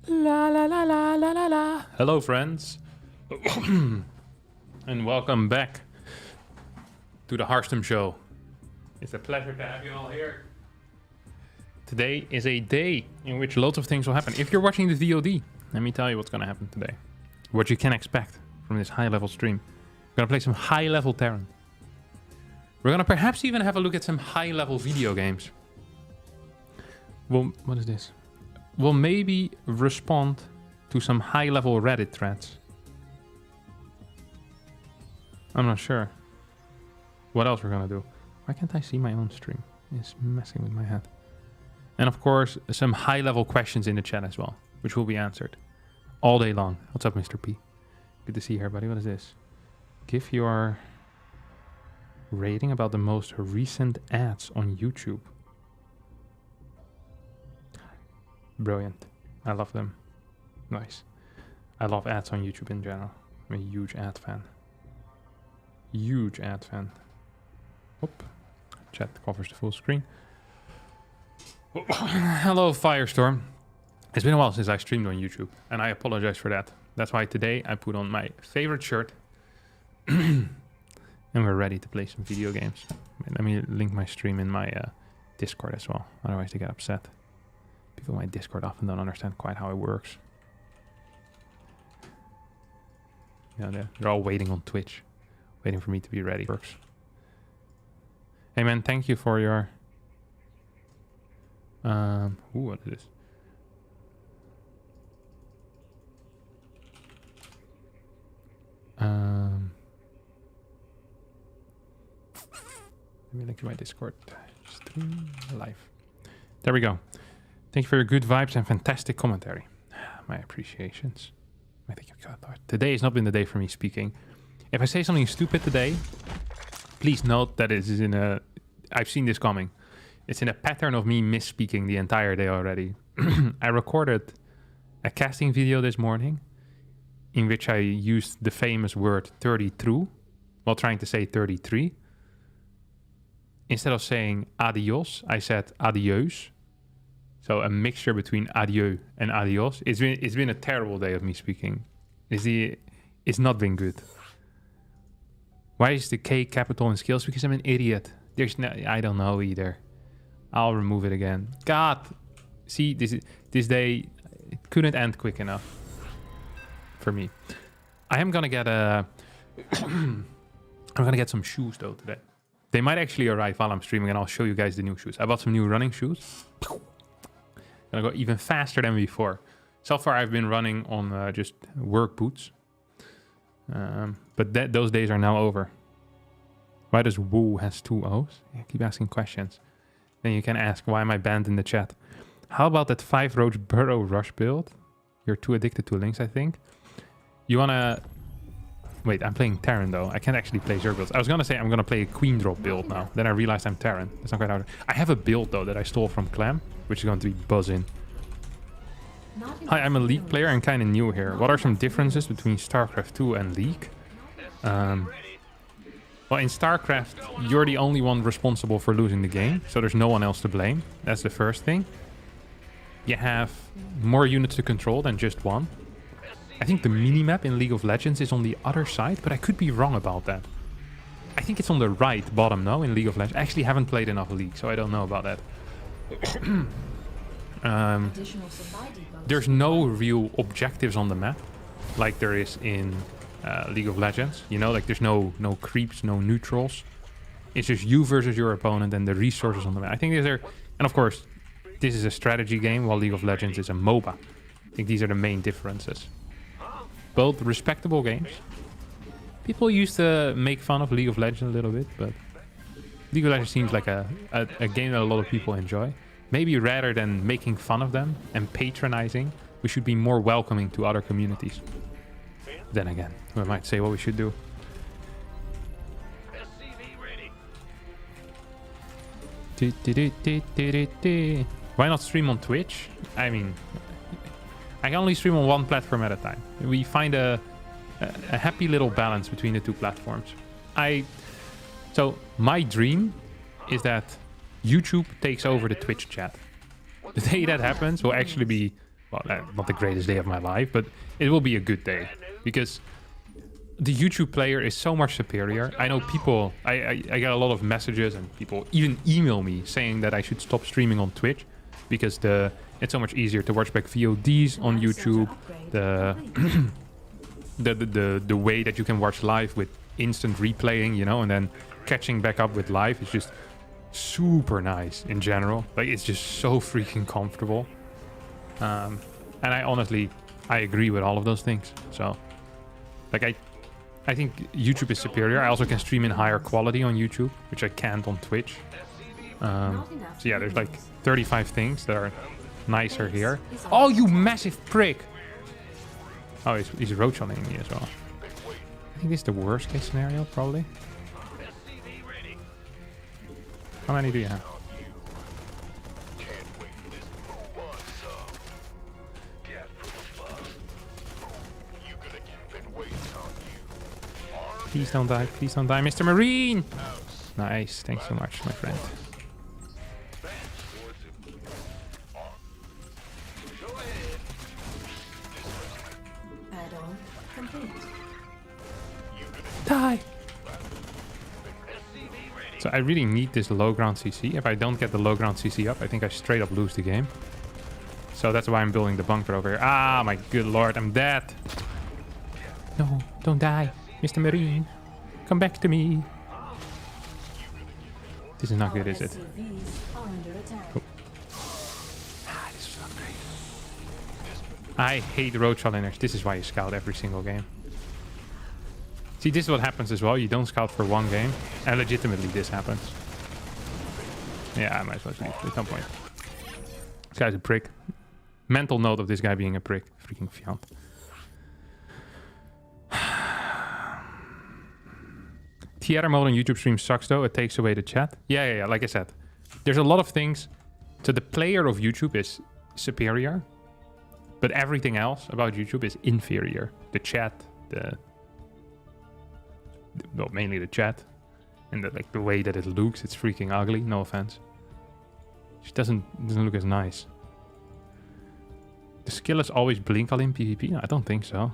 La la la la la la la. Hello, friends, and welcome back to the Harstem show. It's a pleasure to have you all here. Today is a day in which lots of things will happen. If you're watching this VOD, let me tell you what's going to happen today. What you can expect from this high-level stream. We're going to play some high-level Terran. We're going to perhaps even have a look at some high-level video games. Well, what is this? We'll maybe respond to some high-level Reddit threads. I'm not sure what else we're gonna do. Why can't I see my own stream? It's messing with my head. And of course, some high-level questions in the chat as well, which will be answered all day long. What's up, Mr. P? Good to see you here, buddy. What is this? Give your rating about the most recent ads on YouTube. Brilliant. I love them. Nice. I love ads on YouTube in general. I'm a huge ad fan. Huge ad fan. Oop. Chat covers the full screen. Hello, Firestorm. It's been a while since I streamed on YouTube, and I apologize for that. That's why today I put on my favorite shirt. And we're ready to play some video games. Let me link my stream in my Discord as well. Otherwise they get upset. People in my Discord often don't understand quite how it works. Yeah, they're all waiting on Twitch. Waiting for me to be ready. Works. Hey man, thank you for your... Ooh, what is this? Let me link to my Discord. Stream live. There we go. Thank you for your good vibes and fantastic commentary. My appreciations. I think you got that. Today has not been the day for me speaking. If I say something stupid today, please note that it is in a... I've seen this coming. It's in a pattern of me misspeaking the entire day already. I recorded a casting video this morning in which I used the famous word 32 while trying to say 33. Instead of saying adios, I said adios. So a mixture between adieu and adios. It's been a terrible day of me speaking. It's not been good. Why is the K capital in skills? Because I'm an idiot. I don't know either. I'll remove it again. God, see this day it couldn't end quick enough for me. I am gonna get a. I'm gonna get some shoes though today. They might actually arrive while I'm streaming, and I'll show you guys the new shoes. I bought some new running shoes. Gonna go even faster than before. So far I've been running on just work boots. But those days are now over. Why does WOW has 2 O's? Yeah, keep asking questions. Then you can ask, why am I banned in the chat? How about that 5 roach burrow rush build? You're too addicted to links, I think. You wanna... Wait, I'm playing Terran though. I can't actually play Zerg builds. I was gonna say I'm gonna play a Queen drop build now. Then I realized I'm Terran. That's not quite how... I have a build though that I stole from Clam, which is going to be buzzing. Hi, I'm a League player and kind of new here. What are some differences between StarCraft II and League? Well, in StarCraft, you're the only one responsible for losing the game, so there's no one else to blame. That's the first thing. You have more units to control than just one. I think the minimap in League of Legends is on the other side, but I could be wrong about that. I think it's on the right bottom now in League of Legends. I actually haven't played enough League, so I don't know about that. There's no real objectives on the map like there is in League of Legends. You know, like there's no creeps, no neutrals. It's just you versus your opponent and the resources on the map. I think these are... And of course, this is a strategy game while League of Legends is a MOBA. I think these are the main differences. Both respectable games. People used to make fun of League of Legends a little bit, but League of Legends seems like a game that a lot of people enjoy. Maybe rather than making fun of them and patronizing, we should be more welcoming to other communities. Then again, we might say what we should do. Why not stream on Twitch? I mean, I can only stream on one platform at a time. We find a happy little balance between the two platforms. So my dream is that YouTube takes over the Twitch chat. The day that happens will actually be well, not the greatest day of my life, but it will be a good day because the YouTube player is so much superior. I know people, I get a lot of messages and people even email me saying that I should stop streaming on Twitch because it's so much easier to watch back VODs on YouTube. The way that you can watch live with instant replaying, you know, and then catching back up with live is just super nice in general. Like, it's just so freaking comfortable. And I agree with all of those things. So, like, I think YouTube is superior. I also can stream in higher quality on YouTube, which I can't on Twitch. So yeah, there's like 35 things that are nicer here. Oh, you massive prick! Oh, he's roach-onning me as well. I think this is the worst case scenario, probably. How many do you have? Please don't die, Mr. Marine! Nice, thanks so much, my friend. Die! So I really need this low ground CC. If I don't get the low ground CC up, I think I straight up lose the game. So that's why I'm building the bunker over here. Ah, my good lord, I'm dead. No, don't die. Mr. Marine, come back to me. This is not good, is it? Oh. Ah, this is not great. I hate road challengers. This is why you scout every single game. See, this is what happens as well. You don't scout for one game, and legitimately this happens. Yeah, I might as well leave. There's no point. This guy's a prick. Mental note of this guy being a prick. Freaking fiant. Theater mode on YouTube stream sucks though. It takes away the chat. Yeah. Like I said, there's a lot of things. So the player of YouTube is superior, but everything else about YouTube is inferior. The chat, well, mainly the chat, and the way that it looks, it's freaking ugly. No offense. It doesn't look as nice. The skill is always blink in PvP. No, I don't think so.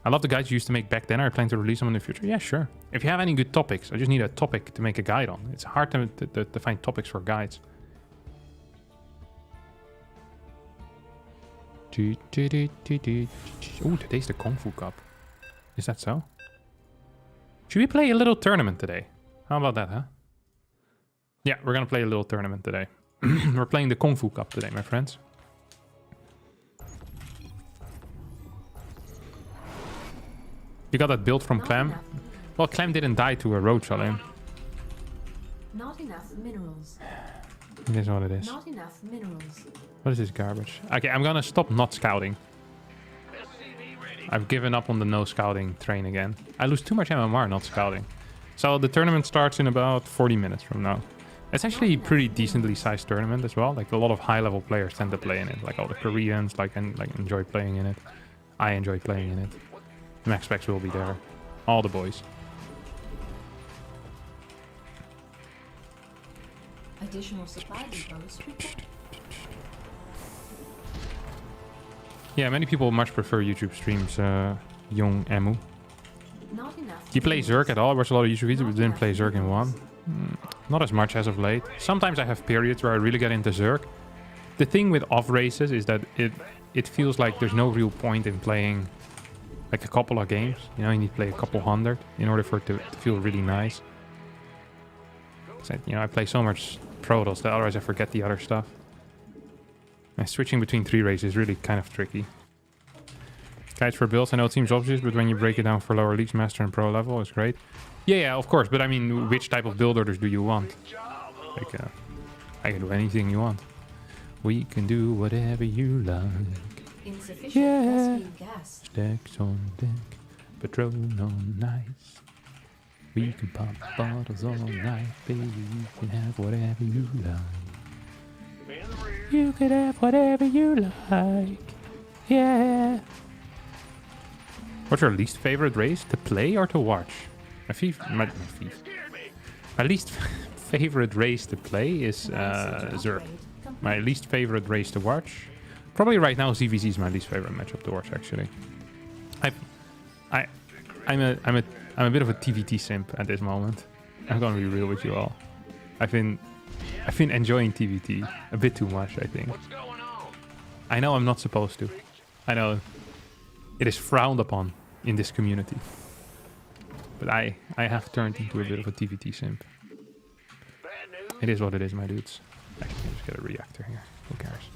I love the guides you used to make back then. Are you planning to release them in the future? Yeah, sure. If you have any good topics, I just need a topic to make a guide on. It's hard to find topics for guides. Oh, today's the Kung Fu Cup. Is that so? Should we play a little tournament today? How about that, huh? Yeah, we're gonna play a little tournament today. We're playing the Kung Fu Cup today, my friends. You got that build from Clem? Well, Clem didn't die to a road challenge. Not enough minerals. It is what it is. Not enough minerals. What is this garbage? Okay, I'm gonna stop not scouting. I've given up on the no scouting train again. I lose too much MMR not scouting. So the tournament starts in about 40 minutes from now. It's actually a pretty decently sized tournament as well. Like, a lot of high level players tend to play in it. Like all the Koreans enjoy playing in it. I enjoy playing in it. Mech specs will be there. All the boys. Additional supply depots. Yeah, many people much prefer YouTube streams. Young Emu. Not enough. Do you play Zerg at all? I watch a lot of YouTube videos, but didn't play Zerg in one. Not as much as of late. Sometimes I have periods where I really get into Zerg. The thing with off races is that it feels like there's no real point in playing like a couple of games. You know, you need to play a couple hundred in order for it to feel really nice. So, you know, I play so much Protoss that otherwise I forget the other stuff. And switching between 3 races is really kind of tricky. Guides for builds, I know it seems obvious, but when you break it down for lower leagues, master and pro level, it's great. Yeah, of course, but I mean, which type of build orders do you want? Like, I can do anything you want. We can do whatever you like. Yeah. Stacks on deck, Patron on ice. We can pop bottles all night, baby. You can have whatever you like. You can have whatever you like. Yeah. What's your least favorite race? To play or to watch? My least favorite race to play is Zerg. My least favorite race to watch Probably right now ZVZ is my least favorite match of the Wars, actually. I'm a bit of a TVT simp at this moment. I'm gonna be real with you all. I've been enjoying TVT a bit too much, I think. I know I'm not supposed to. I know it is frowned upon in this community. But I have turned into a bit of a TVT simp. It is what it is, my dudes. Actually, can just get a reactor here. Who cares?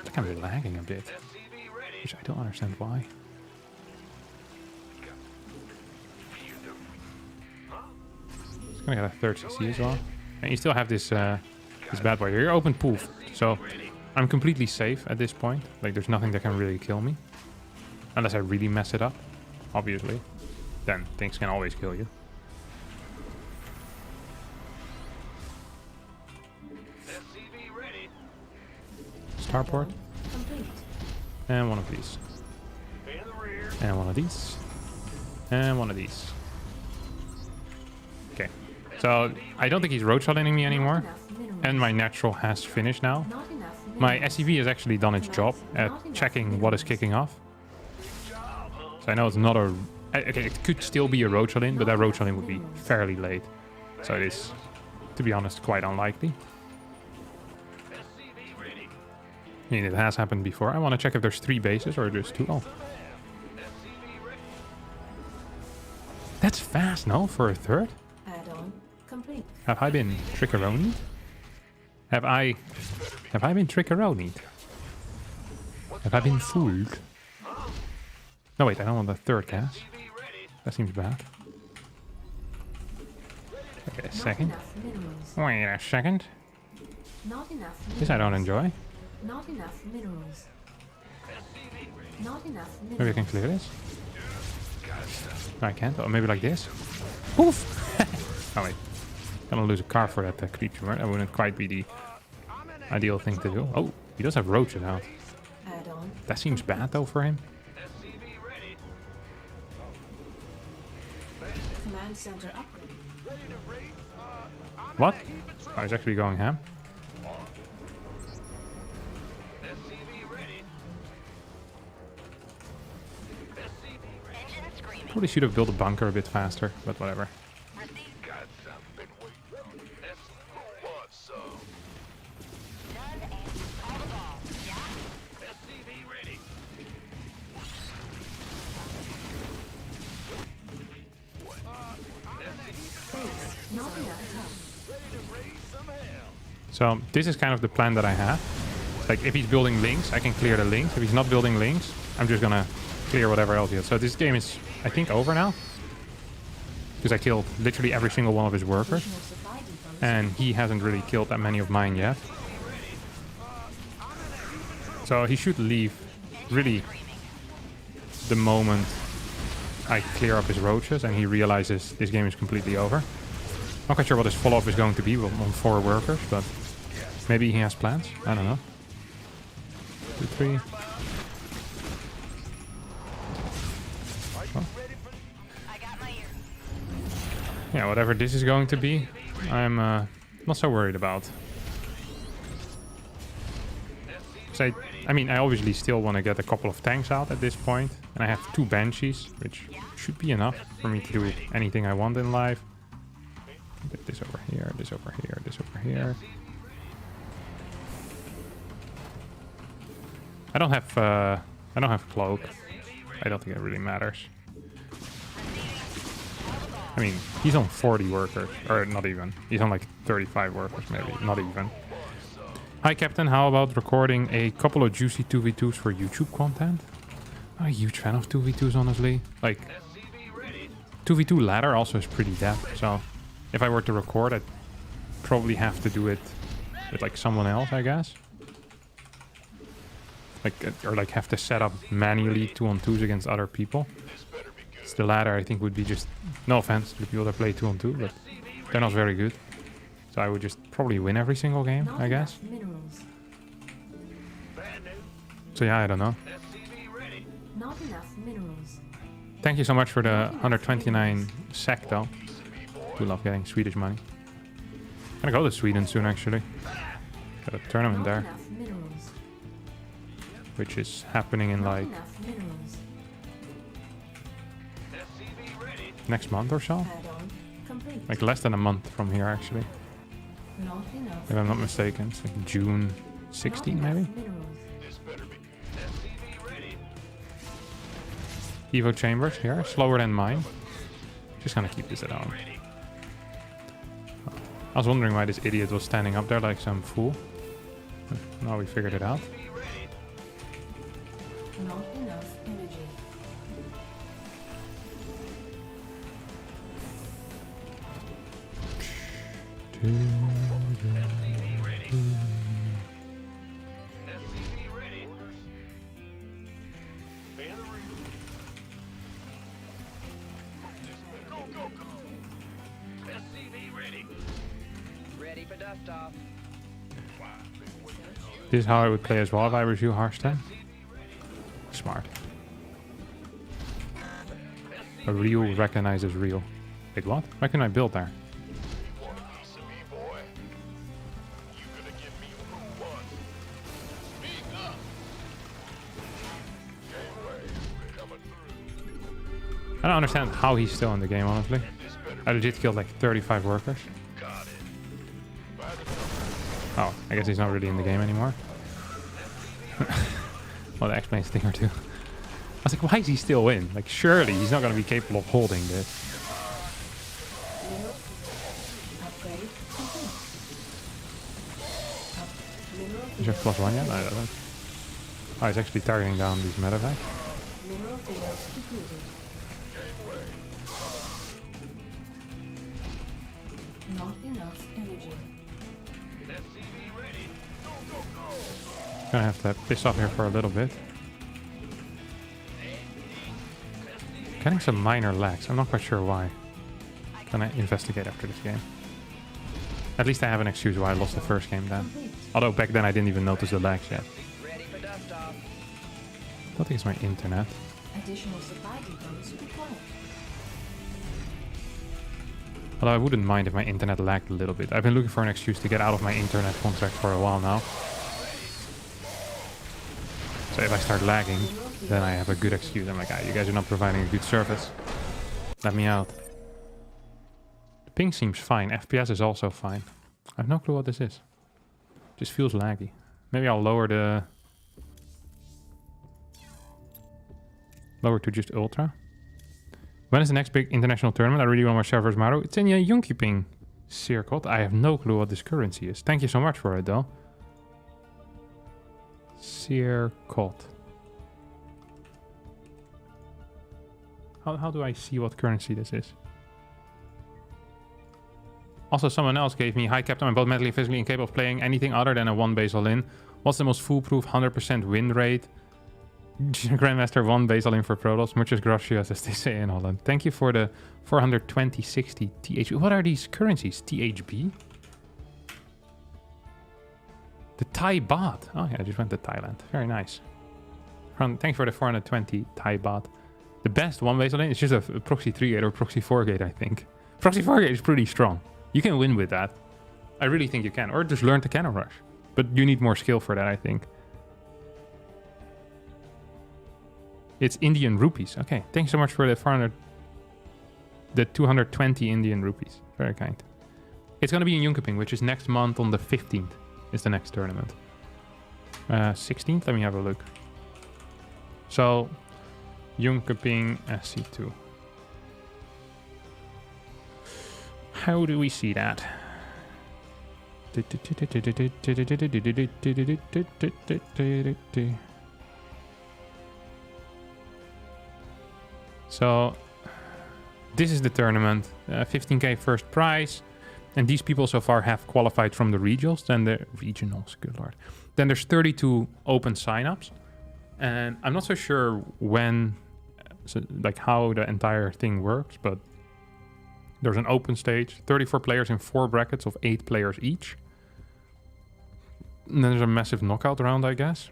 It's kind of lagging a bit, which I don't understand why. Just gonna get a third CC as well. And you still have this this bad boy here. You're open poof, so I'm completely safe at this point. Like, there's nothing that can really kill me. Unless I really mess it up, obviously. Then things can always kill you. Starport. And one of these. And one of these. And one of these. Okay. So, I don't think he's road shotting me anymore. And my natural has finished now. My SCV has actually done its job at checking what is kicking off. So I know it's not a... Okay, it could still be a road shot in, but that road shot in would be fairly late. So it is, to be honest, quite unlikely. I mean, it has happened before. I want to check if there's 3 bases or just 2. Oh. That's fast, no? For a third? Add-on complete. Have I been trickeronied? Have I been trickeronied? Have I been fooled? No, wait, I don't want the third gas. That seems bad. Wait a second. Wait a second. Not enough This I don't enjoy. Not enough minerals. Not enough minerals. Maybe I can clear this. No, I can't. Or maybe like this. Poof! Oh wait. Gonna lose a car for that creature, right? That wouldn't quite be the ideal thing to do. Oh, he does have roaches out. That seems bad though for him. Command center upgrade. What? Oh, he's actually going ham. Probably should have built a bunker a bit faster, but whatever. So this is kind of the plan that I have. Like, if he's building links, I can clear the links. If he's not building links, I'm just gonna clear whatever else he has. So this game is, I think, over now. Because I killed literally every single one of his workers. And he hasn't really killed that many of mine yet. So he should leave really the moment I clear up his roaches and he realizes this game is completely over. Not quite sure what his follow-up is going to be on 4 workers, but maybe he has plans. I don't know. 2, 3. Oh. Yeah, whatever this is going to be, I'm not so worried about. So I mean, I obviously still want to get a couple of tanks out at this point, and I have 2 banshees, which should be enough for me to do anything I want in life. Get this over here, this over here, this over here. I don't have cloak. I don't think it really matters. I mean, he's on 40 workers, or not even. He's on like 35 workers, maybe, not even. Hi, Captain. How about recording a couple of juicy 2v2s for YouTube content? I'm a huge fan of 2v2s, honestly. Like, 2v2 ladder also is pretty depth, so if I were to record, I'd probably have to do it with like someone else, I guess. Like, or like have to set up manually 2-on-2s against other people. It's the ladder, I think, would be just, no offense to the people that play 2-on-2, but they're not very good. So I would just probably win every single game, I guess. So yeah, I don't know. Not enough minerals. Thank you so much for the 129 SEK though. Do love getting Swedish money. I'm gonna go to Sweden soon, actually. Got a tournament Not there, enough minerals. which is happening in Not like enough minerals. next month or so. Add-on complete. Like less than a month from here, actually. Not enough. If I'm not mistaken. It's like June 16, Not maybe? enough minerals. Evo chambers here, slower than mine. Just gonna keep this at home. I was wondering why this idiot was standing up there like some fool. But now we figured it out. Not enough energy. Ready for dust off. This is how I would play as well if I was you, Harstem. Smart. A real recognizes real. Wait, what? Why can I build there? I don't understand how he's still in the game, honestly. I legit killed like 35 workers. Oh, I guess he's not really in the game anymore. Well, that explains a thing or two. I was like, why is he still in? Like, surely he's not going to be capable of holding this. Upgrade complete. Mineral Is there field +1 yet? No, I don't. Oh, he's actually targeting down these medevacs. Mineral field depleted. Not enough energy. Gonna have to piss off here for a little bit. Getting some minor lags. I'm not quite sure why. Gonna investigate after this game. At least I have an excuse why I lost the first game then. Complete. Although back then I didn't even notice the lags yet. Ready for dust off. I don't think it's my internet. Additional supply depots required. Although I wouldn't mind if my internet lagged a little bit. I've been looking for an excuse to get out of my internet contract for a while now. So if I start lagging, then I have a good excuse. I'm like, ah, you guys are not providing a good service. Let me out. The ping seems fine. FPS is also fine. I have no clue what this is. Just feels laggy. Maybe I'll lower the... Lower to just ultra. When is the next big international tournament? I really want to watch vs Maru. It's in Jönköping circle. I have no clue what this currency is. Thank you so much for it, though. Circle. How do I see what currency this is? Also, someone else gave me, hi Captain, I'm both mentally and physically incapable of playing anything other than a one base all in. What's the most foolproof 100% win rate? Grandmaster 1 base all in for Protoss. Muchas gracias, as they say in Holland. Thank you for the 42060 THB. What are these currencies? THB? The Thai baht. Oh yeah, I just went to Thailand. Very nice. Thanks for the 420 Thai baht. The best one base all in is just a proxy 3 gate or proxy 4 gate, I think. Proxy 4 gate is pretty strong. You can win with that. I really think you can. Or just learn to cannon rush. But you need more skill for that, I think. It's Indian rupees. Okay, thanks so much for the 220 Indian rupees. Very kind. It's going to be in Jönköping, which is next month on the 15th. Is the next tournament. 16th? Let me have a look. So, Jönköping SC2. How do we see that? So, this is the tournament. 15k first prize. And these people so far have qualified from the regionals. Then the regionals, good lord. Then there's 32 open signups. And I'm not so sure when, so like how the entire thing works, but there's an open stage, 34 players in 4 brackets of 8 players each. And then there's a massive knockout round, I guess.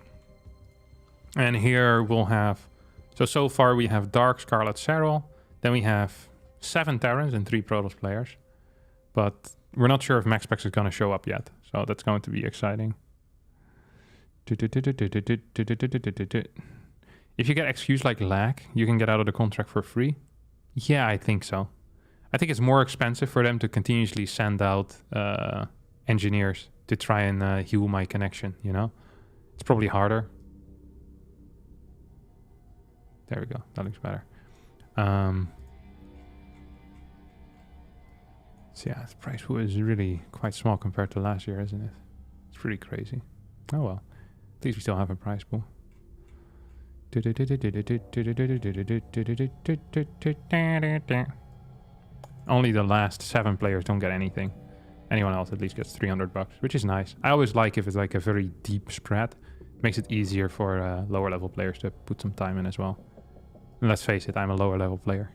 And here we'll have, so far we have Dark, Scarlet, Serral. Then we have 7 Terrans and 3 Protoss players. But we're not sure if MaxPax is going to show up yet. So that's going to be exciting. If you get excuse like lag, you can get out of the contract for free. Yeah, I think so. I think it's more expensive for them to continuously send out engineers to try and heal my connection, you know? It's probably harder. There we go. That looks better. So yeah, the price pool is really quite small compared to last year, isn't it? It's pretty crazy. Oh well. At least we still have a prize pool. Only the last 7 players don't get anything. Anyone else at least gets $300, which is nice. I always like if it's like a very deep spread. It makes it easier for lower level players to put some time in as well. And let's face it, I'm a lower level player.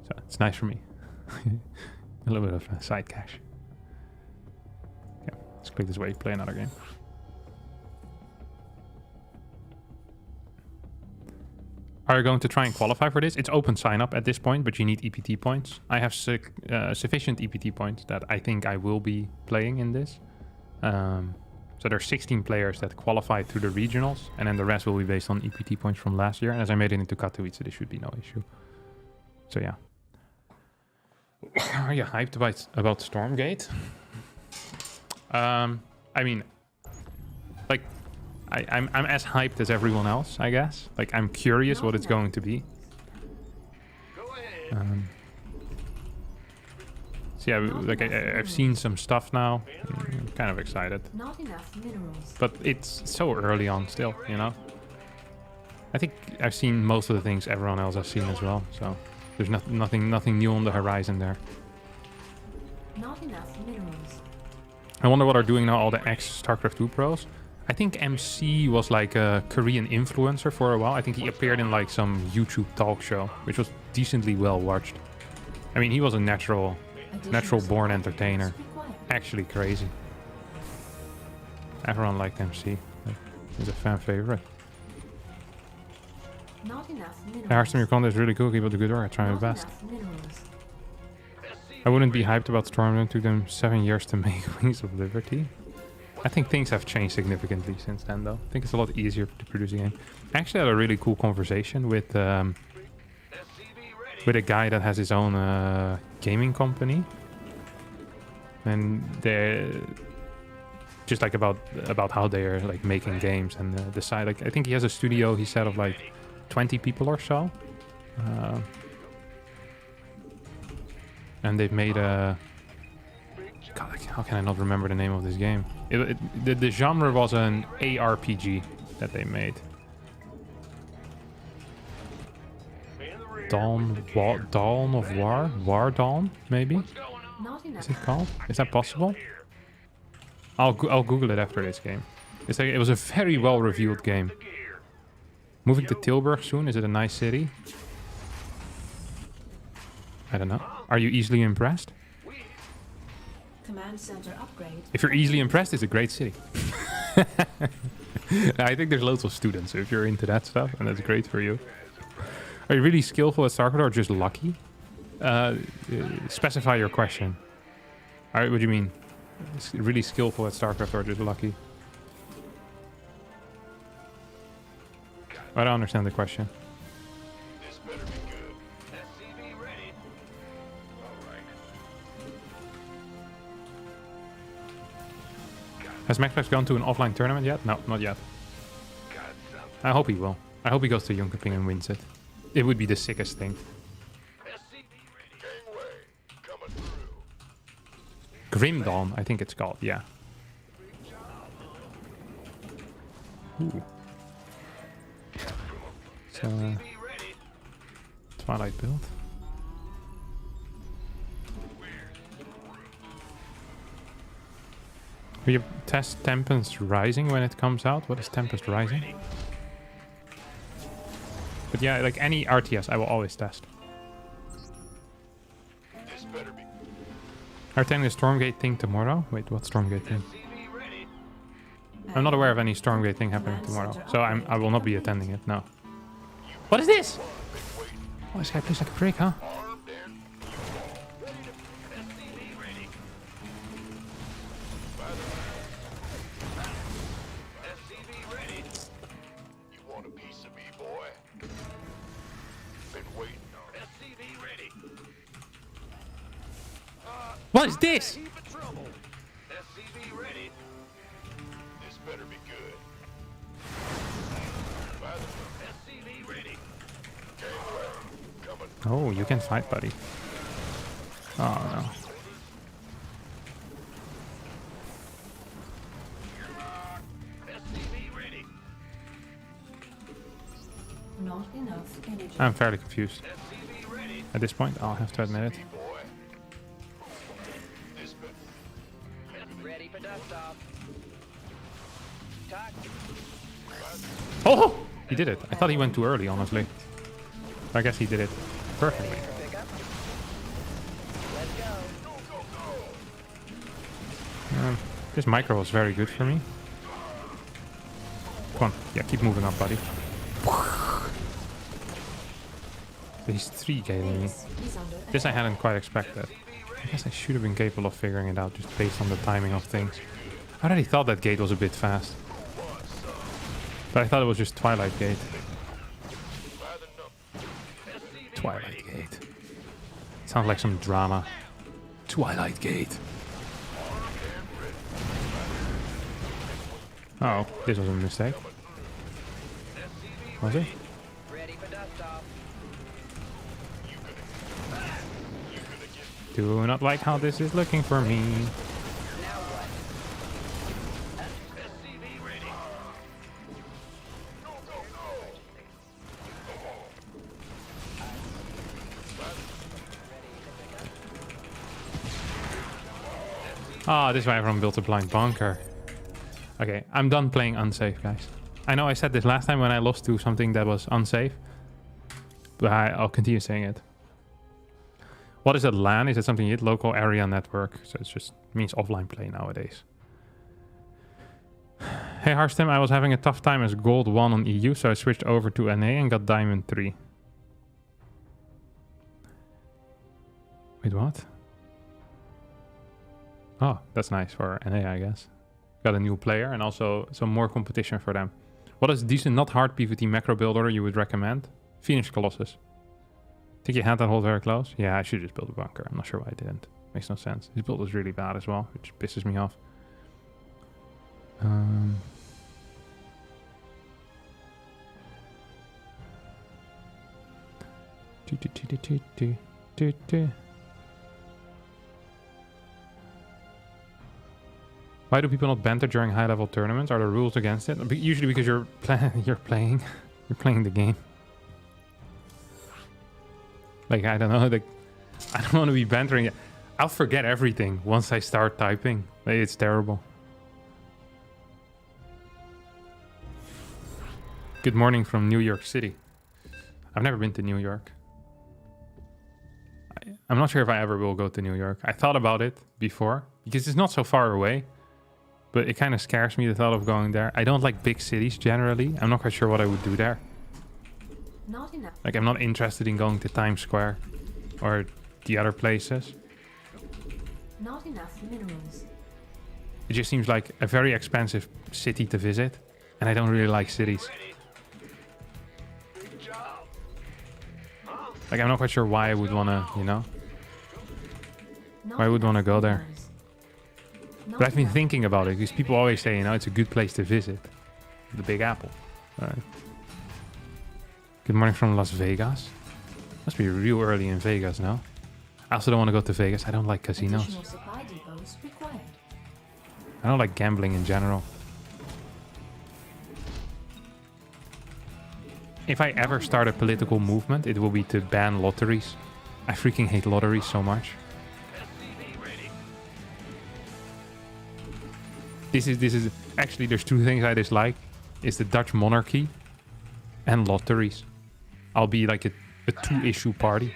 So it's nice for me. A little bit of side cash. Okay, let's click this way, play another game. Are you going to try and qualify for this? It's open sign up at this point, but you need EPT points. I have sufficient EPT points that I think I will be playing in this. So there's 16 players that qualify through the regionals, and then the rest will be based on EPT points from last year. And as I made it into Katowice, this should be no issue. So yeah. Are you hyped about Stormgate? I mean, like, I'm as hyped as everyone else, I guess. Like, I'm curious what it's going to be. So yeah, like I've seen some stuff now. I'm kind of excited. Not enough minerals. But it's so early on still, you know? I think I've seen most of the things everyone else has seen as well, so there's nothing new on the horizon there. Not enough minerals. I wonder what are doing now all the ex-StarCraft II pros. I think MC was like a Korean influencer for a while. I think he appeared in like some YouTube talk show, which was decently well watched. I mean, he was a natural born entertainer. Actually crazy. Everyone liked MC. He's a fan favorite. Not enough minerals. Harstem, your content is really cool. Keep up the good work. I try my best. I wouldn't be hyped about Storm. It took them 7 years to make Wings of Liberty. I think things have changed significantly since then, though. I think it's a lot easier to produce a game. I actually had a really cool conversation with a guy that has his own gaming company, and they're just like about how they're like making games and the side. Like I think he has a studio. He said of like 20 people or so, and they've made a. God, how can I not remember the name of this game? The genre was an ARPG that they made. Dawn of War? War Dawn, maybe? Is it called? Is that possible? I'll Google it after this game. It's like, it was a very well-reviewed game. Moving to Tilburg soon. Is it a nice city? I don't know. Are you easily impressed? Command center upgrade. If you're easily impressed, it's a great city. I think there's loads of students, so if you're into that stuff, and that's great for you. Are you really skillful at StarCraft or just lucky? Specify your question. Alright, what do you mean? Really skillful at StarCraft or just lucky? I don't understand the question. This better be good. SCV ready. All right. Has Mech gone to an offline tournament yet? No, not yet. Got something. I hope he will. I hope he goes to Jönköping and wins it. It would be the sickest thing. SCV ready. Gangway coming through. Grim Dawn, I think it's called, yeah. Ooh. So, SCV ready. Twilight build. Will you test Tempest Rising when it comes out? What is Tempest Rising? But yeah, like any RTS, I will always test. This better be. Are attending the Stormgate thing tomorrow? Wait, what Stormgate thing? SCV ready. I'm not aware of any Stormgate thing happening tomorrow, so I will not be attending it. No. What is this? Oh, this guy plays like a prick, huh? Armed and ready to. SCV ready. What is this? Heap of trouble. SCV ready. This better be good. By the SCV ready. Gateway coming. Oh, you can fight, buddy. Oh, no. SCV ready. Not enough energy. I'm fairly confused. SCV ready. At this point, I'll have to admit it. Boy. This better. Ready for dust off. Talk. Oh! He did it. I thought he went too early, honestly. I guess he did it perfectly. Pick up. Let's go. This micro was very good for me. Come on. Yeah, keep moving up, buddy. He's 3 gating me. Base is under This I hadn't quite expected. I guess I should have been capable of figuring it out just based on the timing of things. I already thought that gate was a bit fast. But I thought it was just Twilight Gate. Twilight Gate. Sounds like some drama. Twilight Gate. Oh, this was a mistake. Was it? Ready for dust off. Do not like how this is looking for me. Now what? SCV ready. Go, go, go. Ah, this is why everyone built a blind bunker. Okay, I'm done playing unsafe, guys. I know I said this last time when I lost to something that was unsafe. But I'll continue saying it. What is a LAN? Is it something you hit? Local area network. So it just means offline play nowadays. Hey Harstem, I was having a tough time as gold 1 on EU, so I switched over to NA and got diamond 3. Wait, what? Oh, that's nice for NA, I guess. Got a new player and also some more competition for them. What is decent, not hard PvT macro builder you would recommend? Phoenix Colossus. Think you had that hold very close? Yeah, I should just build a bunker. I'm not sure why I didn't. Makes no sense. His build was really bad as well, which pisses me off. Why do people not banter during high-level tournaments? Are there rules against it? Usually because you're playing the game. Like, I don't know, like, I don't want to be bantering. I'll forget everything once I start typing. Like, it's terrible. Good morning from New York City. I've never been to New York. I'm not sure if I ever will go to New York. I thought about it before because it's not so far away, but it kind of scares me, the thought of going there. I don't like big cities generally. I'm not quite sure what I would do there. Not enough. Like, I'm not interested in going to Times Square or the other places. Not enough minerals. It just seems like a very expensive city to visit, and I don't really like cities. Good job. Like, I'm not quite sure why I would want to, you know? Not Why I would want to enough go there. minerals. Not But I've been enough. thinking about it, because people always say, you know, it's a good place to visit. The Big Apple. Good morning from Las Vegas. Must be real early in Vegas, no? I also don't want to go to Vegas. I don't like casinos. Additional supply depots required. I don't like gambling in general. If I ever start a political movement, it will be to ban lotteries. I freaking hate lotteries so much. SCV ready. This is actually, there's two things I dislike. It's the Dutch monarchy and lotteries. I'll be like a two-issue party. SCV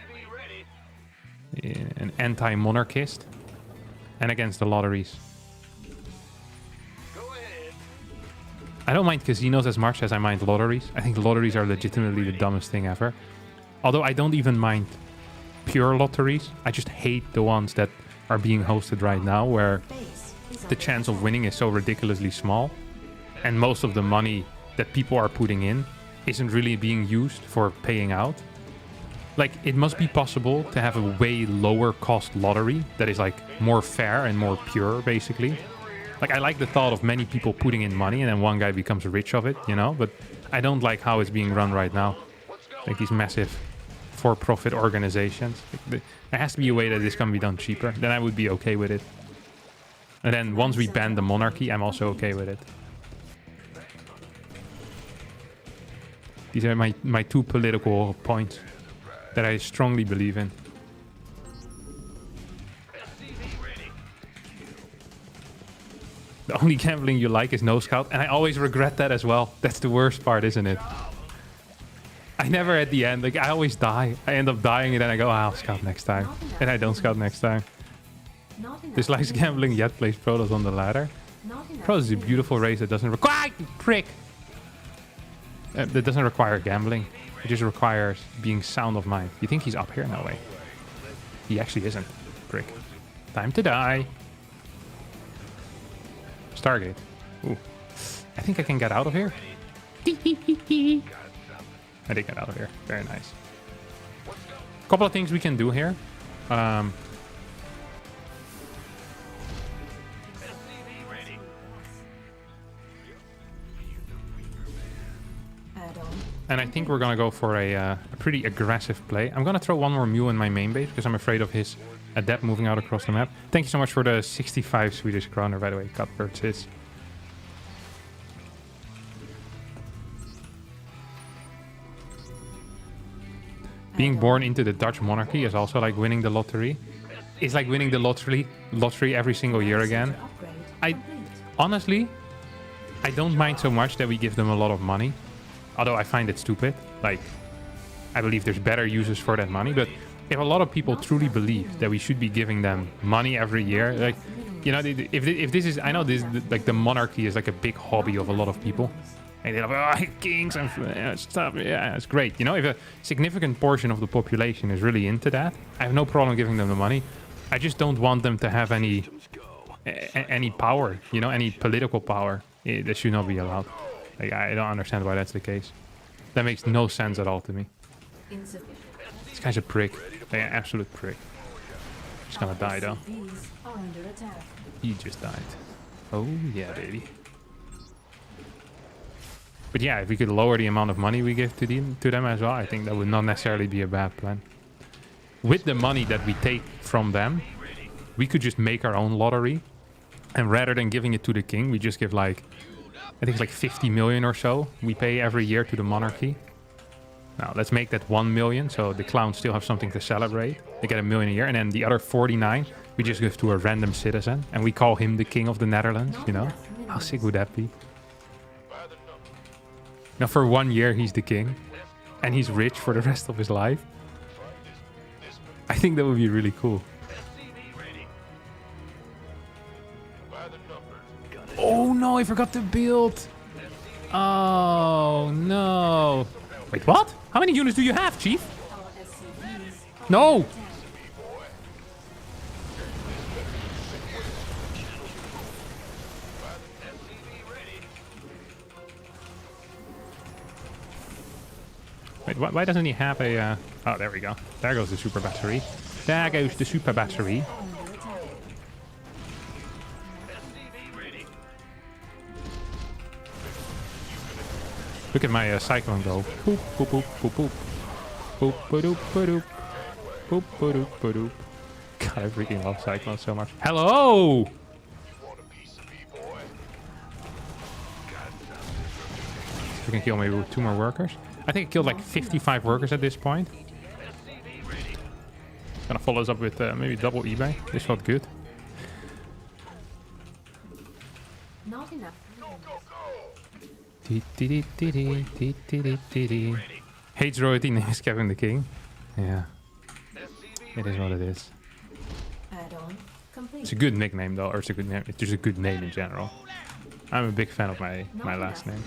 ready. An anti-monarchist and against the lotteries. Go ahead. I don't mind casinos as much as I mind lotteries. I think lotteries are legitimately the dumbest thing ever. Although I don't even mind pure lotteries. I just hate the ones that are being hosted right now where Base is the under chance of attack. winning is so ridiculously small. And most of the money that people are putting in isn't really being used for paying out. Like, it must be possible to have a way lower cost lottery that is like more fair and more pure, basically. Like, I like the thought of many people putting in money and then one guy becomes rich of it, you know? But I don't like how it's being run right now. Like these massive for-profit organizations. Like, there has to be a way that this can be done cheaper. Then I would be okay with it. And then once we ban the monarchy, I'm also okay with it. These are my two political points that I strongly believe in. The only gambling you like is no scout, and I always regret that as well. That's the worst part, isn't it? I never at the end, like I always die. I end up dying and then I go, I'll scout next time. And I don't scout next time. Dislikes gambling yet plays Protoss on the ladder. Protoss is a beautiful race that doesn't require prick. That doesn't require gambling. It just requires being sound of mind. You think he's up here? No way. He actually isn't. Prick. Time to die. Stargate. Ooh. I think I can get out of here. I did get out of here. Very nice. Couple of things we can do here. And I think we're going to go for a pretty aggressive play. I'm going to throw one more mule in my main base because I'm afraid of his adept moving out across the map. Thank you so much for the 65 Swedish kroner, by the way. Cuthbert's his. Being born into the Dutch monarchy is also like winning the lottery. It's like winning the lottery every single year again. Honestly, I don't mind so much that we give them a lot of money. Although I find it stupid. Like, I believe there's better uses for that money. But if a lot of people truly believe that we should be giving them money every year, like, you know, if this is, I know this, like the monarchy is like a big hobby of a lot of people. And they're like, oh, kings and stuff. Yeah, it's great. You know, if a significant portion of the population is really into that, I have no problem giving them the money. I just don't want them to have any power, you know, any political power. That should not be allowed. Like, I don't understand why that's the case. That makes no sense at all to me. This guy's a prick. Like, an absolute prick. He's gonna die though. He just died. Oh yeah, baby. But yeah, if we could lower the amount of money we give to them as well, I think that would not necessarily be a bad plan. With the money that we take from them, we could just make our own lottery. And rather than giving it to the king, we just give like, I think it's like 50 million or so we pay every year to the monarchy. Now, let's make that 1 million, so the clowns still have something to celebrate. They get $1 million a year, and then the other 49 we just give to a random citizen, and we call him the king of the Netherlands, you know? How sick would that be? Now, for 1 year, he's the king, and he's rich for the rest of his life. I think that would be really cool. Oh no, I forgot to build. Oh no. Wait, what? How many units do you have, Chief? No. Wait, why doesn't he have a... Oh, there we go. There goes the super battery. There goes the super battery. Look at my cyclone go. Boop, boop, boop, boop, boop. Boop, ba-doop, ba-doop. Boop, ba-doop, ba-doop. God, I freaking love cyclones so much. Hello! You can kill maybe with 2 more workers. I think I killed like 55 workers at this point. Gonna follow us up with maybe double eBay. This felt good. Not enough. Hates royalty, name is Kevin the King. Yeah. It is what it is. It's a good nickname though, or it's a good name. It's just a good name in general. I'm a big fan of my last name.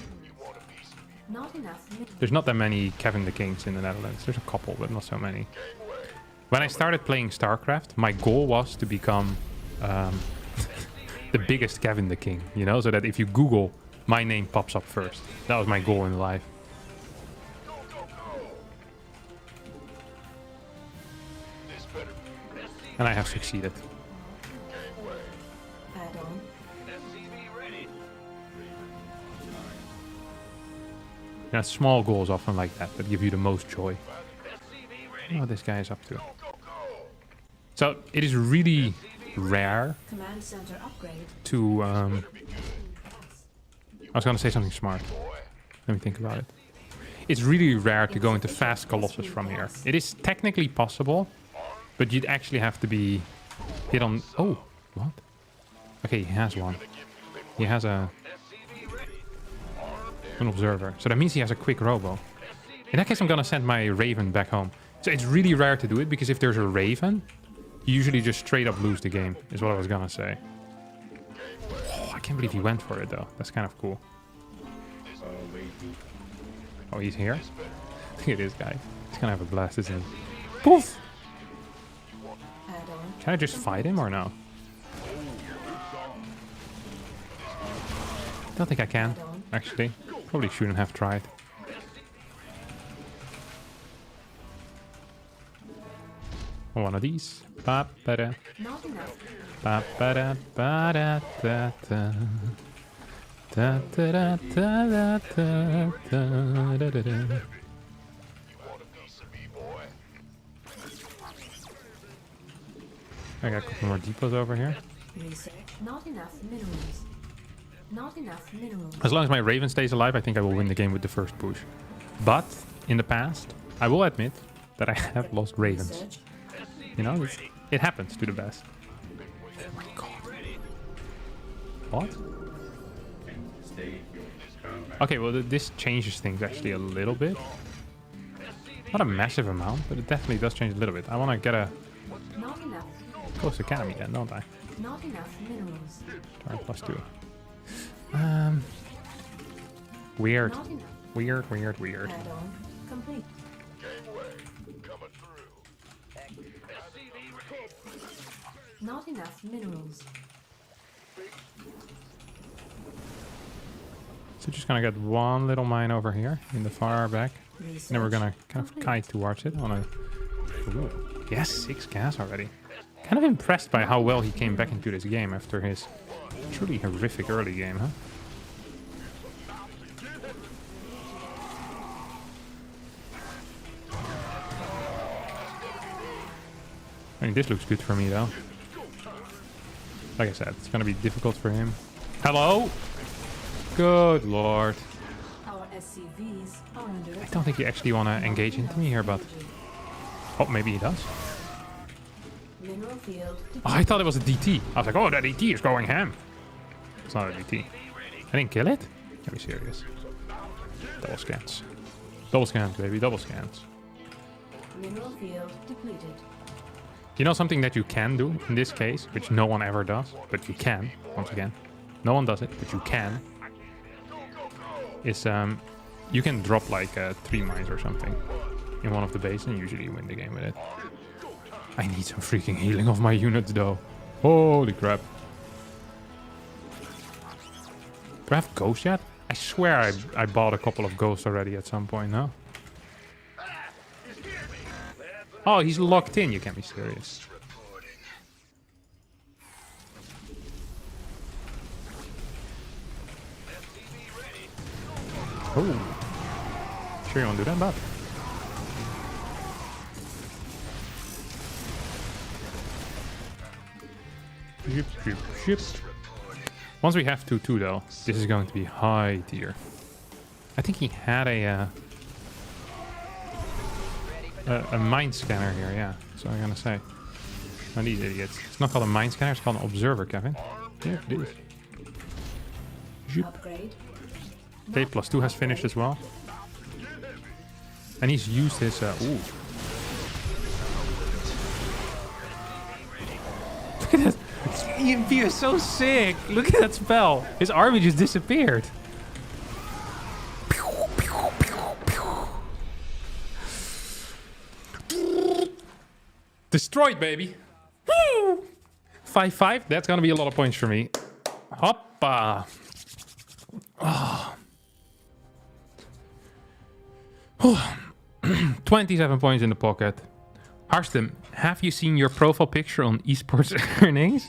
There's not that many Kevin the Kings in the Netherlands. There's a couple, but not so many. When I started playing StarCraft, my goal was to become the biggest Kevin the King, you know, so that if you Google, my name pops up first. That was my goal in life. And I have succeeded. Add on. SCV ready. Yeah, small goals often like that give you the most joy. SCV ready. Oh, this guy is up to. Go, go, go. So it is really rare Command center upgrade. to. I was gonna say something smart. Let me think about it. It's really rare to go into fast Colossus from here. It is technically possible, but you'd actually have to be hit on. Oh, what? Okay, he has one. He has an observer, so that means he has a quick robo. In that case, I'm gonna send my Raven back home. So it's really rare to do it because if there's a Raven, you usually just straight up lose the game. Is what I was gonna say. Oh, I can't believe he went for it though. That's kind of cool. Oh, he's here. Look at this guy. He's gonna have a blast, isn't he? Poof! Add on. Can I just fight him or no? Don't think I can, actually. Probably shouldn't have tried. One of these. Ba ba da Not enough. ba ba da ba da da da. Da da da da da da da da da. You want a piece of me, boy? I got a couple more depots over here. Research. Not enough minerals. Not enough minerals. As long as my Raven stays alive, I think I will win the game with the first push. But in the past, I will admit that I have lost Ravens. Research. You know, it happens to the best. Oh my god. What? Okay, well, this changes things actually a little bit. Not a massive amount, but it definitely does change a little bit. I want to get a Not enough. close academy then, don't I? Not enough minerals. Alright, +2. Weird. Not enough. Weird, weird, weird. Add on. Complete. Gateway coming through. Not enough minerals. So just gonna get one little mine over here in the far back. Research. Then we're gonna kind of complete. kite towards it on a... Ooh. Yes, 6 gas already. Kind of impressed by how well he came back into this game after his truly horrific early game, huh? I mean, this looks good for me, though. Like I said, it's gonna be difficult for him. Hello? Good lord. Our SCVs are under I attack. don't think you actually want to engage into me here, but... Oh, maybe he does. Mineral field. Oh, I thought it was a DT. I was like, oh, that DT is going ham. It's not a DT. I didn't kill it? Are we serious? Double scans. Double scans, baby. Double scans. Mineral field depleted. You know something that you can do in this case, which no one ever does, but you can, once again. No one does it, but you can. Is, you can drop like 3 mines or something in one of the bases and usually you win the game with it. I need some freaking healing of my units though. Holy crap. Do I have ghosts yet? I swear I bought a couple of ghosts already at some point, no? Oh, he's locked in, you can't be serious. Oh. Sure you want to do that, bud? Yip, yip, yip. Once we have 2-2 though, this is going to be high tier. I think he had a mine scanner here, yeah. That's what I'm gonna say. Not these idiots. It's not called a mine scanner, it's called an observer, Kevin. Yeah, it is. Zoop. Upgrade. Tape +2 has finished as well. And he's used his... ooh. Look at that. EMP is so sick. Look at that spell. His army just disappeared. Destroyed, baby. Woo! 5-5. That's going to be a lot of points for me. Hoppa. Oh. 27 points in the pocket. Harstem, have you seen your profile picture on esports earnings?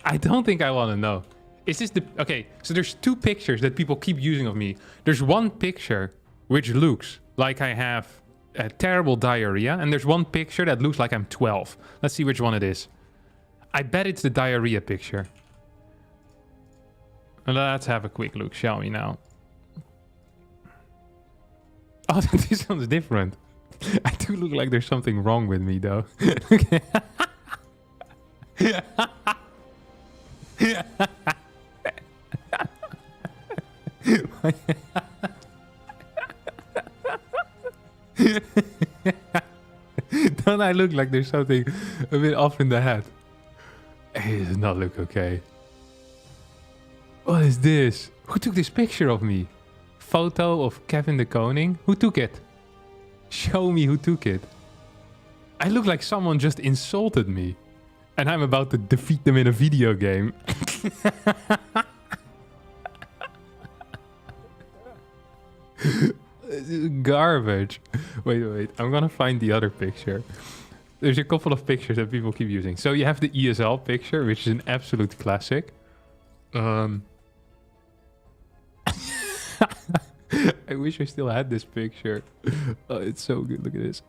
I don't think I want to know. Is this the... Okay, so there's two pictures that people keep using of me. There's one picture which looks like I have a terrible diarrhea, and there's one picture that looks like I'm 12. Let's see which one it is. I bet it's the diarrhea picture. Let's have a quick look, shall we now? Oh, this one's different. I do look like there's something wrong with me, though. Okay. Don't I look like there's something a bit off in the head? It does not look okay. What is this? Who took this picture of me? Photo of Kevin de Koning? Who took it? Show me who took it. I look like someone just insulted me. And I'm about to defeat them in a video game. This is garbage. Wait. I'm gonna find the other picture. There's a couple of pictures that people keep using. So you have the ESL picture, which is an absolute classic. I wish I still had this picture. Oh, it's so good. Look at this.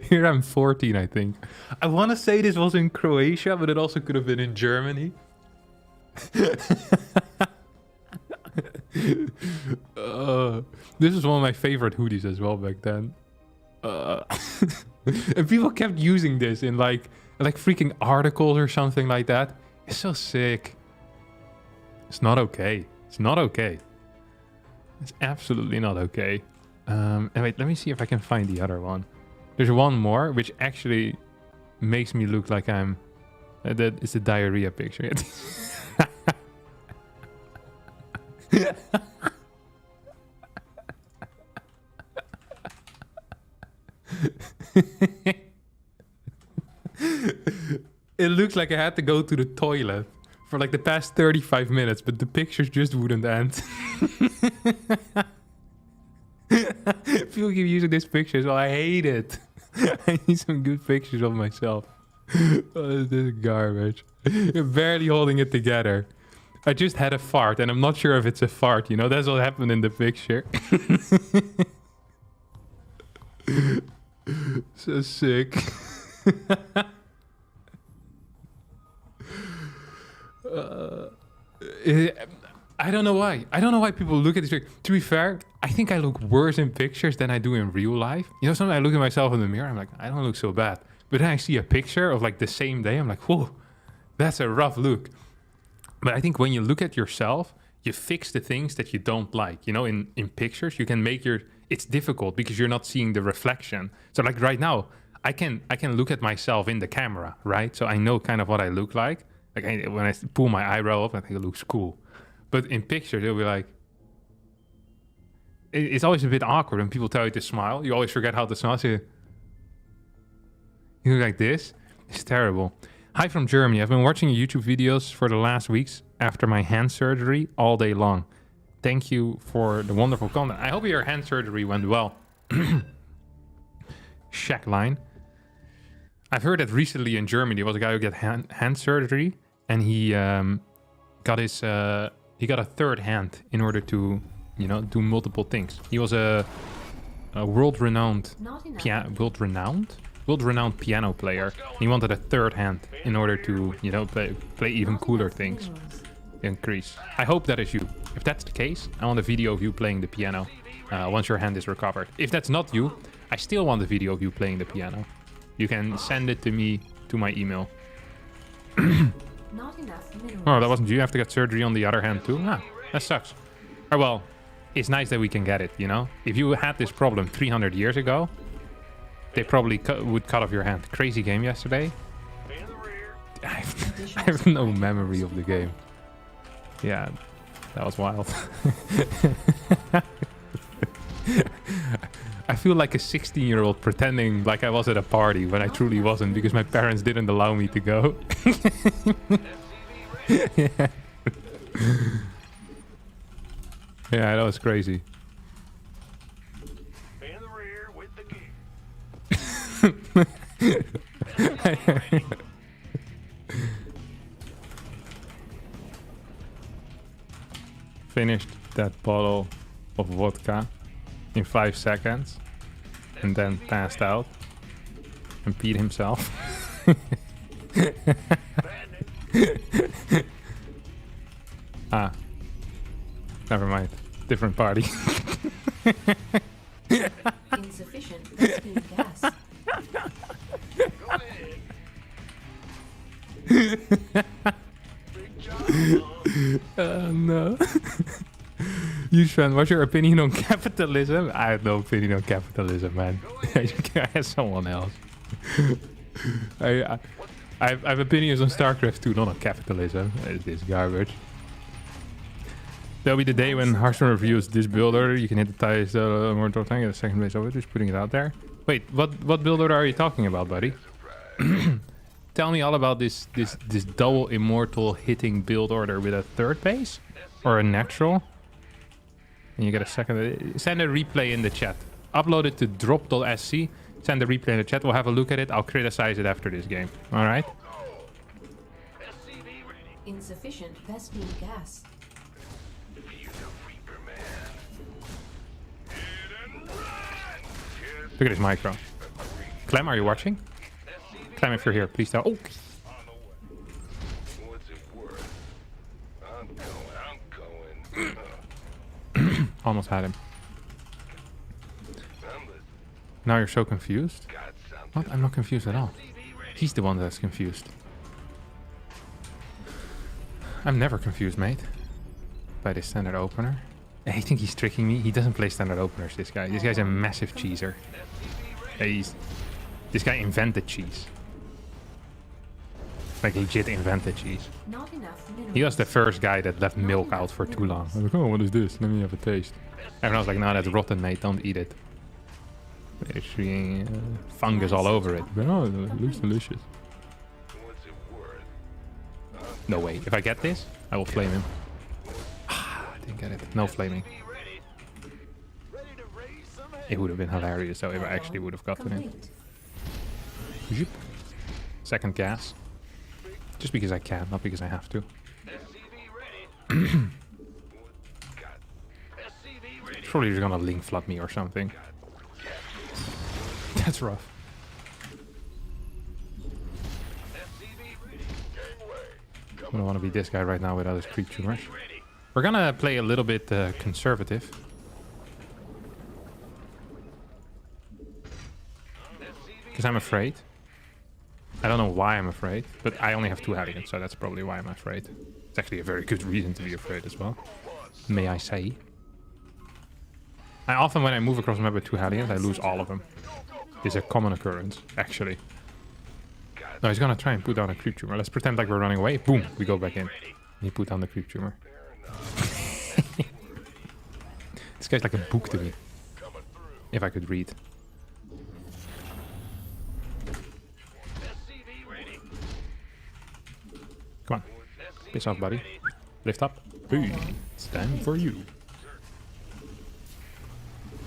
Here I'm 14, I think. I want to say this was in Croatia, but it also could have been in Germany. This is one of my favorite hoodies as well back then. And people kept using this in like freaking articles or something like that. It's so sick. It's not okay. It's not okay. It's absolutely not okay. And wait, let me see if I can find the other one. There's one more, which actually makes me look like I'm... that is the diarrhea picture. It looks like I had to go to the toilet for like the past 35 minutes, but the pictures just wouldn't end. People keep using this picture, so I hate it. I need some good pictures of myself. Oh, this is garbage. You're barely holding it together. I just had a fart, and I'm not sure if it's a fart, you know? That's what happened in the picture. So sick. I don't know why. I don't know why people look at this picture. To be fair, I think I look worse in pictures than I do in real life. You know, sometimes I look at myself in the mirror, I'm like, I don't look so bad. But then I see a picture of like the same day, I'm like, whoa, that's a rough look. But I think when you look at yourself, you fix the things that you don't like. You know, in pictures, you can make your... It's difficult because you're not seeing the reflection. So like right now, I can look at myself in the camera, right? So I know kind of what I look like. Like when I pull my eyebrow up, I think it looks cool. But in pictures, it'll be like... It's always a bit awkward when people tell you to smile. You always forget how to smile. So you look like this. It's terrible. Hi from Germany. I've been watching your YouTube videos for the last weeks after my hand surgery all day long. Thank you for the wonderful content. I hope your hand surgery went well. Shackline. I've heard that recently in Germany there was a guy who got hand surgery, and he got a third hand in order to, you know, do multiple things. He was a world-renowned piano player. He wanted a third hand in order to, you know, play even cooler things. Increase. I hope that is you. If that's the case, I want a video of you playing the piano once your hand is recovered. If that's not you, I still want a video of you playing the piano. You can send it to me to my email. Not enough minerals. Oh, that wasn't you. You have to get surgery on the other hand too. Ah, that sucks. Oh, well, it's nice that we can get it, you know? If you had this problem 300 years ago, they probably would cut off your hand. Crazy game yesterday. I have no memory of the game. Yeah, that was wild. I feel like a 16-year-old pretending like I was at a party when I truly wasn't because my parents didn't allow me to go. Yeah. Yeah, that was crazy. In the rear with the gear. Finished that bottle of vodka in 5 seconds and then passed out and peed himself. Ah, never mind. Different party. Insufficient rescue gas. Go ahead. Big job. No. Yushan, what's your opinion on capitalism? I have no opinion on capitalism, man. You can ask someone else. I have opinions on StarCraft II, not on capitalism. It's this garbage. There'll be the day when Harstem reviews this build order. You can hit the ties more thing at the second place over. Just putting it out there. Wait, what build order are you talking about, buddy? Tell me all about this double immortal hitting build order with a third base or a natural. And you get a second. Send a replay in the chat. Upload it to drop.sc. Send a replay in the chat. We'll have a look at it. I'll criticize it after this game. All right. SCV ready. Insufficient Vespine gas. Feel the Reaper, man. Hit and run. Look at this micro. Clem, are you watching? Clem, if you're here, please tell. Oh. On the way. What's it worth? I'm going. Almost had him. I'm the Now you're so confused. got something. What? I'm not confused at all. SCV ready. He's the one that's confused. I'm never confused, mate. By this standard opener. I think he's tricking me. He doesn't play standard openers, this guy. This guy's a massive cheeser. This guy invented cheese. Like legit invented cheese. Not enough minerals. He was the first guy that left milk out for too long. I'm like, oh, what is this? Let me have a taste. Everyone was like, no, that's rotten, mate. Don't eat it. There's fungus all over it. But oh, it looks delicious. What's it worth? No way. If I get this, I will flame him. I didn't get it. No flaming. SCV ready. Ready to raise some hell. It would have been hilarious though if I actually would have gotten it. Complete. Zoop. Second gas. Just because I can, not because I have to. SCV ready. Got SCV ready. Probably just gonna link flood me or something. That's rough. SCV ready. Gangway. I don't want to be this guy right now without his creep tumors. We're gonna play a little bit conservative. Because I'm afraid. I don't know why I'm afraid, but I only have 2 Hellions, so that's probably why I'm afraid. It's actually a very good reason to be afraid as well, may I say. I often, when I move across the map with 2 Hellions, I lose all of them. It's a common occurrence, actually. No, he's gonna try and put down a creep tumor. Let's pretend like we're running away. Boom, we go back in. He put down the creep tumor. This guy's like a book to me. If I could read. SCV ready. Come on. Piss off, buddy. Lift up. Hey, it's time for you.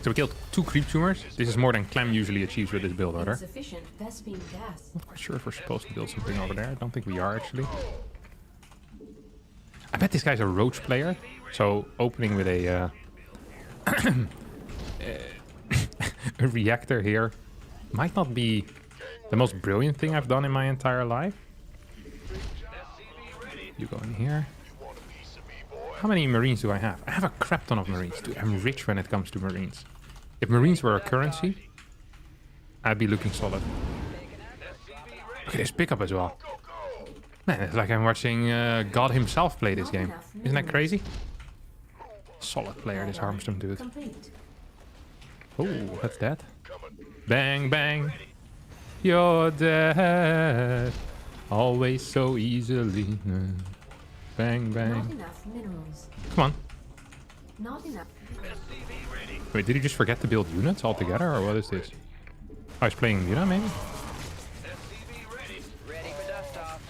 So we killed 2 creep tumors. This is more than Clem usually achieves with this build order. Insufficient Vespine gas. Not quite sure if we're supposed to build something over there. I don't think we are, actually. I bet this guy's a roach player. So opening with a a reactor here might not be the most brilliant thing I've done in my entire life. You go in here. How many Marines do I have? I have a crap ton of Marines. Dude, I'm rich when it comes to Marines. If Marines were a currency, I'd be looking solid. Look at this pickup as well. Man, it's like I'm watching God himself play this game. Isn't that crazy? Solid player, this Harstem dude. Complete. Oh, that's that. Bang, bang. You're dead. Always so easily. Bang, Not bang. enough minerals. Come on. Not enough. Wait, did he just forget to build units altogether, or what is this? Oh, he's playing Muna, maybe? Ready for dust off.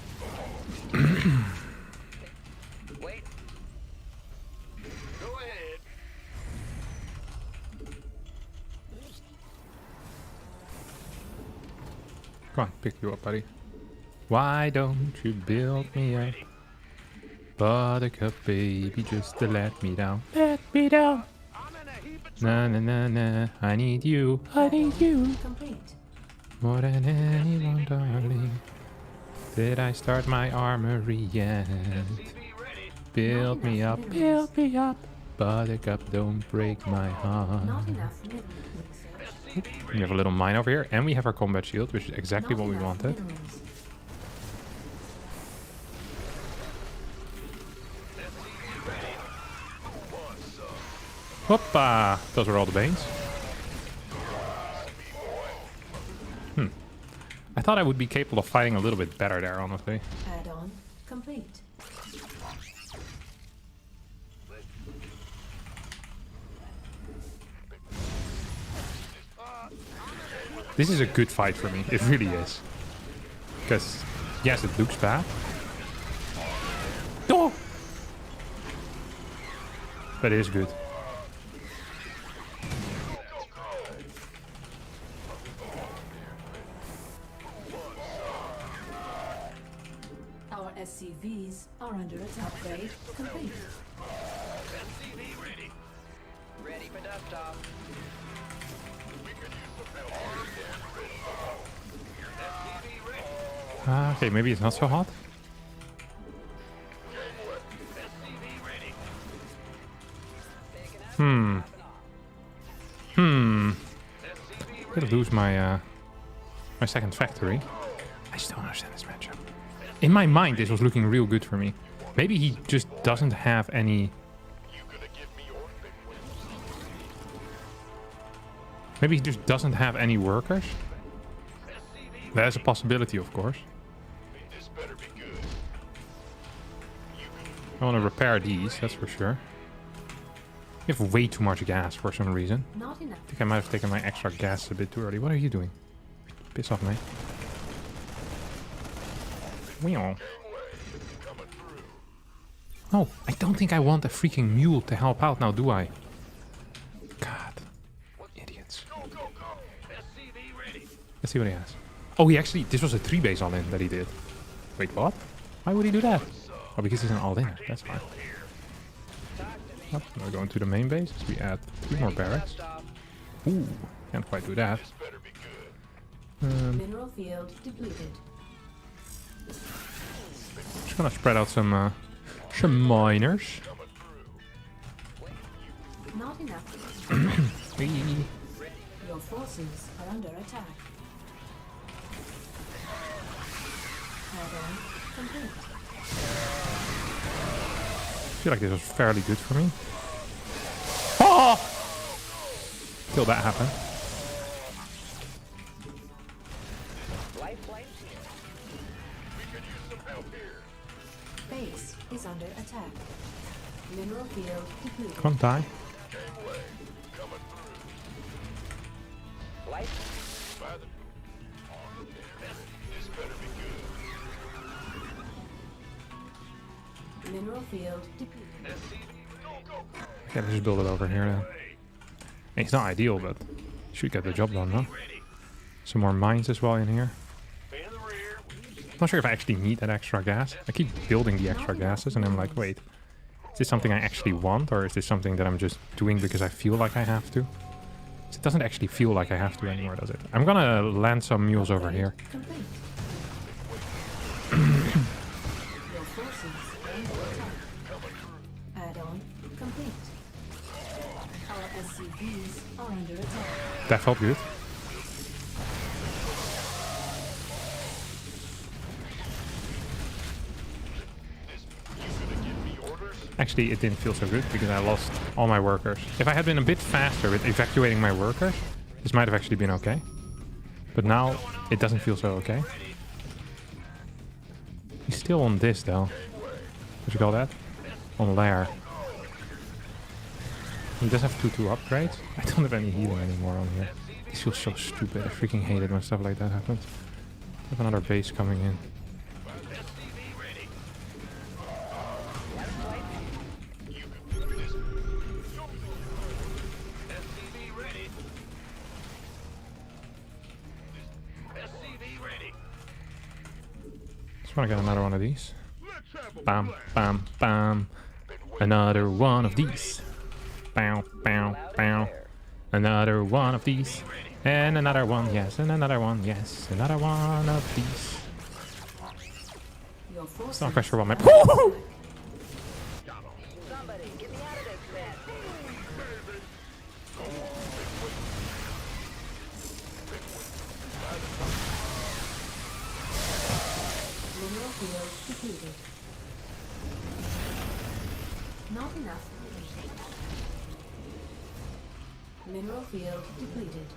Wait. Go ahead. Come on, pick you up, buddy. Why don't you build me up? Buttercup, baby, just to let me down. Let me down. Na na na na. I need you. I need you. Complete. More than anyone, darling. Did I start my armory yet? Build me up, build me up. Buttercup, don't break my heart. Not enough minerals. Research. We have a little mine over here, and we have our combat shield, which is exactly Not what we enough wanted. minerals. Hoppa! Those are all the banes. I thought I would be capable of fighting a little bit better there, honestly. Add-on complete. This is a good fight for me. It really is. Because, yes, it looks bad. Oh! But it is good. Our SCVs are under attack. Upgrade complete. SCV ready. Ready for dust off. SCV ready. Okay, maybe it's not so hot. SCV ready. I'm gonna lose my my second factory. I just don't understand this matchup. In my mind, this was looking real good for me. Maybe he just doesn't have any. Maybe he just doesn't have any workers. There's a possibility, of course. I want to repair these, that's for sure. You have way too much gas for some reason. Not enough. I think I might have taken my extra gas a bit too early. What are you doing? Piss off, mate. Meow. Oh, I don't think I want a freaking mule to help out now, do I? God. Idiots. SCV ready. Let's see what he has. Oh, he actually... This was a 3-base all-in that he did. Wait, what? Why would he do that? Oh, because he's an all-in. That's fine. Oh, we're going to the main base. So we add 3 more barracks. Dust off. Ooh, can't quite do that. Mineral field depleted. Just gonna spread out some miners. Not enough. Whee. Your forces are under attack. Add-on complete. I feel like this was fairly good for me. Oh! Till that happened. Life flames here. Base is under attack. Mineral field depleted. Come on, die. Life. Mineral field depleted. Okay, let's just build it over here then. It's not ideal, but should get the job done, no? Some more mines as well in here. I'm not sure if I actually need that extra gas. I keep building the extra gases and I'm like, wait, is this something I actually want, or is this something that I'm just doing because I feel like I have to? It doesn't actually feel like I have to anymore, does it? I'm gonna land some mules over here. Complete. Your forces are under attack. Add-on complete. Our SCVs are under attack. That felt good. Actually, it didn't feel so good because I lost all my workers. If I had been a bit faster with evacuating my workers, this might have actually been okay. But now, it doesn't feel so okay. He's still on this, though. What you call that? On lair. He does have 2-2 upgrades. I don't have any healing anymore on here. This feels so stupid. I freaking hate it when stuff like that happens. I have another base coming in. SCV ready. want to get another one of these. Let's have a Bam, blast. bam, bam. Another one of these. Bow, bow, bow. Another one of these. And another one, yes. And another one, yes. Another one of these. Your forces Not quite sure what my... Somebody, get me out of this mess. mineral field depleted. Not enough. Mineral field depleted.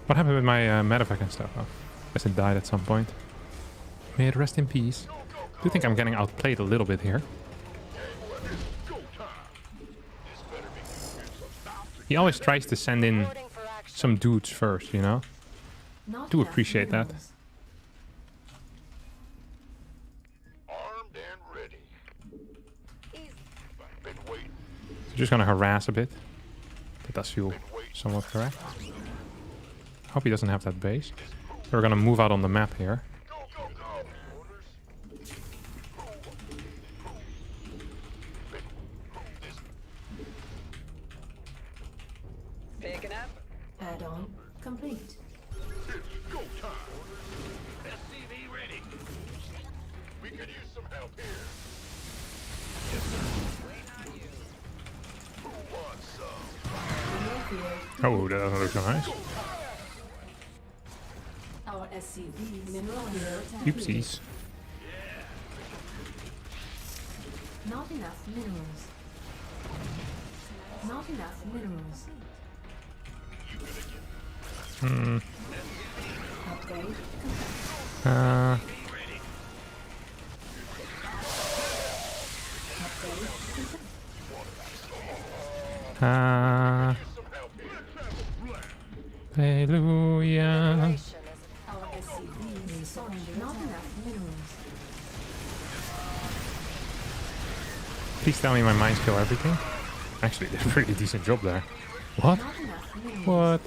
What happened with my medevac and stuff? Oh, I guess it died at some point. May it rest in peace. I do think I'm getting outplayed a little bit here. Go time. This better be good. He always tries to send in Reporting for action. some dudes first, you know? Not Do enough appreciate that. minerals. Armed and ready. Easy. Been waiting. So just gonna harass a bit. That does feel somewhat correct. Hope he doesn't have that base. So we're gonna move out on the map here. Go, go, go. Orders. Picking up. Add-on complete. It's go time. SCV ready. We could use some help here. Waiting on you. Who wants some? Mineral field. Oh, that doesn't look so nice. Our SCV mineral field depleted. Oopsies. Not enough minerals. Not enough minerals. Hmm. Upgrade complete. Uh, Upgrade complete. uh, hallelujah. Operation is Our SCV is under not enough minerals. Please tell me my mines kill everything. Actually, did a pretty decent job there. What? Not enough minerals. What?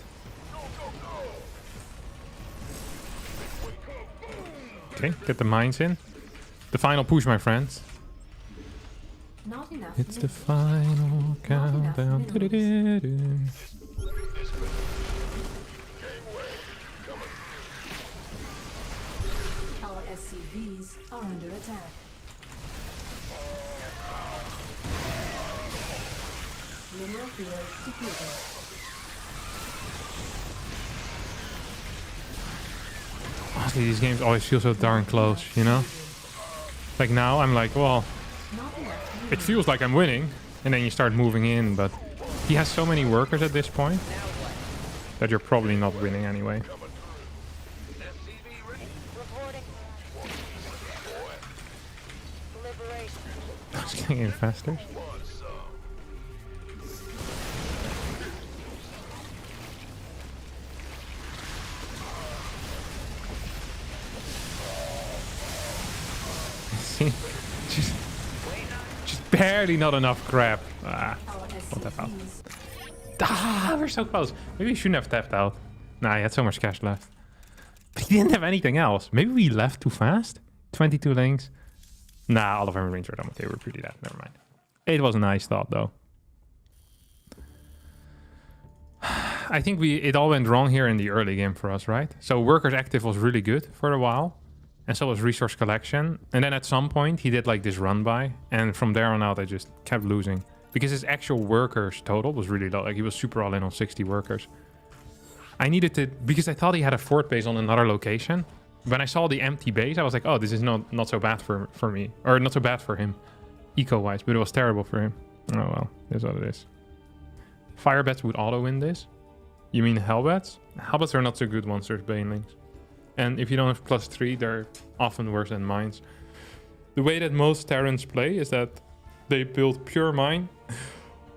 Okay, get the mines in. The final push, my friends. Not enough It's the minerals. final countdown. minerals. Du-du-du-du. Our SCVs are under attack. Mineral field depleted. Honestly, these games always feel so darn close, you know? Like now, I'm like, well, Not enough it feels like I'm winning. And then you start moving in, but he has so many workers at this point that you're probably not winning anyway. SCV ready. Reporting. Liberation. I was getting infestors. See? Just barely not enough crap. Ah, Our tap out. SCVs ah, we're so close. Maybe we shouldn't have tapped out. Nah, he had so much cash left. But he didn't have anything else. Maybe we left too fast? 22 links. Nah, all of our marines were done. Okay, we're pretty dead. Never mind. It was a nice thought, though. I think it all went wrong here in the early game for us, right? So workers active was really good for a while. And so was resource collection. And then at some point, he did like this run by. And from there on out, I just kept losing. Because his actual workers total was really low. Like he was super all in on 60 workers. I needed to... Because I thought he had a fort base on another location. When I saw the empty base, I was like, oh, this is not so bad for me. Or not so bad for him. Eco-wise. But it was terrible for him. Oh well, it is what it is. Fire bats would auto-win this. You mean Hellbats? Hellbats are not so good once there's Banelings. And if you don't have +3, they're often worse than mines. The way that most Terrans play is that they build pure mine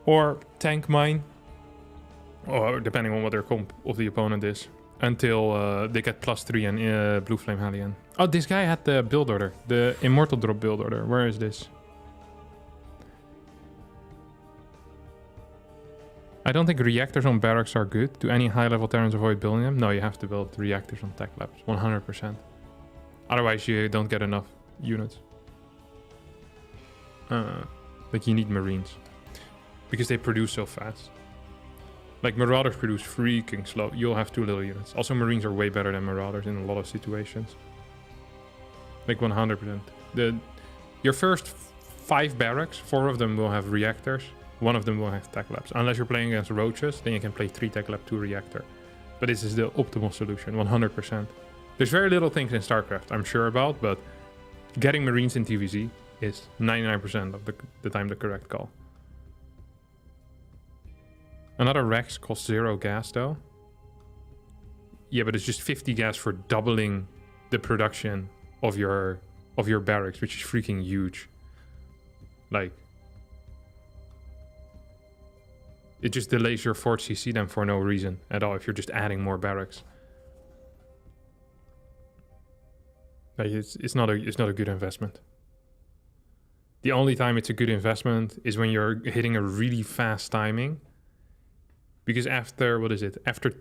or tank mine, or depending on what their comp of the opponent is, until they get +3 and Blue Flame Hellion. Oh, this guy had the build order, the Immortal Drop build order. Where is this? I don't think reactors on barracks are good. Do any high-level Terrans avoid building them? No, you have to build reactors on tech labs, 100%. Otherwise, you don't get enough units. Like, you need Marines. Because they produce so fast. Like, Marauders produce freaking slow. You'll have too little units. Also, Marines are way better than Marauders in a lot of situations. Like, 100%. Your first 5 barracks, 4 of them will have reactors. 1 of them will have tech labs. Unless you're playing against roaches, then you can play 3 tech lab, 2 reactor. But this is the optimal solution, 100%. There's very little things in StarCraft I'm sure about, but getting Marines in TVZ is 99% of the time the correct call. Another Rex costs 0 gas though. Yeah, but it's just 50 gas for doubling the production of your barracks, which is freaking huge. Like, it just delays your fort CC then for no reason at all if you're just adding more barracks. Like, it's not a good investment. The only time it's a good investment is when you're hitting a really fast timing. Because after, what is it? After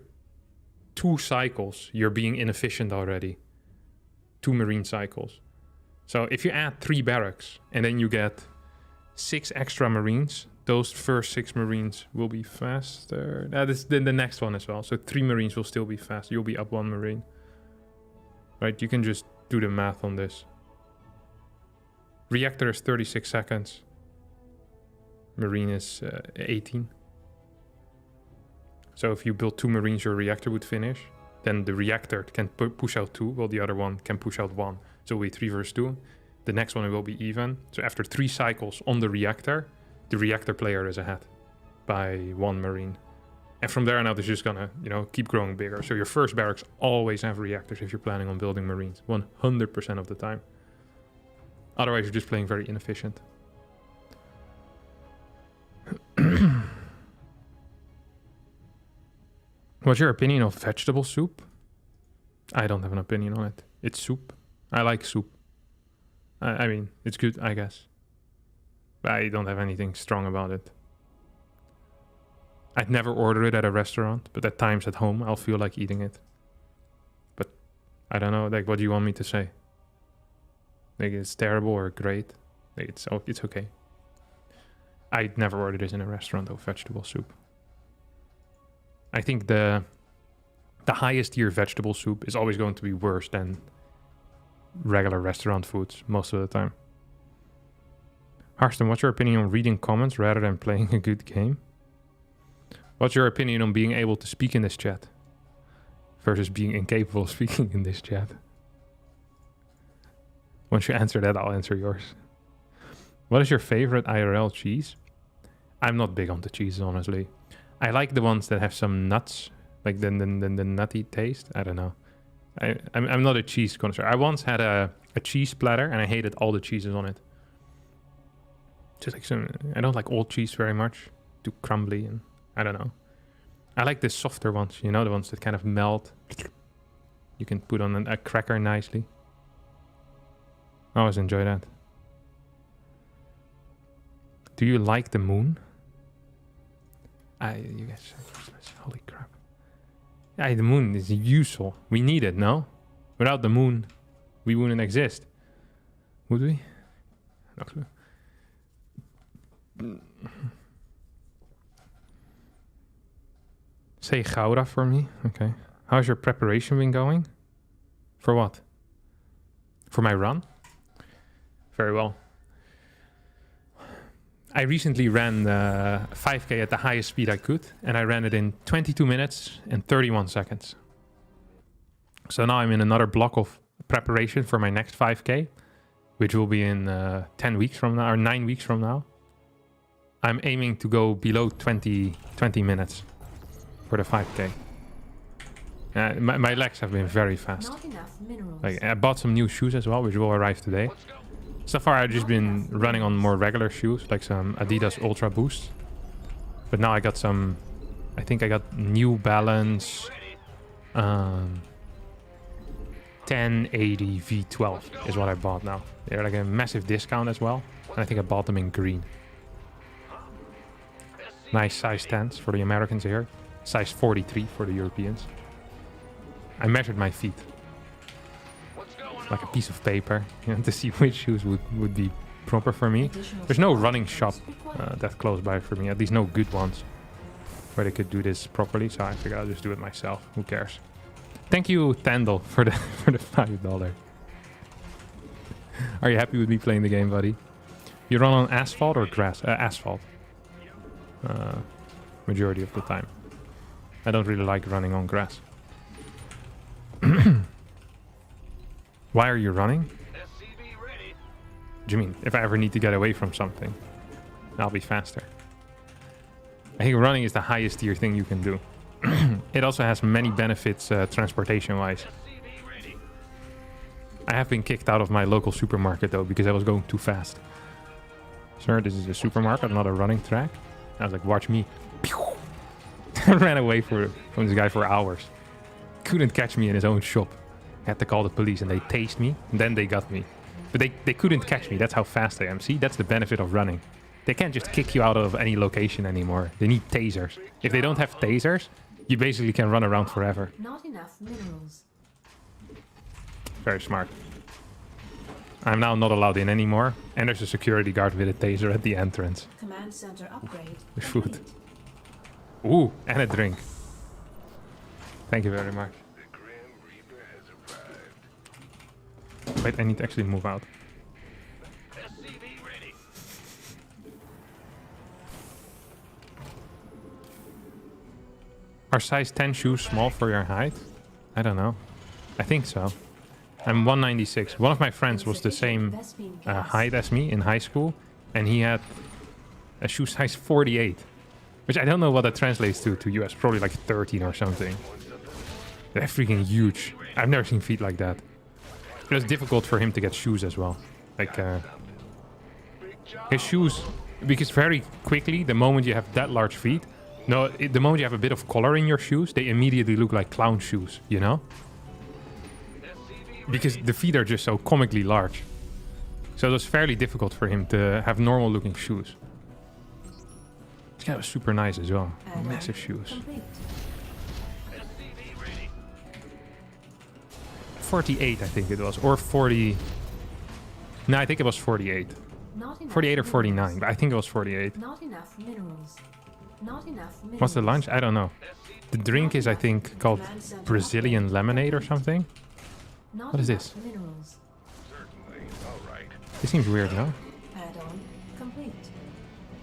2 cycles, you're being inefficient already. 2 Marine cycles. So if you add 3 barracks and then you get 6 extra Marines, those first 6 Marines will be faster. Then the next one as well. So 3 Marines will still be fast. You'll be up 1 Marine. Right? You can just do the math on this. Reactor is 36 seconds. Marine is 18. So if you build 2 Marines, your reactor would finish. Then the reactor can push out 2, while the other one can push out 1. So it'll be 3 versus 2. The next one will be even. So after 3 cycles on the reactor player is ahead by 1 Marine. And from there on out, it's just gonna, keep growing bigger. So your first barracks always have reactors if you're planning on building Marines, 100% of the time. Otherwise, you're just playing very inefficient. What's your opinion of vegetable soup? I don't have an opinion on it. It's soup. I like soup. I mean, it's good, I guess. But I don't have anything strong about it. I'd never order it at a restaurant, but at times at home, I'll feel like eating it. But I don't know, like, what do you want me to say? Like, it's terrible or great? Like, it's okay. I'd never order this in a restaurant, though, vegetable soup. I think the highest tier vegetable soup is always going to be worse than regular restaurant foods most of the time. Harstem, what's your opinion on reading comments rather than playing a good game? What's your opinion on being able to speak in this chat versus being incapable of speaking in this chat? Once you answer that, I'll answer yours. What is your favorite IRL cheese? I'm not big on the cheeses, honestly. I like the ones that have some nuts, like the nutty taste. I don't know. I'm not a cheese connoisseur. I once had a cheese platter and I hated all the cheeses on it. Just like I don't like old cheese very much. Too crumbly and I don't know. I like the softer ones, the ones that kind of melt. You can put on a cracker nicely. I always enjoy that. Do you like the moon? You guys, holy crap. Yeah, the moon is useful. We need it, no? Without the moon, we wouldn't exist. Would we? No clue. Say Gouda for me. Okay. How's your preparation been going? For what? For my run? Very well. I recently ran 5K at the highest speed I could, and I ran it in 22 minutes and 31 seconds. So now I'm in another block of preparation for my next 5K, which will be in 10 weeks from now, or 9 weeks from now. I'm aiming to go below 20 minutes for the 5K. My legs have been very fast. Not enough minerals. Like, I bought some new shoes as well, which will arrive today. So far, I've just been running on more regular shoes, like some Adidas Ultra Boost. But now I got some, I think I got New Balance 1080 V12 is what I bought now. They're like a massive discount as well. And I think I bought them in green. Nice size 10s for the Americans here. Size 43 for the Europeans. I measured my feet. What's going Like a on? piece of paper, you know, to see which shoes would be proper for me. Additional There's no support running shop required. that close by for me. At least no good ones where they could do this properly. So I figured I'll just do it myself. Who cares? Thank you, Tandel, for the for the $5. Are you happy with me playing the game, buddy? You run on asphalt or grass? Asphalt. Majority of the time. I don't really like running on grass. Why are you running? SCV ready. What do you mean? If I ever need to get away from something, I'll be faster. I think running is the highest tier thing you can do. It also has many benefits transportation-wise. SCV ready. I have been kicked out of my local supermarket though because I was going too fast. Sir, this is a supermarket, not a running track. I was like, watch me. I ran away from this guy for hours. Couldn't catch me in his own shop. Had to call the police and they tased me. And then they got me. But they couldn't catch me. That's how fast I am. See, that's the benefit of running. They can't just kick you out of any location anymore. They need tasers. If they don't have tasers, you basically can run around forever. Not enough minerals. Very smart. I'm now not allowed in anymore. And there's a security guard with a taser at the entrance. Command center upgrade. The food. complete. Ooh, and a drink. Thank you very much. The Grim Reaper has arrived. Wait, I need to actually move out. SCV ready. Are size 10 shoes small for your height? I don't know. I think so. I'm 196. One of my friends was the same Vespine gas. height as me in high school, and he had a shoe size 48, which I don't know what that translates to US. Probably like 13 or something. They're freaking huge. I've never seen feet like that. It was difficult for him to get shoes as well. Like his shoes, because very quickly, the moment you have that large feet, the moment you have a bit of color in your shoes, they immediately look like clown shoes, you know? Because the feet are just so comically large. So it was fairly difficult for him to have normal looking shoes. This guy was super nice as well. Add-on Massive shoes. complete. SCV ready. 48, I think it was. Or 40. No, I think it was 48. Not enough 48 or minerals. 49, but I think it was 48. Not enough minerals. Not enough minerals. What's the lunch? I don't know. The drink is, I think, called Brazilian lemonade or something. Not What is enough this? Minerals. Certainly. All right. This seems weird, no? Add-on complete.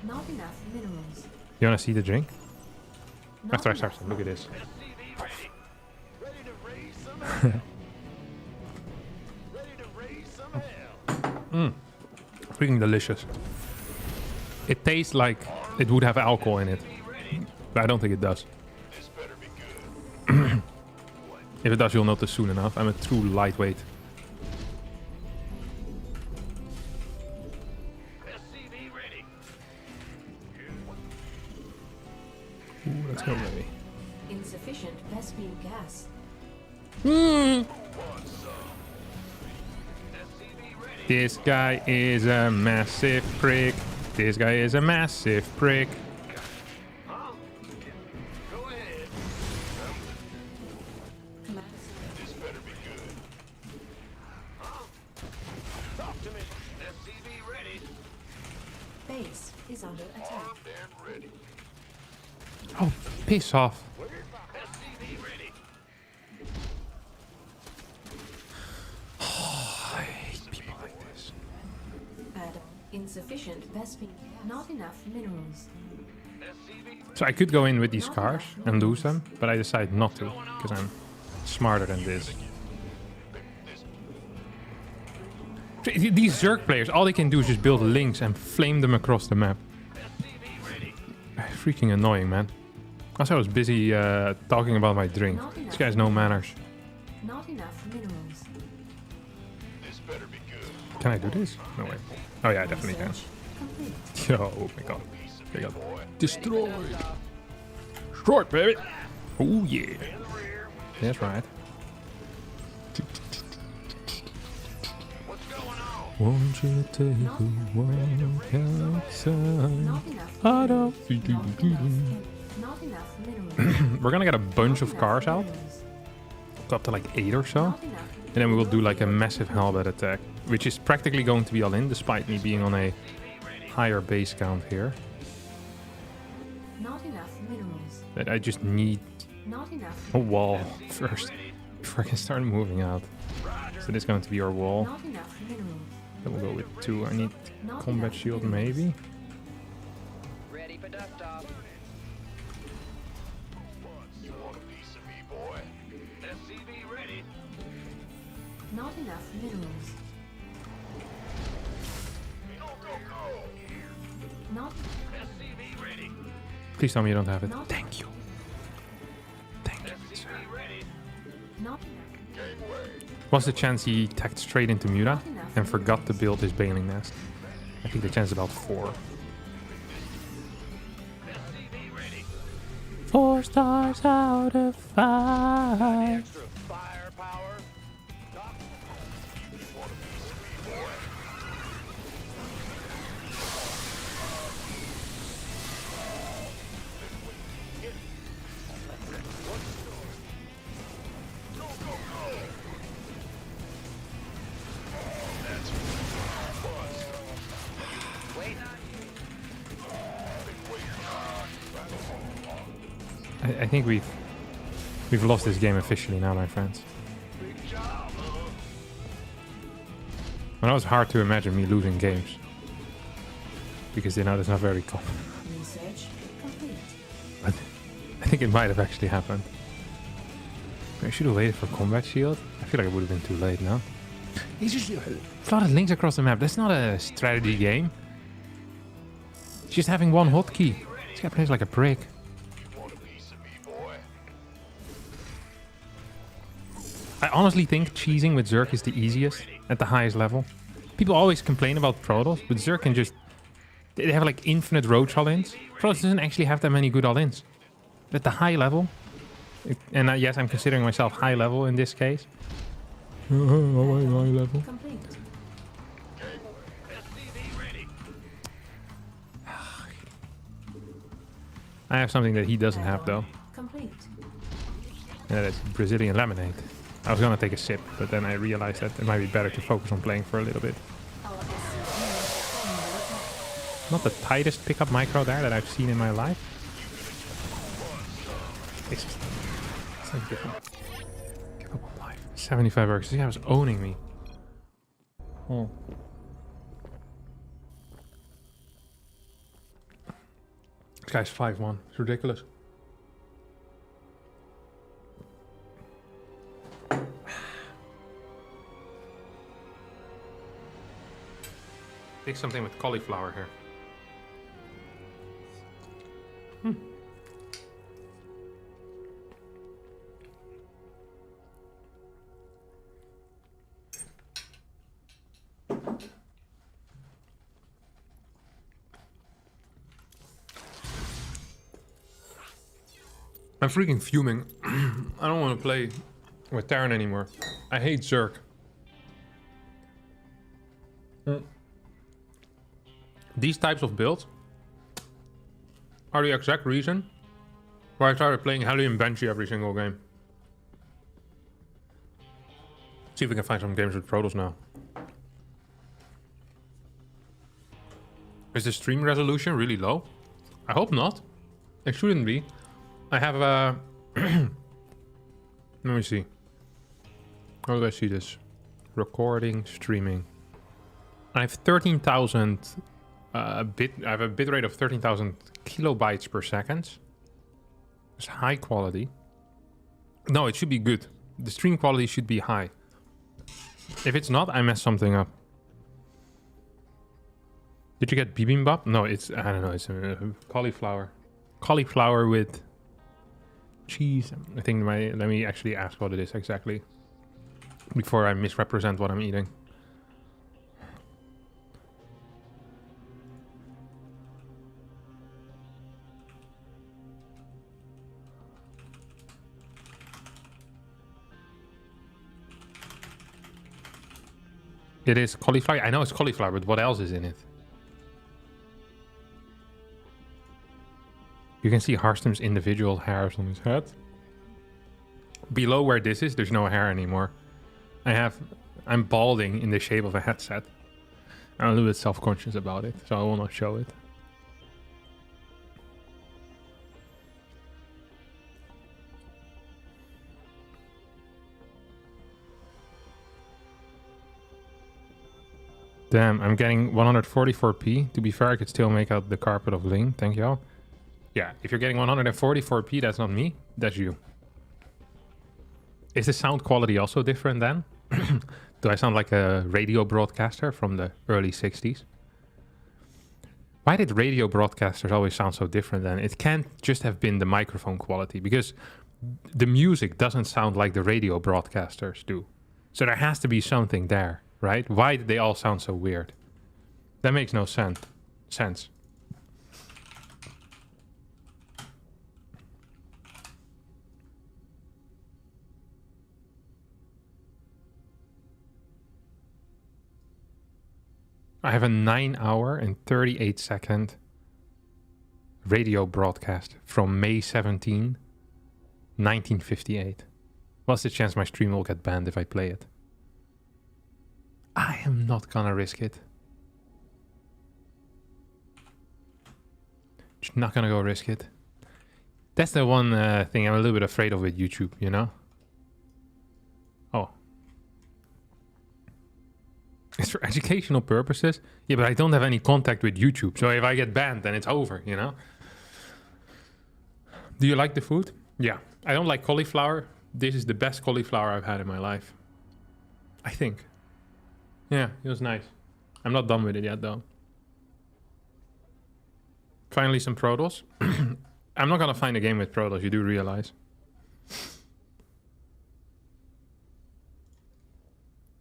Not enough minerals. You wanna see the drink? Not After I enough start, look at this. SCV ready. Ready to raise some hell. Ready to raise some hell. Freaking delicious. It tastes like it would have alcohol in it, but I don't think it does. This better be good. If it does, you'll notice soon enough. I'm a true lightweight. SCV ready. Ooh, let's go, baby. Insufficient Vespine gas. SCV ready. This guy is a massive prick. This guy is a massive prick. Huh? Go ahead. Command center. This better be good. Huh? Talk to me. SCV ready. Base is under attack. Armed and ready. Oh, piss off. SCV ready. I hate people like this. Add-on insufficient Vespine. Not enough minerals. SCV So I could go in with these cars and lose them, but I decided not to, because I'm smarter than this. These Zerg players, all they can do is just build links and flame them across the map. SCV ready. Freaking annoying, man. Also, I was busy talking about my drink. This guy's no manners. Not enough minerals. This better be good. Can I do this? No way. Oh yeah, I definitely can. Research complete. Yo, oh my god. They got destroyed. Destroyed, baby. Oh yeah. That's right. What's going on? Want you to take Not a enough walk minerals. outside. Not enough I don't minerals. feel Not enough minerals. We're gonna get a bunch Not of enough cars out. minerals. Go up to like 8 or so. Not enough. And then we will do like a massive halberd attack. Which is practically going to be all in, despite me being on a higher base count here. Not enough minerals. But I just need Not enough. a wall first before I can start moving out. So this is going to be our wall. Not enough minerals. Then we'll go with 2. I need Not combat enough shield minerals. maybe. Ready for dust off. You want a piece of me, boy? SCV ready. Not enough minerals. Go, go, go! Not SCV ready. Please tell me you don't have it. Not- Thank you. Thank you. SCV ready. not What's the chance he tacked straight into Muta and forgot to build his bailing nest? I think the chance is about 4. SCV ready. 4 stars out of 5. Extra firepower. Doc, You want a piece of me, boy? Go, go, go! That's buzz. Wait. I think we've lost this game officially now, my friends. big job. Well, that was hard to imagine me losing games. Because, you know, that's not very common. research complete. But I think it might have actually happened. I should have waited for combat shield. I feel like it would have been too late now. He's just plotted links across the map. That's not a strategy game. It's just having one hotkey. This guy plays like a prick. You want a piece of me, boy? I honestly think cheesing with Zerk is the easiest at the highest level. People always complain about Protoss, but Zerk can just... They have like infinite roach all-ins. Protoss doesn't actually have that many good all-ins. At the high level... And yes, I'm considering myself high level in this case. High level. Complete. SCV ready. I have something that he doesn't have though. Complete. And that is Brazilian lemonade. I was gonna take a sip, but then I realized that it might be better to focus on playing for a little bit. Our SCV is under attack. Not the tightest pickup micro there that I've seen in my life. It's like give up on life. 75 works. This guy was owning me. Oh. This guy's 5'1". It's ridiculous. Take something with cauliflower here. I'm freaking fuming. I don't want to play with Terran anymore. I hate Zerk. These types of builds are the exact reason why I started playing Hellion Banshee every single game. See if we can find some games with Protoss now. Is the stream resolution really low? I hope not. It shouldn't be. I have a... Let me see. How do I see this? Recording, streaming. I have 13,000 I have a bit rate of 13,000 kilobytes per second. It's high quality. No, it should be good. The stream quality should be high. If it's not, I messed something up. Did you get bibimbap? No, it's, I don't know, it's cauliflower. Cauliflower with cheese. I think let me actually ask what it is exactly before I misrepresent what I'm eating. It is cauliflower. I know it's cauliflower, but what else is in it? You can see Harstem's individual hairs on his head. Below where this is, there's no hair anymore. I'm balding in the shape of a headset. I'm a little bit self-conscious about it, so I will not show it. Damn, I'm getting 144p. To be fair, I could still make out the carpet of Ling. Thank y'all. Yeah, if you're getting 144p, that's not me. That's you. Is the sound quality also different then? Do I sound like a radio broadcaster from the early 60s? Why did radio broadcasters always sound so different then? It can't just have been the microphone quality, because the music doesn't sound like the radio broadcasters do. So there has to be something there, right? Why did they all sound so weird? That makes no sense. I have a 9-hour and 38-second radio broadcast from May 17, 1958. What's the chance my stream will get banned if I play it? I am not gonna risk it. Just not gonna go risk it. That's the one thing I'm a little bit afraid of with YouTube, you know? Oh. It's for educational purposes. Yeah, but I don't have any contact with YouTube. So if I get banned, then it's over, you know? Do you like the food? Yeah. I don't like cauliflower. This is the best cauliflower I've had in my life. I think. Yeah, it was nice. I'm not done with it yet, though. Finally, some Protoss. I'm not gonna find a game with Protoss, you do realize.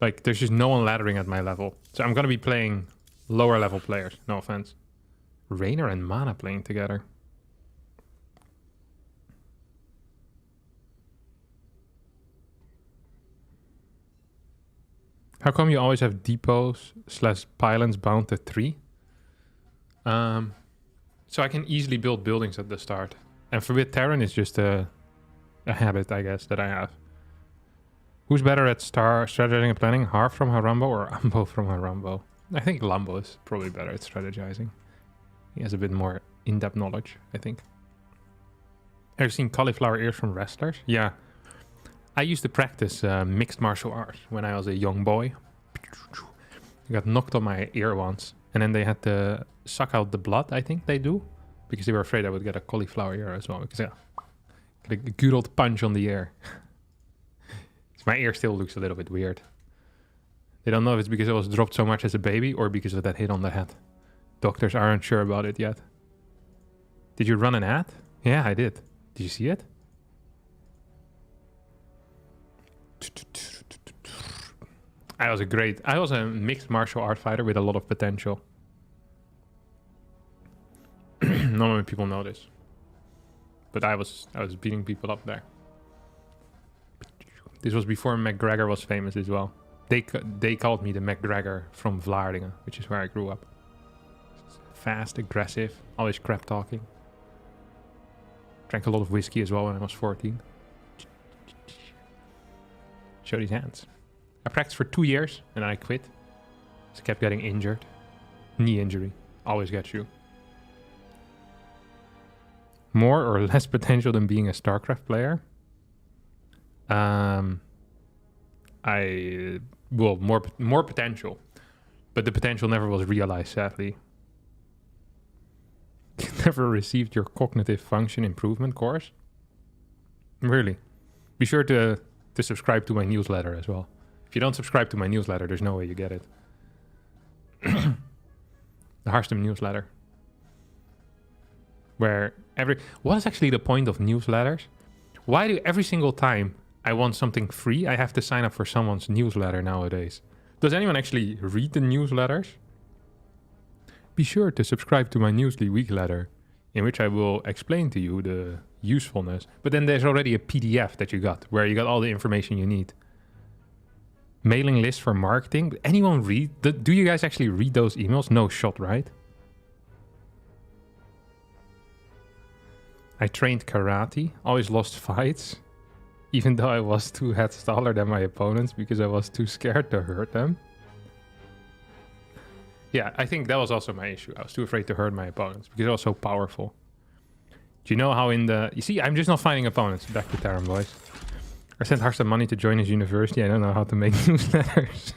Like, there's just no one laddering at my level. So I'm gonna be playing lower level players, no offense. Raynor and Mana playing together. How come you always have depots / pylons bound to 3? So I can easily build buildings at the start. And for with Terran, it's just a habit, I guess, that I have. Who's better at strategizing and planning? Harv from Harambo or Ambo from Harambo? I think Lambo is probably better at strategizing. He has a bit more in-depth knowledge, I think. Have you seen cauliflower ears from wrestlers? Yeah. I used to practice mixed martial arts when I was a young boy. I got knocked on my ear once. And then they had to suck out the blood, I think they do. Because they were afraid I would get a cauliflower ear as well. Because yeah, get a good old punch on the ear. So my ear still looks a little bit weird. They don't know if it's because it was dropped so much as a baby or because of that hit on the head. Doctors aren't sure about it yet. Did you run an ad? Yeah, I did. Did you see it? I was a mixed martial art fighter with a lot of potential. Not many people know this. But I was beating people up there. This was before McGregor was famous as well. They called me the McGregor from Vlaardingen, which is where I grew up. Fast, aggressive, always crap talking. Drank a lot of whiskey as well when I was 14. Show these hands. I practiced for 2 years and then I quit. So I kept getting injured. Knee injury. Always gets you. More or less potential than being a StarCraft player? More potential. But the potential never was realized, sadly. You never received your cognitive function improvement course? Really? Be sure to subscribe to my newsletter as well. If you don't subscribe to my newsletter, there's no way you get it. The Harstem newsletter. Where what is actually the point of newsletters? Why do every single time I want something free, I have to sign up for someone's newsletter nowadays? Does anyone actually read the newsletters? Be sure to subscribe to my Newsly Weekletter, in which I will explain to you the usefulness. But then there's already a PDF that you got, where you got all the information you need. Mailing list for marketing. Anyone read? Do you guys actually read those emails? No shot, right? I trained karate. Always lost fights. Even though I was 2 heads taller than my opponents because I was too scared to hurt them. Yeah, I think that was also my issue. I was too afraid to hurt my opponents because I was so powerful. Do you know how in the... You see, I'm just not finding opponents. Back to Terran, boys. I sent Harstem money to join his university. I don't know how to make newsletters.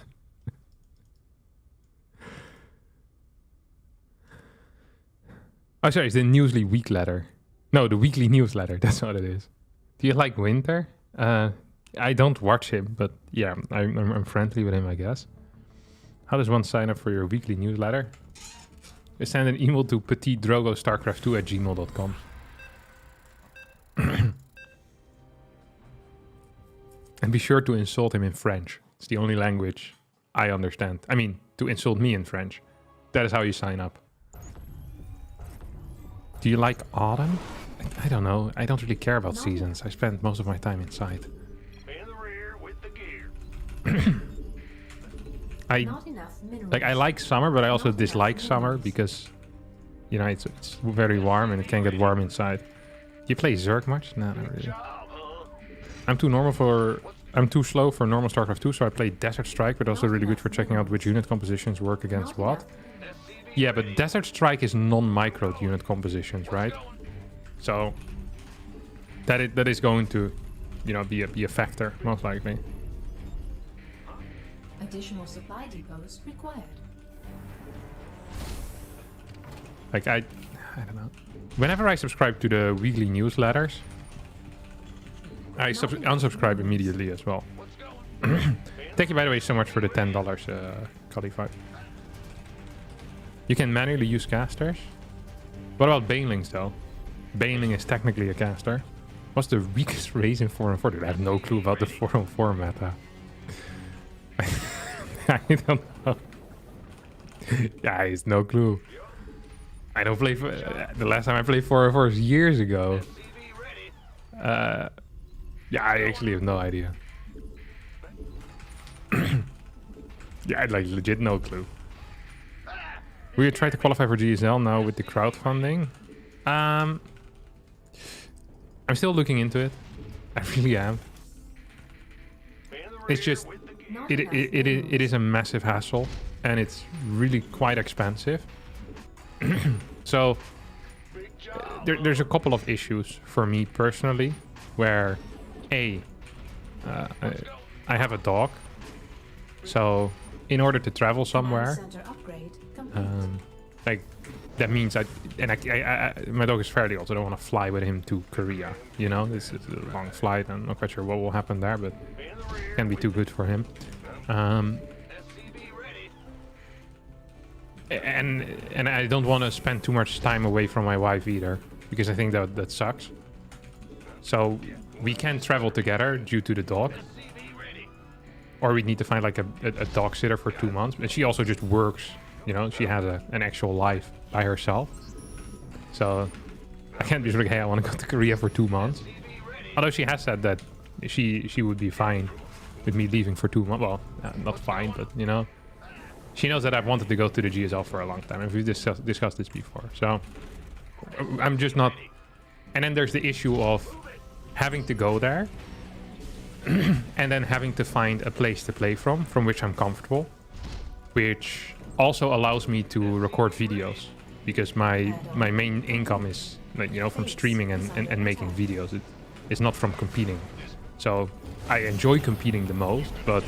Oh, sorry, it's the Newsly Week letter. No, the weekly newsletter. That's what it is. Do you like Winter? I don't watch him, but yeah, I'm friendly with him, I guess. How does one sign up for your weekly newsletter? You send an email to petitdrogostarcraft2@gmail.com. And be sure to insult him in French. It's the only language I understand. I mean, to insult me in French. That is how you sign up. Do you like autumn? I don't know. I don't really care about seasons. I spend most of my time inside. In the rear with the gear. Not enough minerals. I like summer, but I also dislike summer because, you know, it's very warm and it can get warm inside. Do you play Zerg much? No, not really. Job, huh? I'm too slow for normal StarCraft 2, so I play Desert Strike, but also really good for checking out which unit compositions work against what. Yeah, but Desert Strike is non-microed unit compositions, right? So that is going to, you know, be a factor, most likely. Additional supply depots required. Like I don't know. Whenever I subscribe to the weekly newsletters, I unsubscribe immediately as well. Thank you, by the way, so much for the $10, Khalifa. You can manually use casters. What about banelings, though? Baneling is technically a caster. What's the weakest race in 4-on-4? Dude, I have no clue about the 4-on-4 meta. I don't know. Yeah, I have no clue. I don't play... the last time I played 4-on-4 was years ago. Yeah, I actually have no idea. Yeah, I like legit no clue. We try to qualify for GSL now with the crowdfunding. I'm still looking into it. I really am. It's just it is a massive hassle and it's really quite expensive. So there's a couple of issues for me personally, where I have a dog, so in order to travel somewhere, like that means my dog is fairly old, so I don't want to fly with him to Korea. You know, this is a long flight. I'm not quite sure what will happen there, but it can be too good for him. And I don't want to spend too much time away from my wife either, because I think that sucks. So we can travel together due to the dog, or we need to find like a dog sitter for 2 months. But she also just works, you know, she has an actual life by herself. So I can't be like, hey, I want to go to Korea for 2 months. Although she has said that she would be fine with me leaving for 2 months. Well, not fine, but you know, she knows that I've wanted to go to the GSL for a long time, and we've discussed this before. So I'm just not. And then there's the issue of having to go there and then having to find a place to play from which I'm comfortable, which also allows me to record videos, because my main income is, like, you know, from streaming and making videos. It's not from competing. So I enjoy competing the most, but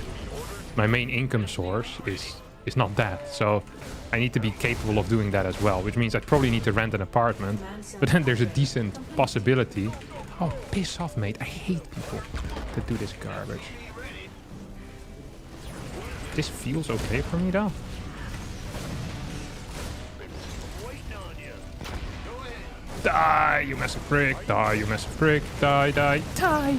my main income source is not that. So I need to be capable of doing that as well, which means I probably need to rent an apartment. But then there's a decent possibility. Oh, piss off, mate. I hate people that do this garbage. This feels okay for me, though. Die, you massive prick. Die, you massive prick. Die, die, die.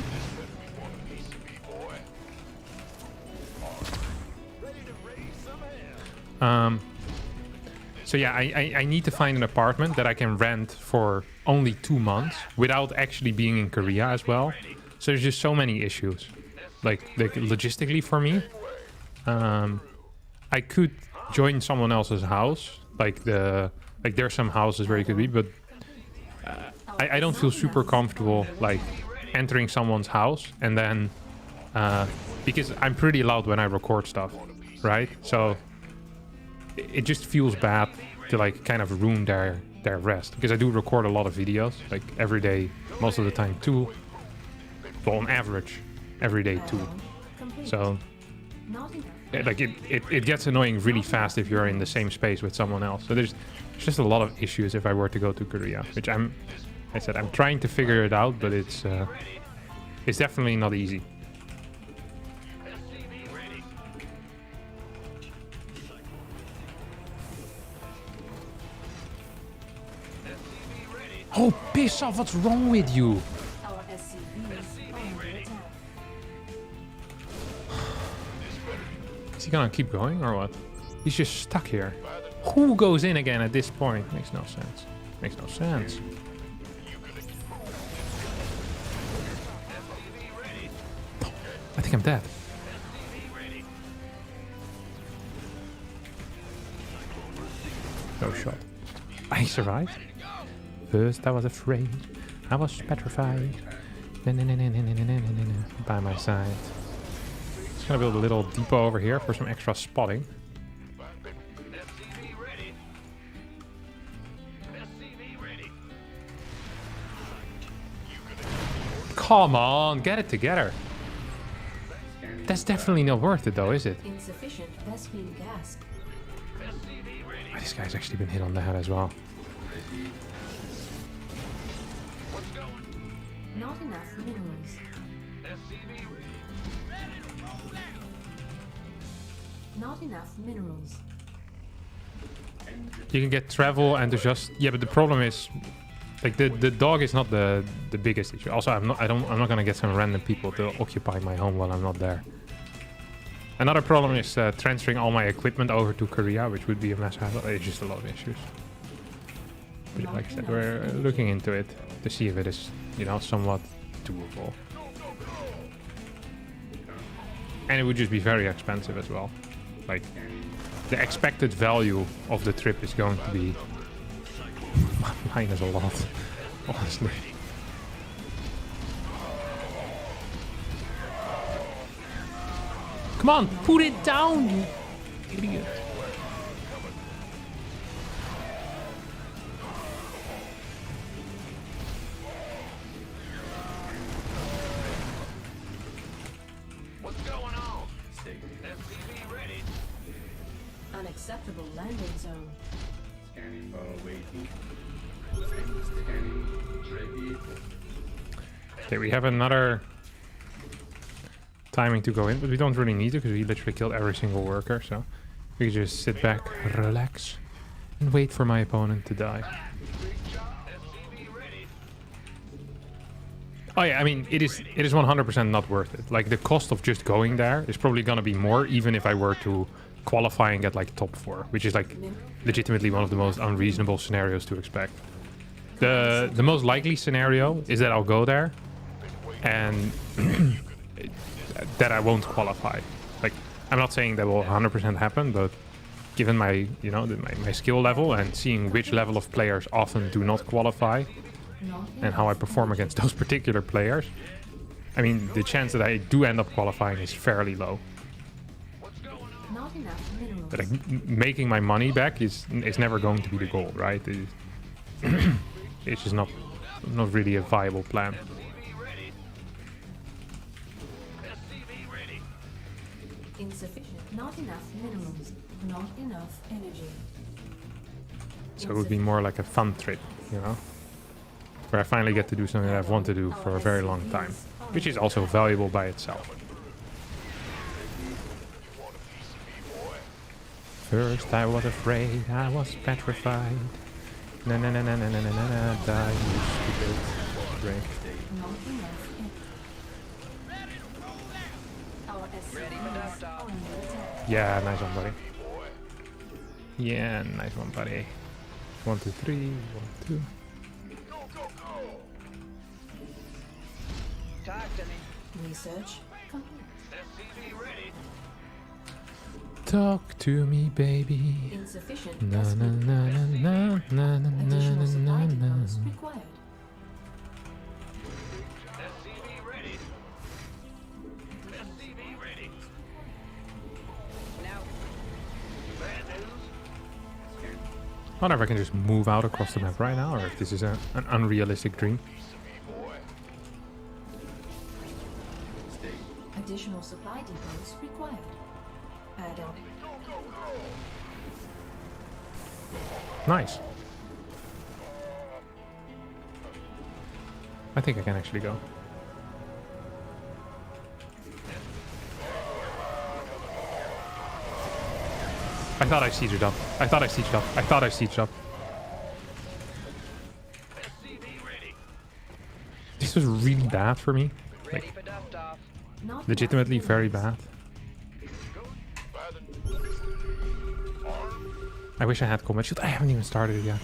So yeah, I need to find an apartment that I can rent for only 2 months without actually being in Korea as well. So there's just so many issues, like logistically for me. I could join someone else's house. Like there's some houses where you could be, but I don't feel super comfortable like entering someone's house and then because I'm pretty loud when I record stuff, right? So it just feels bad to like kind of ruin their rest, because I do record a lot of videos, like every day, most of the time 2. Well, on average, every day 2. So like it gets annoying really fast if you're in the same space with someone else. So there's just a lot of issues if I were to go to Korea, which I'm trying to figure it out, but it's definitely not easy. Oh, piss off, what's wrong with you? Our SCV is under attack. Is he gonna keep going or what? He's just stuck here. Who goes in again at this point? Makes no sense. Makes no sense. I think I'm dead. No shot. I survived. First I was afraid. I was petrified. By my side. Just gonna build a little depot over here for some extra spotting. Come on, get it together. That's definitely not worth it though, is it? Insufficient Vespene gas. Oh, this guy's actually been hit on the head as well. Not enough minerals. Not enough minerals. You can get travel and there's just but the problem is like the dog is not the biggest issue. Also, I'm not gonna get some random people to occupy my home while I'm not there. Another problem is transferring all my equipment over to Korea, which would be a mess. It's just a lot of issues. But like I said, we're looking into it to see if it is, you know, somewhat doable. And it would just be very expensive as well. Like, the expected value of the trip is going to be minus a lot, honestly. Come on, put it down, you idiot. What's going on? SCV ready. Unacceptable landing zone. Scanning, waiting. Scanning, ready. Okay, we have another timing to go in, but we don't really need to because we literally killed every single worker, so we can just sit back, relax, and wait for my opponent to die. Oh yeah, I mean, it is 100% not worth it. Like, the cost of just going there is probably gonna be more even if I were to qualify and get like top 4, which is like legitimately one of the most unreasonable scenarios to expect. The most likely scenario is that I'll go there and that I won't qualify. Like, I'm not saying that will 100% happen, but given my, you know, my skill level and seeing which level of players often do not qualify and how I perform against those particular players, I mean, the chance that I do end up qualifying is fairly low. Not enough minerals. But like, making my money back is never going to be the goal, right? It's just not really a viable plan. Insufficient. Not enough minerals. Not enough energy. So it would be more like a fun trip, you know? Where I finally get to do something that I've wanted to do for a very long time. Which is also valuable by itself. First I was afraid, I was petrified. Na na na na na na na na, die, you stupid drink. Not enough energy. Our SCV is under attack. Yeah, nice one, buddy. Yeah, nice one, buddy. 1, 2, 3, 1, 2. Talk to me. Research complete. SCV ready. Talk to me, baby. Insufficient Na gas na meter. na na na na na Additional na supply na. depots required. SCV ready. SCV ready. Now, Bad news. I wonder if I can just move out across the map right now, or if this is an unrealistic dream. Stay. Additional supply depots required. Add on. Nice. I think I can actually go. I thought I sieged up. I thought I sieged up. I thought I sieged up. SCV ready. This was really bad for me. ready for dust off. Not Legitimately enough very minerals. bad. By the I wish I had combat shield. I haven't even started it yet.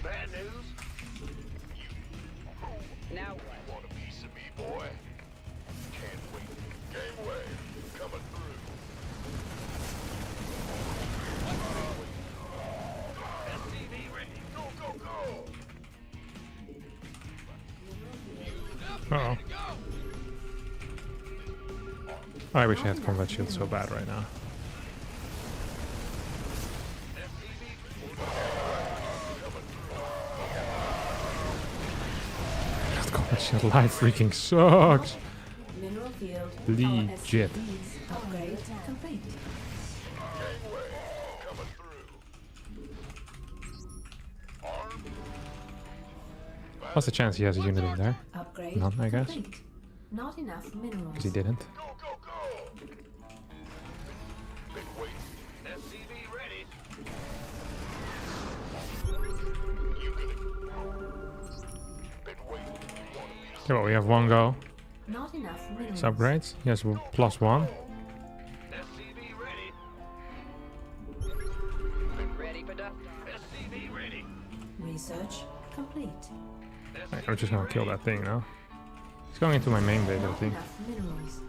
bad news. Now what? Want a piece of me, boy? Can't wait. Gangway coming through. SCV ready. Go, go, go. Uh-oh. I wish I had combat shield so bad right now. That combat shield live freaking sucks. Mineral field. Legit. SCVs upgrade complete. Gangway coming through. Armed. What's the chance he has a unit in there? Upgrade None, I guess. complete. Not enough minerals. Because he didn't. Go, go, go. Been waiting. SCV ready. You gonna... Been waiting. Want a piece Okay, well, we have one go. Not enough minerals. It's upgrades. He has +1. SCV ready. Ready for dust off. SCV ready. Research complete. I'm just gonna kill that thing now. He's going into my main base, I Not think. enough minerals.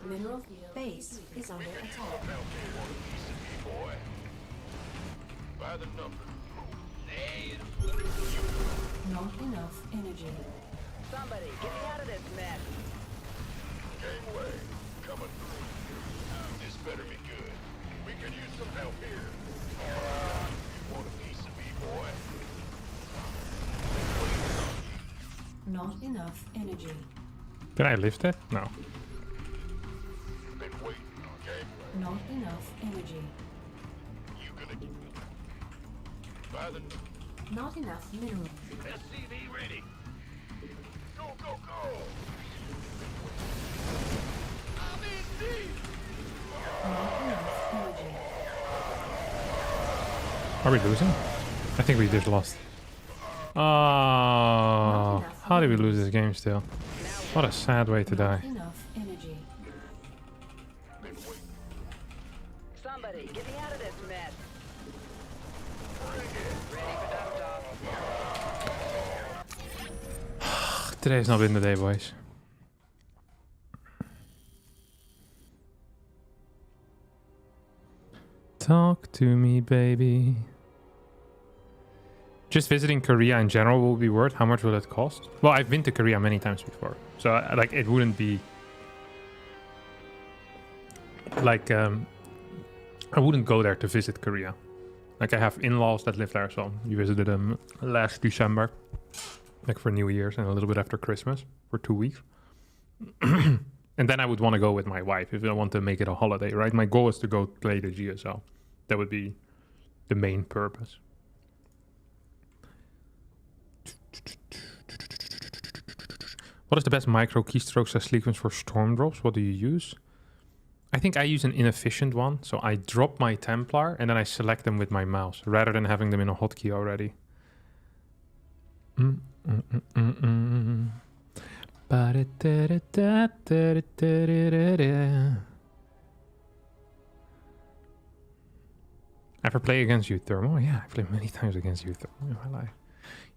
Mineral field base is under attack. Boy. By the number. Not enough energy. Somebody, get me out of this mess. Gangway coming through. This better be good. We can use some help here. You want a piece of me, boy? Not enough energy. Did I lift it? No. Been waiting. Gangway. Not enough energy. You gonna... By the... Not enough minerals. SCV ready. Go, go, go. I'm in deep. Not enough energy. Are we losing? I think we just lost. Oh, how did we lose this game still? What a sad way to die. Not enough energy. Been waiting. Somebody, get me out of this mess. Ready for dust off. Today's not been the day, boys. Talk to me, baby. Just visiting Korea in general will be worth. How much will it cost? Well, I've been to Korea many times before, so like it wouldn't be like I wouldn't go there to visit Korea. Like I have in-laws that live there, so we visited them last December, like for New Year's and a little bit after Christmas for 2 weeks. And then I would want to go with my wife if I want to make it a holiday, right? My goal is to go play the GSL. That would be the main purpose. What is the best micro keystrokes sequence for storm drops? What do you use? I think I use an inefficient one. So I drop my Templar and then I select them with my mouse rather than having them in a hotkey already. Ever play against you, Thermal? Yeah, I played many times against you, Thermal in my life.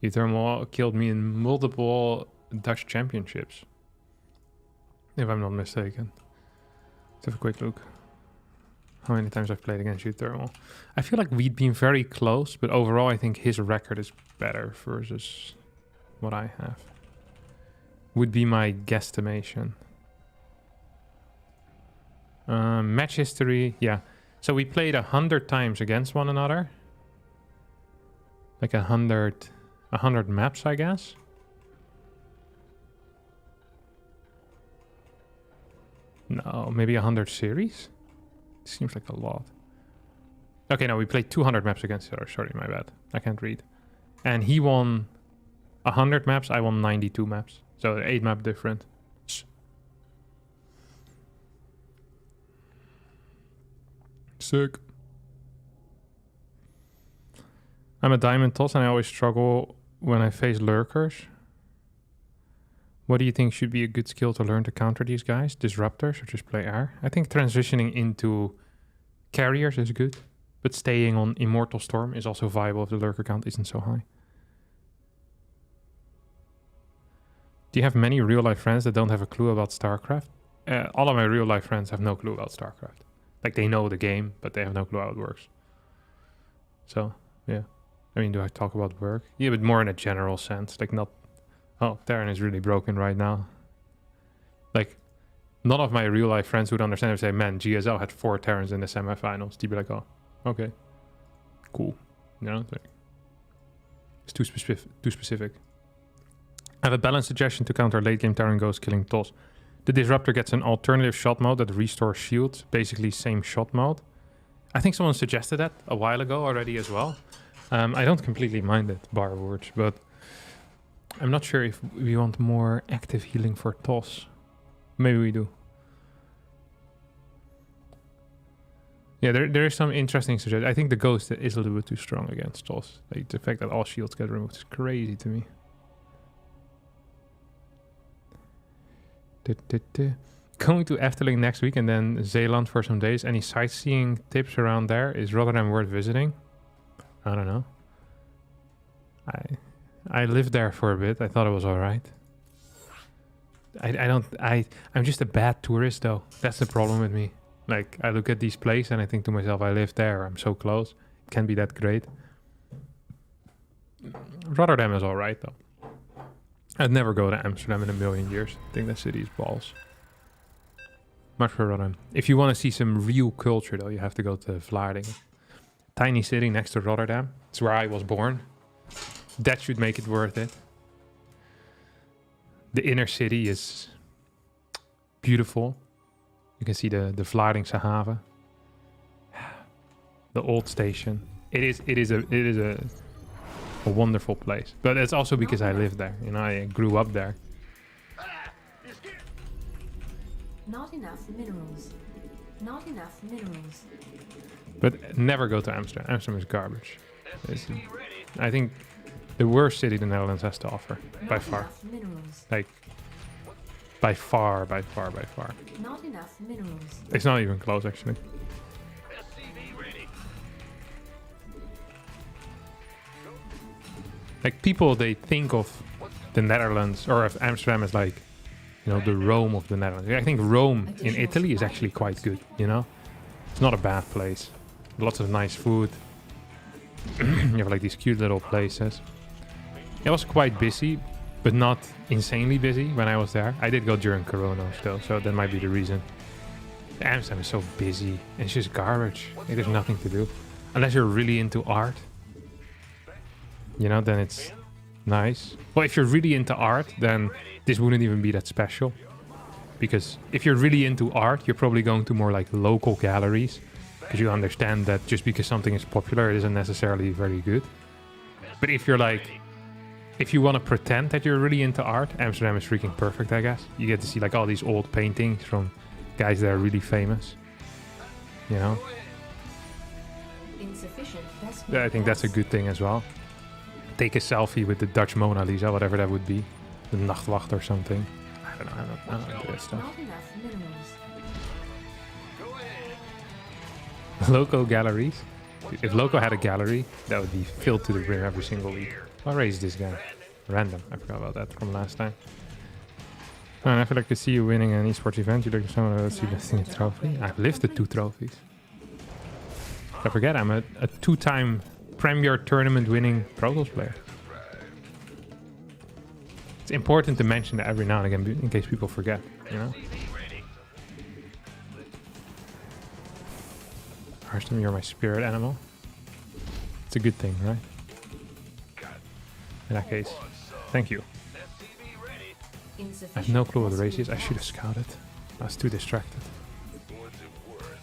You, Thermal, killed me in multiple Dutch championships. If I'm not mistaken. Let's have a quick look. How many times I've played against you, Thermal. I feel like we'd been very close, but overall I think his record is better versus what I have. Would be my guesstimation. Match history, yeah. So we played 100 times against one another. Like 100 maps, I guess. No, maybe 100 series? Seems like a lot. Okay, no, we played 200 maps against each other. Sorry, my bad. I can't read. And he won 100 maps, I won 92 maps. So 8 map different. Sick. I'm a diamond toss and I always struggle when I face lurkers. What do you think should be a good skill to learn to counter these guys? Disruptors or just play air? I think transitioning into carriers is good, but staying on Immortal Storm is also viable if the lurker count isn't so high. Do you have many real life friends that don't have a clue about StarCraft? All of my real life friends have no clue about StarCraft. Like they know the game, but they have no clue how it works. So, yeah. I mean, do I talk about work? Yeah, but more in a general sense. Like not, oh, Terran is really broken right now. Like, none of my real life friends would understand if they say, man, GSL had 4 Terrans in the semifinals. They'd be like, oh, okay. Cool. You know, it's too specific. I have a balanced suggestion to counter late game Terran ghost killing toss. The Disruptor gets an alternative shot mode that restores shields, basically same shot mode. I think someone suggested that a while ago already as well. I don't completely mind it, bar words, but I'm not sure if we want more active healing for toss. Maybe we do. Yeah, there is some interesting suggestions. I think the ghost is a little bit too strong against toss. Like the fact that all shields get removed is crazy to me. Going to Efteling next week and then Zeeland for some days. Any sightseeing tips around there? Is Rotterdam worth visiting? I don't know. I lived there for a bit. I thought it was all right. I'm just a bad tourist though. That's the problem with me. Like I look at these places and I think to myself, I live there. I'm so close. It can't be that great. Rotterdam is all right though. I'd never go to Amsterdam in a million years. I think that city is balls. Much for Rotterdam. If you want to see some real culture though, you have to go to Vlaardingen. Tiny city next to Rotterdam. It's where I was born. That should make it worth it. The inner city is beautiful. You can see the Vlaardingse haven. The old station. It is a wonderful place. But it's also because I live there. You know, I grew up there. Not enough minerals. Not enough minerals. But never go to Amsterdam. Amsterdam is garbage. I think the worst city the Netherlands has to offer. By far. Like, by far. Not enough minerals. It's not even close, actually. Like, people, they think of the Netherlands, or of Amsterdam as like, you know, the Rome of the Netherlands. I think Rome in Italy is actually quite good, you know? It's not a bad place. Lots of nice food. You have like these cute little places. It was quite busy, but not insanely busy when I was there. I did go during Corona still, so that might be the reason. Amsterdam is so busy, and it's just garbage. Like, there's nothing to do. Unless you're really into art. You know, then it's nice. Well, if you're really into art, then this wouldn't even be that special. Because if you're really into art, you're probably going to more like local galleries. Because you understand that just because something is popular, it isn't necessarily very good. But if you're like, if you want to pretend that you're really into art, Amsterdam is freaking perfect, I guess. You get to see like all these old paintings from guys that are really famous. You know? I think that's a good thing as well. Take a selfie with the Dutch Mona Lisa, whatever that would be. The Nachtwacht or something. I don't know, I'm not into that stuff. Local galleries. Dude, if Loco had a gallery, that would be filled to the brim every single week. What race is this guy? Random. I forgot about that from last time. Oh, and I feel like to see you winning an esports event, you look someone who see lifting a trophy. I've lifted 2 trophies. Don't forget, I'm a 2-time Premier Tournament winning Pro Tools player. It's important to mention that every now and again in case people forget, you know? Harstem, you're my spirit animal. It's a good thing, right? In that case, thank you. I have no clue what the race is. I should have scouted. I was too distracted.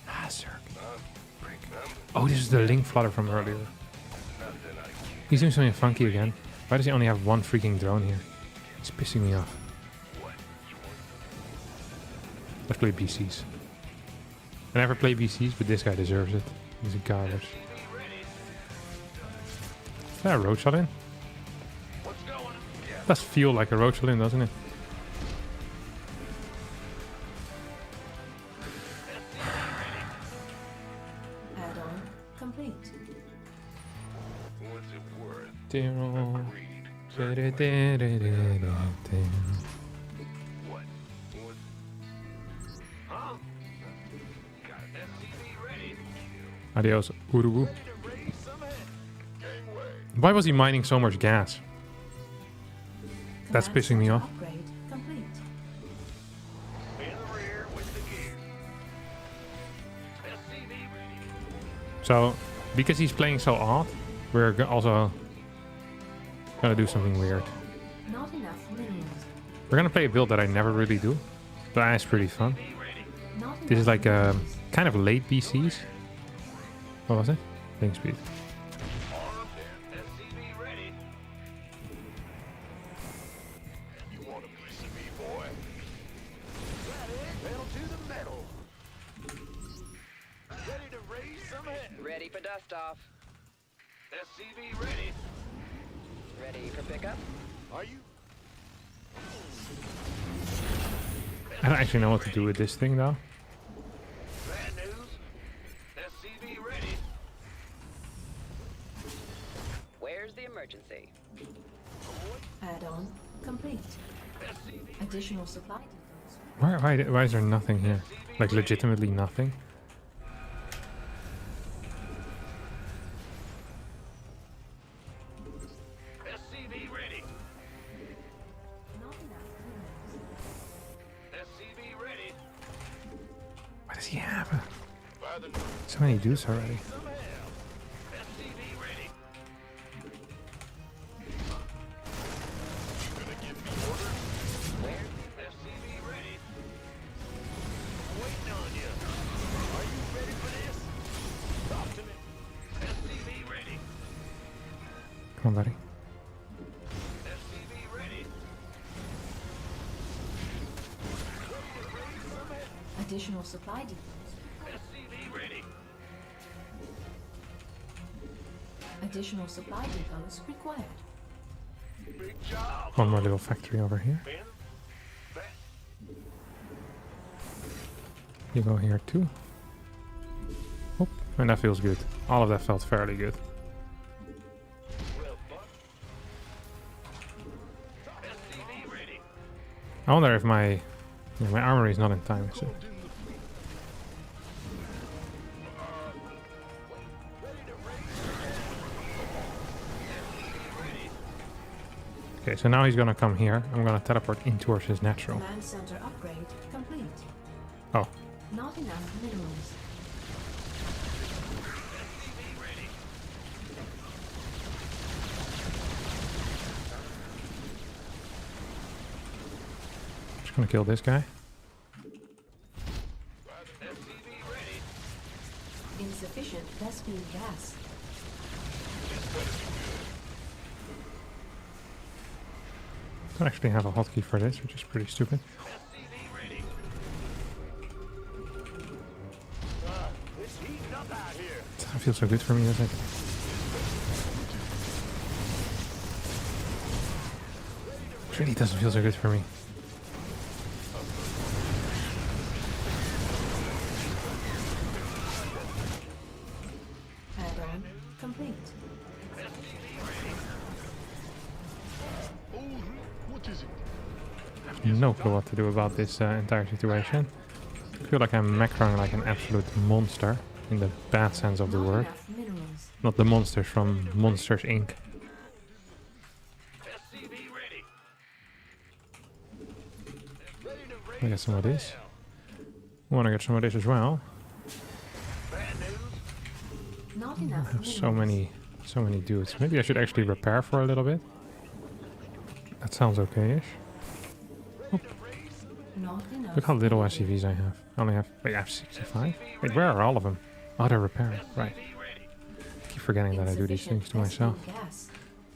Ah, Zerg. Oh, this is the Link Flutter from earlier. He's doing something funky again. Why does he only have 1 freaking drone here? It's pissing me off. Let's play BCs. I never play BCs, but this guy deserves it. He's a garbage. Is that a road shot in? Does feel like a road shot in, doesn't it? Add-on complete. What's it worth? What? Huh? Got SCV ready. Adios, Urugu. Why was he mining so much gas? That's Command pissing me center off. Upgrade complete. In the rear with the gear. SCV ready. So, because he's playing so odd, we're also gonna do something weird. Not enough minerals. We're gonna play a build that I never really do, but it's pretty fun. Not This is enough like minerals. kind of late BCs. What was it? Link speed. SCV ready. You want a piece of me, boy? Pedal to the metal. Ready to raise some head. Ready for dust off. SCV ready. Ready for pickup. Are you? I don't actually know what to do with this thing though. Bad news. SCV ready. Where's the emergency? Add-on complete. Additional supply depots. Why is there nothing here? Like legitimately nothing? SCV ready. Not enough minerals. SCV ready. What does he have? By the So many dudes already. Some hell. SCV ready. gonna give me orders? Where? SCV ready. Waiting on you. Are you ready for this? Talk to me. SCV ready. Come on, buddy. SCV ready. Additional supply depots. SCV ready. Additional supply depots required. Big job. One more little factory over here. Ben. Back. You go here too. Oh, and that feels good. All of that felt fairly good. Well, Buck. SCV ready. I wonder if my my armory is not in time. So. Okay, so now he's gonna come here. I'm gonna teleport in towards his natural. Command center upgrade complete. Oh, Not enough minerals. just gonna kill this guy. Insufficient Vespine gas. Don't actually have a hotkey for this, which is pretty stupid. It's heating up out here. That feels so good for me, doesn't it? It really doesn't feel so good for me. Add-on no clue what to do about this entire situation. I feel like I'm macroing like an absolute monster, in the bad sense of the Not word. enough minerals. Not the monsters from Monsters Inc. SCV ready. I get some of this. I want to get some of this as well. Bad news. Not I enough have minerals. so many dudes. Maybe I should actually repair for a little bit. That sounds okay-ish. Not enough. Look how little SCVs I have. I only have, wait, I have 65? Wait, where are all of them? Oh, they're repairing. Right. Keep forgetting that I do these things to myself. Gas.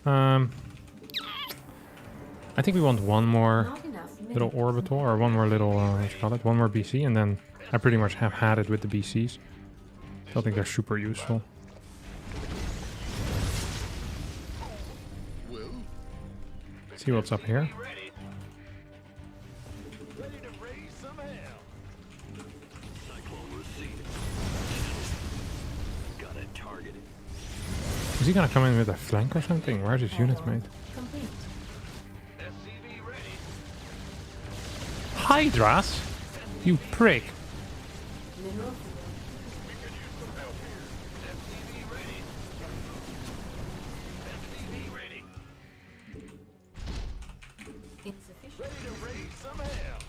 I think we want one more Not enough little minerals. orbital, or one more little, what you call it, one more BC, and then I pretty much have had it with the BCs. I don't think they're super useful. See what's up here. Ready. Ready to raise some hell. Cyclone received. Got it targeted. Is he gonna come in with a flank or something? Where's his units made? Complete. SCV ready. Hydras? You prick. Mineral SCV ready. SCV ready. insufficient. Ready to raise some hell.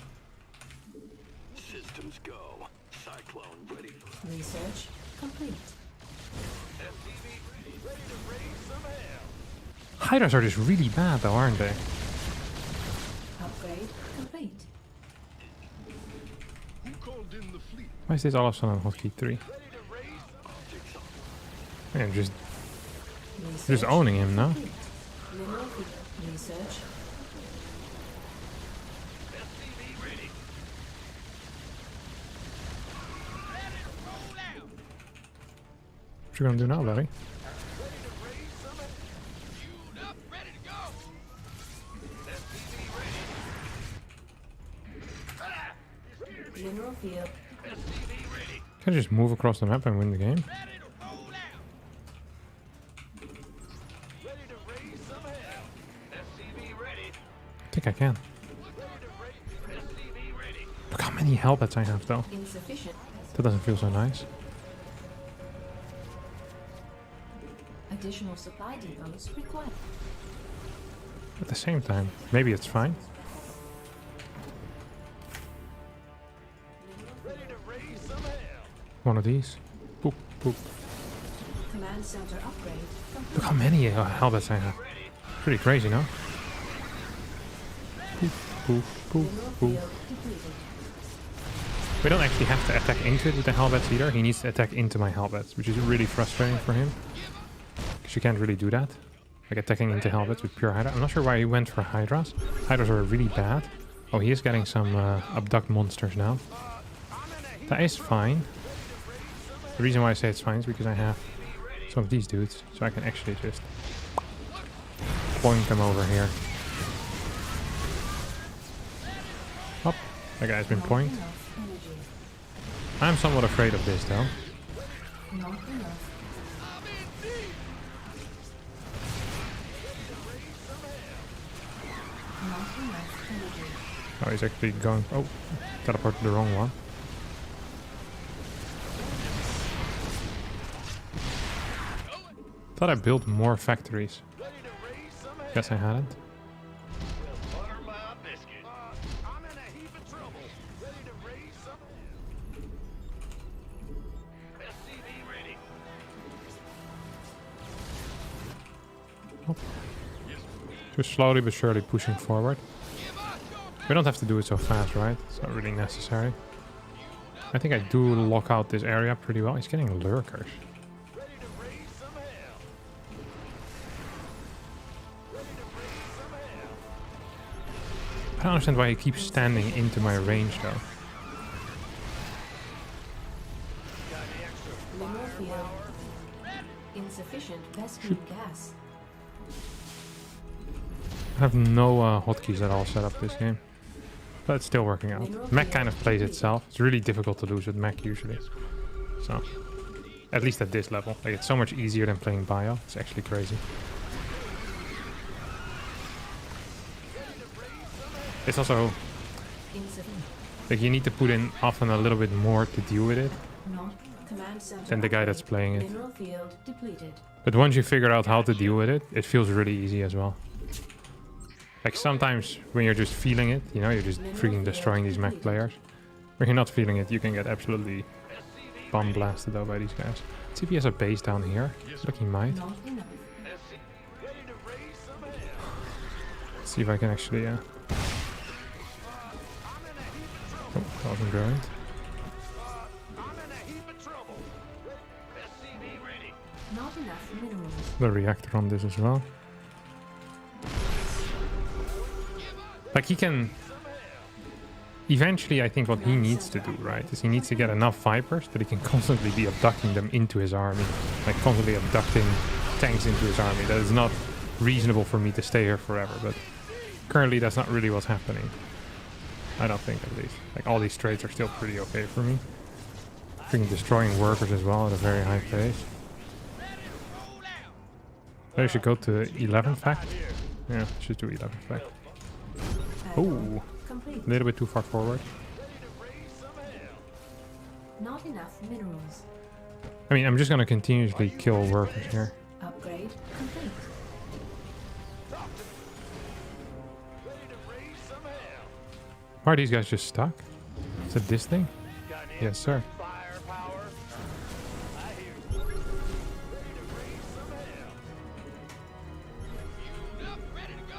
Systems go. Cyclone ready for Research complete. SCV ready. Ready to raise some hell. Hydras are just really bad though, aren't they? Upgrade complete. Who called in the fleet? Why is this all of a sudden hotkey 3? Ready to raise some optics on. Man, just Research owning him now. complete. Mineral field. Research. SCV ready. What you gonna do now, buddy? Ready to raise some hell. Fueled up, ready to go. SCV ready. Mineral field. SCV ready. Can I just move across the map and win the game? Ready to roll out. Ready to raise some hell. SCV ready. I think I can. Ready to raise. SCV ready. Look how many helmets I have though. Insufficient. That doesn't feel so nice. Additional supply depots required. At the same time, maybe it's fine. Ready to raise some hell. One of these. Boop, boop. Command center upgrade complete. Look how many helmets I have. Pretty crazy, no? Boop, boop, boop, Mineral boop. field depleted. We don't actually have to attack into it with the helmets either. He needs to attack into my helmets, which is really frustrating for him. Because you can't really do that. Like attacking into helmets with pure Hydra. I'm not sure why he went for Hydras. Hydras are really bad. Oh, he is getting some abduct monsters now. That is fine. The reason why I say it's fine is because I have some of these dudes. So I can actually just point them over here. Oh, that guy's been point. Enough energy. I'm somewhat afraid of this though. Not enough. Not enough energy. Oh, he's actually going... Oh, teleported the wrong one. Thought I built more factories. Ready to raise some hell. Guess I hadn't. Butter my biscuit. I'm in a heap of trouble. Ready to raise some hell. SCV ready. Just slowly but surely pushing forward. We don't have to do it so fast, right? It's not really necessary. I think I do lock out this area pretty well. He's getting lurkers. Ready to raise some hell. Ready to raise some hell. I don't understand why he keeps standing into my range though. Got any extra Mineral field. Insufficient Vespene gas. I have no hotkeys at all set up this game. But it's still working out. Mech kind of plays itself. It's really difficult to lose with Mech usually. So, at least at this level. Like, it's so much easier than playing Bio. It's actually crazy. It's also Insufficient. like you need to put in often a little bit more to deal with it Not command center. than the guy that's upgrade. playing it. Mineral field depleted. But once you figure out how to deal with it, it feels really easy as well. Like sometimes when you're just feeling it, you know, you're just freaking destroying these mech players. When you're not feeling it, you can get absolutely bomb blasted though by these guys. Let's see if he has a base down here. Look, he might. Not enough. Ready to raise some hell. Let's see if I can actually, I'm in a heap of trouble. Oh, that wasn't brilliant. I'm in a heap of trouble. SCV ready. Not enough minerals. The reactor on this as well. Like he can... Eventually, I think what he needs to do, right, is he needs to get enough Vipers that he can constantly be abducting them into his army. Like constantly abducting tanks into his army. That is not reasonable for me to stay here forever, but currently that's not really what's happening. I don't think, at least. Like all these trades are still pretty okay for me. Freaking destroying workers as well at a very high pace. I should go to 11 fact. Yeah, I should do 11 fact. Oh, Complete. a little bit too far forward. Not enough minerals. I mean, I'm just gonna continuously kill workers here. Upgrade complete. Why are these guys just stuck? Is it this thing? Yes, sir. Firepower. I hear you. Ready to raise some hell. Fueled up, ready to go.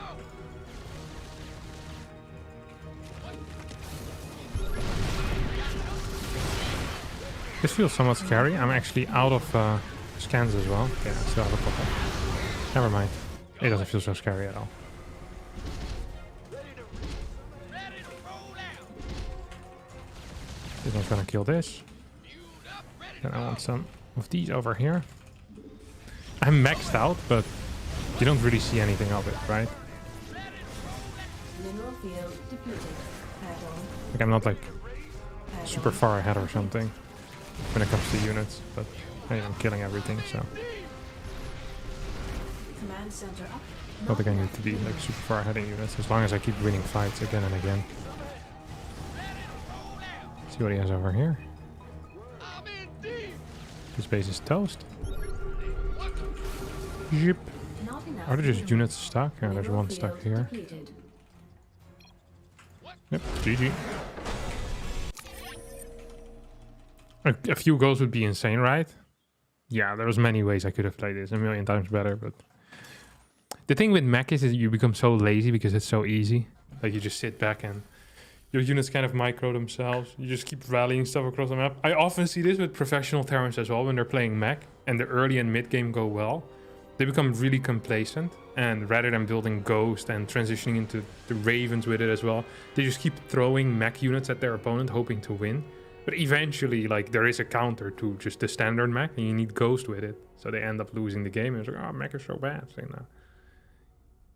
This feels somewhat scary. I'm actually out of scans as well. Yeah, I still have a couple. Never mind. It doesn't feel so scary at all. This one's gonna kill this. And I want some of these over here. I'm maxed out, but you don't really see anything of it, right? Mineral field depleted. Add-on. Like I'm not like Add-on. super far ahead or something when it comes to units, but I'm killing everything, so Command center up. I don't think I need to be like super far ahead in units as long as I keep winning fights again and again. See what he has over here. This base is toast. Yep. Not enough Are there just minerals. units stuck? Yeah, there's Mineral one stuck field here. depleted. Yep, GG. A few goals would be insane, right? Yeah, there was many ways I could have played this a million times better, but the thing with Mech is that you become so lazy because it's so easy. Like you just sit back and your units kind of micro themselves. You just keep rallying stuff across the map. I often see this with professional Terrans as well when they're playing Mech and the early and mid game go well. They become really complacent, and rather than building Ghost and transitioning into the Ravens with it as well, they just keep throwing Mech units at their opponent hoping to win. But eventually, like, there is a counter to just the standard Mech, and you need Ghost with it. So they end up losing the game, and it's like, oh, Mech is so bad. It's like, no.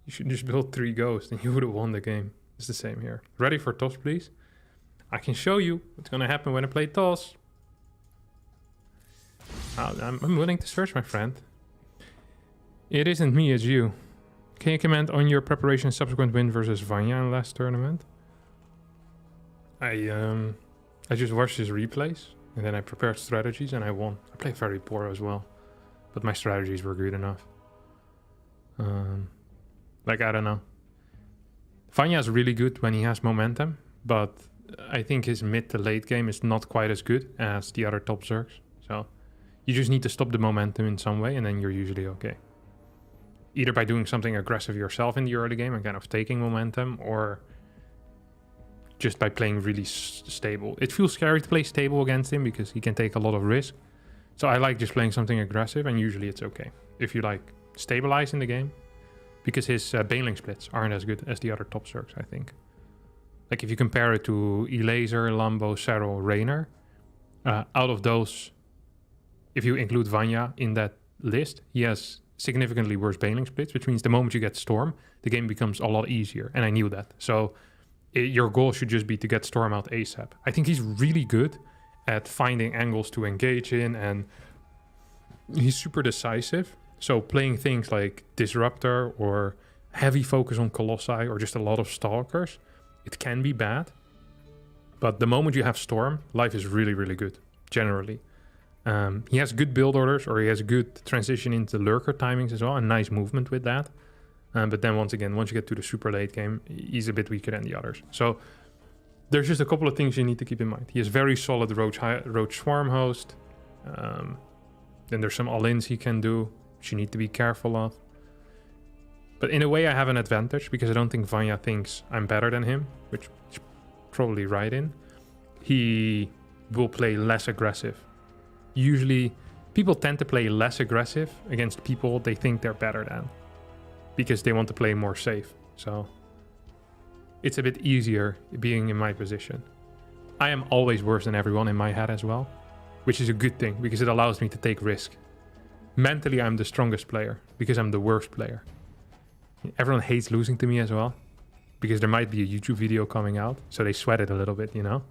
You should just build 3 Ghosts, and you would have won the game. It's the same here. Ready for toss, please? I can show you what's going to happen when I play toss. I'm willing to search, my friend. It isn't me, it's you. Can you comment on your preparation subsequent win versus Vanya in last tournament? I just watched his replays, and then I prepared strategies, and I won. I played very poor as well, but my strategies were good enough. Like, I don't know. Vanya is really good when he has momentum, but I think his mid to late game is not quite as good as the other top Zergs. So you just need to stop the momentum in some way, and then you're usually okay. Either by doing something aggressive yourself in the early game and kind of taking momentum, or just by playing really stable. It feels scary to play stable against him because he can take a lot of risk. So I like just playing something aggressive, and usually it's okay. If you like stabilize in the game, because his Baneling splits aren't as good as the other top Zergs, I think. Like if you compare it to Elazer, Lambo, Serral, Raynor, out of those, if you include Vanya in that list, he has significantly worse Baneling splits, which means the moment you get Storm, the game becomes a lot easier, and I knew that. So your goal should just be to get Storm out ASAP. I think he's really good at finding angles to engage in, and he's super decisive. So playing things like Disruptor or heavy focus on Colossi or just a lot of Stalkers it can be bad. But the moment you have Storm, life is really, really good, generally. He has good build orders, or he has a good transition into lurker timings as well, and nice movement with that. But then once again, once you get to the super late game, he's a bit weaker than the others. So there's just a couple of things you need to keep in mind. He has very solid Roach Swarm host. Then there's some all-ins he can do, which you need to be careful of. But in a way, I have an advantage, because I don't think Vanya thinks I'm better than him, which is probably right in. He will play less aggressive. Usually, people tend to play less aggressive against people they think they're better than, because they want to play more safe. So it's a bit easier being in my position. I am always worse than everyone in my head as well, which is a good thing, because it allows me to take risk. Mentally, I'm the strongest player, because I'm the worst player. Everyone hates losing to me as well, because there might be a YouTube video coming out, so they sweat it a little bit, you know?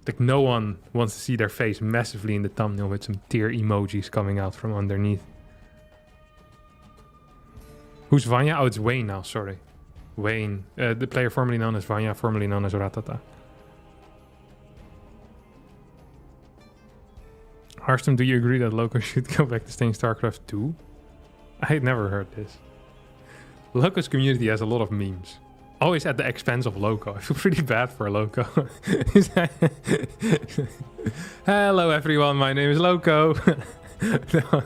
Like, no one wants to see their face massively in the thumbnail with some tear emojis coming out from underneath. Who's Vanya? Oh, it's Wayne now, sorry. Wayne, the player formerly known as Vanya, formerly known as Ratata. Harstem, do you agree that Loco should go back to staying StarCraft II? I had never heard this. Loco's community has a lot of memes. Always at the expense of Loco. I feel pretty bad for Loco. Hello everyone, my name is Loco. No.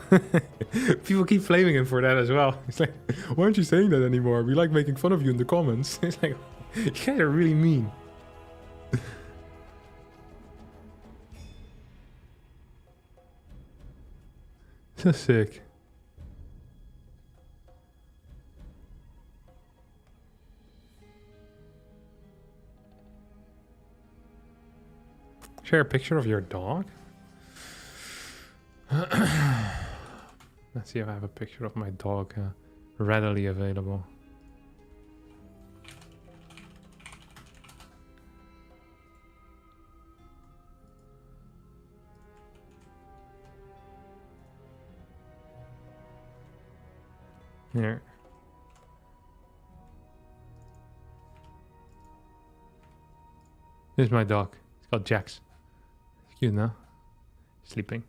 People keep flaming him for that as well. It's like, why aren't you saying that anymore? We like making fun of you in the comments. It's like, you guys are really mean. So sick. Share a picture of your dog? Let's see if I have a picture of my dog readily available. Here. This is my dog. It's called Jax. Cute now. Sleeping.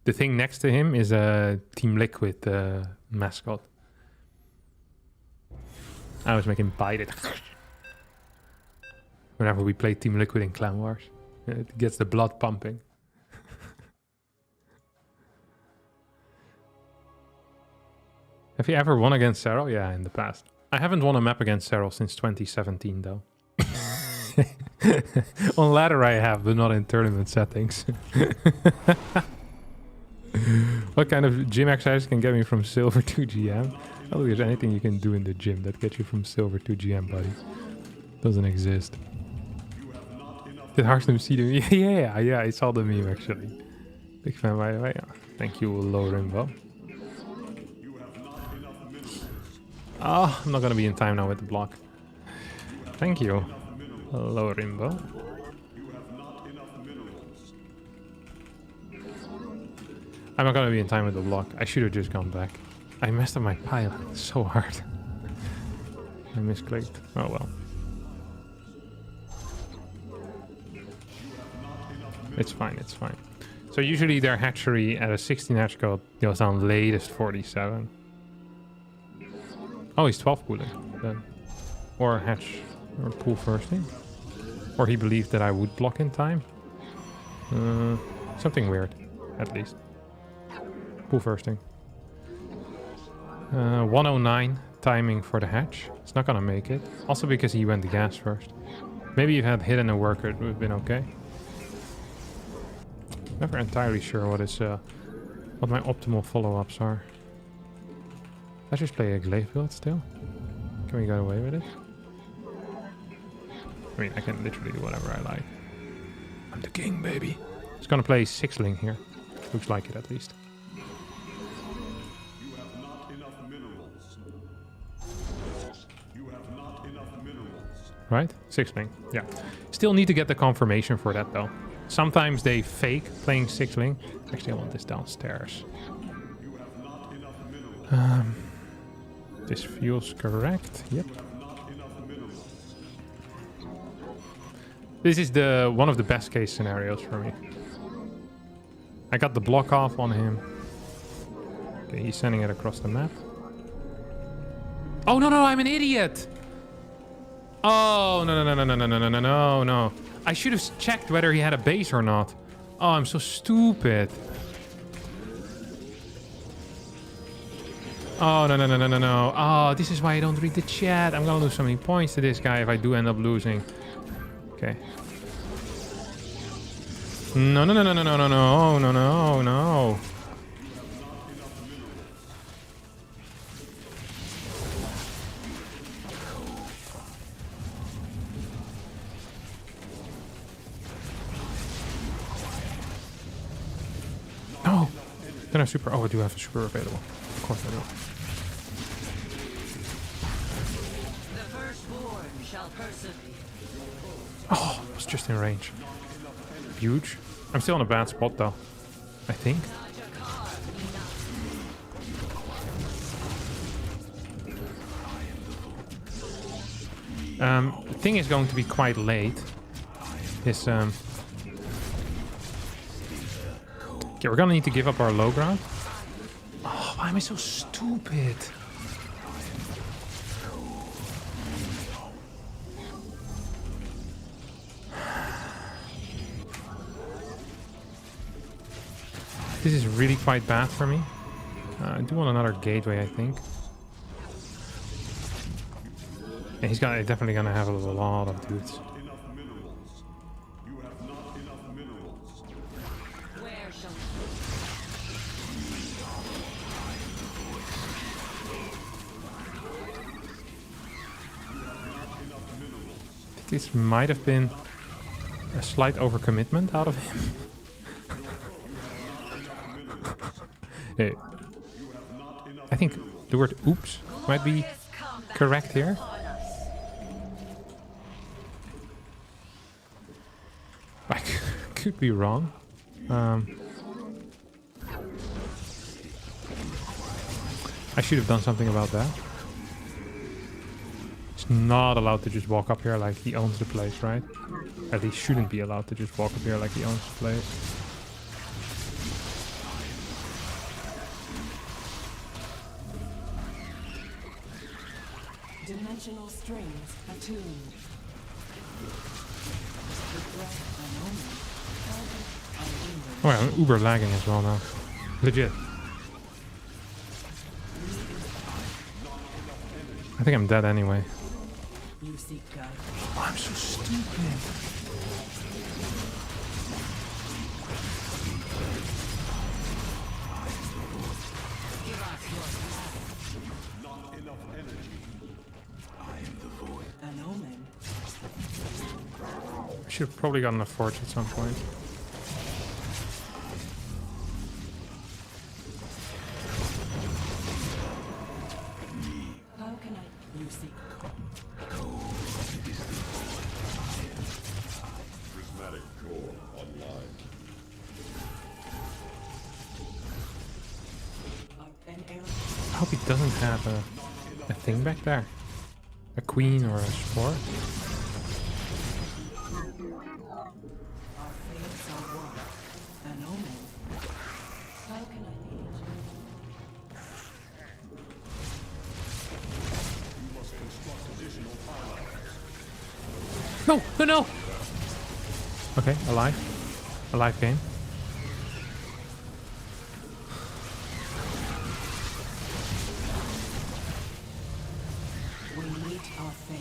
The thing next to him is a Team Liquid mascot. I always make him bite it. Whenever we play Team Liquid in Clan Wars. It gets the blood pumping. Have you ever won against Serral? Yeah, in the past. I haven't won a map against Serral since 2017 though. On ladder I have, but not in tournament settings. What kind of gym exercise can get me from silver to GM? I don't think there's anything you can do in the gym that gets you from silver to GM, buddy. Doesn't exist. Did Harstem see the meme? Yeah, I saw the meme actually. Big fan, by the way. Yeah. Thank you, Low Rainbow. Oh, I'm not gonna be in time now with the block. Thank you, Low Rainbow. I'm not gonna be in time with the block. I should have just gone back. I messed up my pile so hard. I misclicked. Oh well. It's fine, it's fine. So usually their hatchery at a 16 hatch goes down latest 47. Oh, he's 12 pooling then. Or hatch or pool firsting. Or he believed that I would block in time. Something weird, at least. Pool firsting. 109 timing for the hatch. It's not gonna make it. Also because he went the gas first. Maybe if had hidden a worker, it would have been okay. Never entirely sure what is what my optimal follow-ups are. Let's just play a glaive build still. Can we get away with it? I mean, I can literally do whatever I like. I'm the king, baby. It's gonna play 6-ling here. Looks like it, at least. You have not enough minerals. You have not enough minerals. Right? 6-ling. Yeah. Still need to get the confirmation for that, though. Sometimes they fake playing 6-ling. Actually, I want this downstairs. This feels correct. Yep. This is the one of the best case scenarios for me. I got the block off on him. Okay, he's sending it across the map. Oh no no, I'm an idiot! Oh no no no no no no no no no no. I should have checked whether he had a base or not. Oh, I'm so stupid. Oh no no no no no no. Oh, this is why I don't read the chat. I'm gonna lose so many points to this guy if I do end up losing. Okay. No no no no no no no no no no no. No. Then I super. Oh, I do have a super available. Of course I do. The firstborn shall persevere. Oh, I was just in range. Huge. I'm still in a bad spot though. I think. The thing is going to be quite late. This okay, we're gonna need to give up our low ground. Oh, why am I so stupid? This is really quite bad for me. I do want another gateway, I think. Yeah, he's definitely gonna have a lot of dudes. Enough minerals. You have not enough minerals. Where shall This might have been a slight overcommitment out of him. Hey, I think the word oops might be correct here. I could be wrong. I should have done something about that. He's not allowed to just walk up here like he owns the place, right? At least shouldn't be allowed to just walk up here like he owns the place. dimensional strings attuned? Oh yeah, I'm uber lagging as well now. Legit. I think I'm dead anyway. You seek guidance. Oh, I'm so stupid. An omen. I should have probably gotten a forge at some point. How can I? You seek. Prismatic core online. An arrow. I hope he doesn't have a thing back there. A queen or a sport. Our fates are one. An omen. How can I aid you? No, no, no! Okay, alive. Alive game. We meet our fate.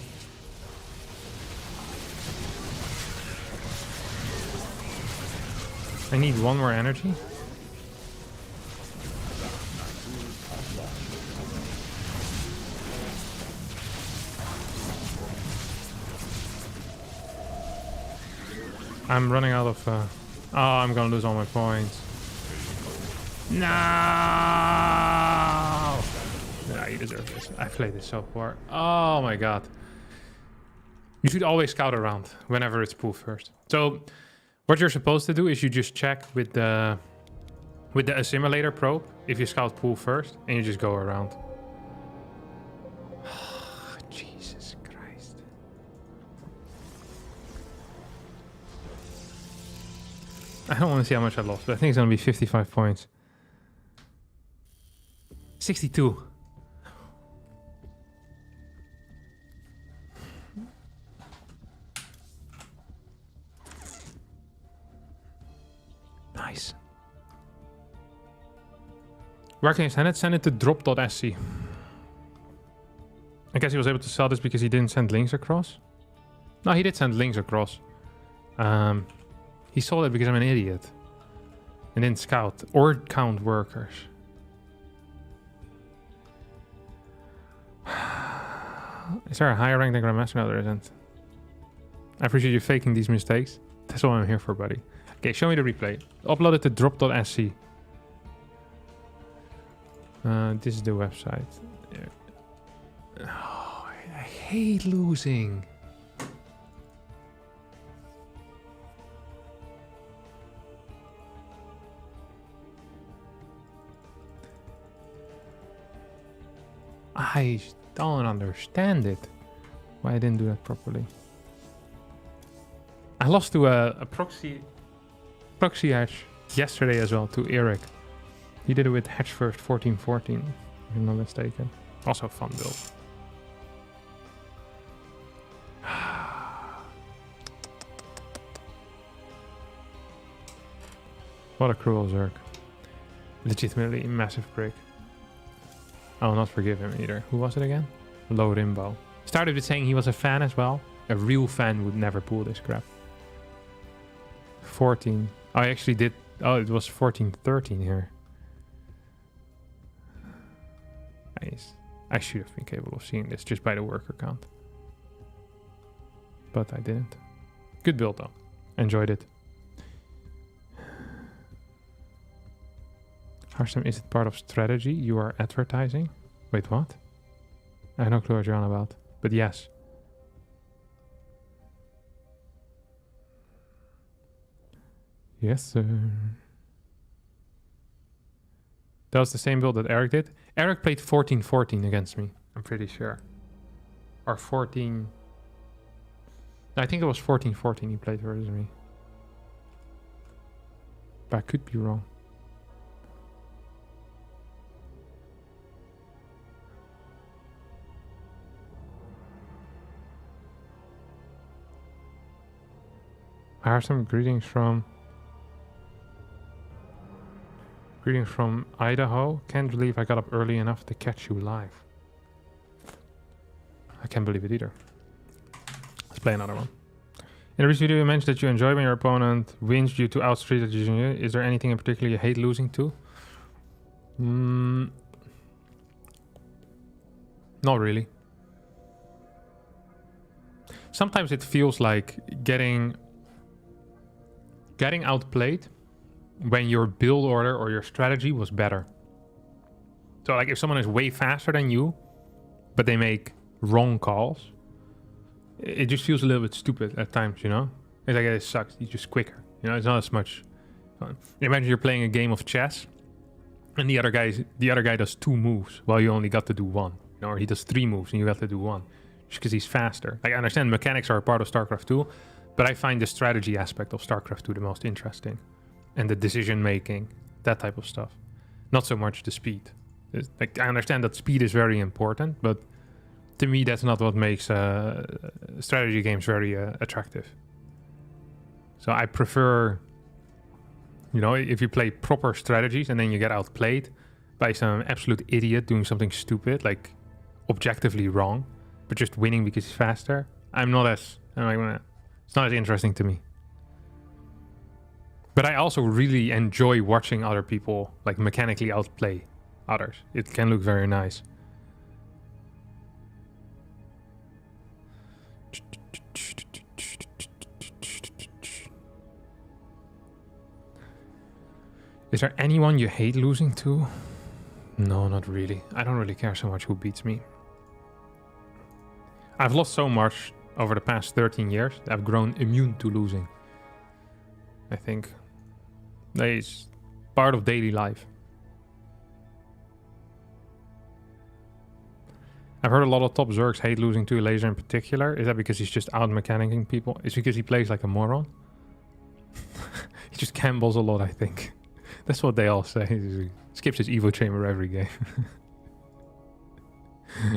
I need one more energy. I'm running out of... oh, I'm gonna lose all my points. No! Nah, you deserve this. I played this so far. Oh my god. You should always scout around whenever it's pulled first. So, what you're supposed to do is you just check with the assimilator probe if you scout pool first, and you just go around. I don't want to see how much I lost, but I think it's going to be 55 points. 62. Nice. Where can you send it? Send it to drop.sc. I guess he was able to sell this because he didn't send links across. No, he did send links across. He sold it because I'm an idiot. And didn't scout or count workers. Is there a higher rank than Grandmaster? No, there isn't. I appreciate you faking these mistakes. That's what I'm here for, buddy. Okay, show me the replay. Upload it to drop.sc. This is the website. Oh, I hate losing. I don't understand it. Why I didn't do that properly. I lost to a proxy hatch yesterday as well to Eric. He did it with hatch first 1414, if I'm not mistaken. Also a fun build. What a cruel Zerg. Legitimately a massive prick. I will not forgive him either. Who was it again? Low Rimbo. Started with saying he was a fan as well. A real fan would never pull this crap. 14. Oh, I actually did. Oh, it was 1413 here. Nice. I should have been capable of seeing this just by the worker count. But I didn't. Good build though. Enjoyed it. Harstem, is it part of strategy you are advertising? Wait, what? I have no clue what you're on about. But yes. Yes, sir. That was the same build that Eric did. Eric played 14-14 against me. I'm pretty sure. Or 14... I think it was 14-14 he played versus me. But I could be wrong. Harstem, greetings from Idaho. Can't believe I got up early enough to catch you live. I can't believe it either. Let's play another one. In the recent video you mentioned that you enjoy when your opponent wins due to outstrategy. Is there anything in particular you hate losing to? Not really. Sometimes it feels like getting outplayed when your build order or your strategy was better. So like if someone is way faster than you, but they make wrong calls, it just feels a little bit stupid at times, you know? It's like, it sucks, it's just quicker. You know, it's not as much fun. Imagine you're playing a game of chess and the other guy does 2 moves while you only got to do 1. You know, or he does 3 moves and you got to do 1. Just because he's faster. Like, I understand mechanics are a part of StarCraft 2, but I find the strategy aspect of StarCraft 2 the most interesting. And the decision making, that type of stuff. Not so much the speed. Like, I understand that speed is very important, but to me that's not what makes strategy games very attractive. So I prefer, you know, if you play proper strategies and then you get outplayed by some absolute idiot doing something stupid, like objectively wrong, but just winning because he's faster, I'm like, it's not as interesting to me. But I also really enjoy watching other people like mechanically outplay others. It can look very nice. Is there anyone you hate losing to? No, not really. I don't really care so much who beats me. I've lost so much over the past 13 years. I've grown immune to losing. I think that is part of daily life. I've heard a lot of top Zergs hate losing to Laser in particular. Is that because he's just out mechanicking people? It's because he plays like a moron? He just gambles a lot, I think. That's what they all say. He skips his Evo chamber every game.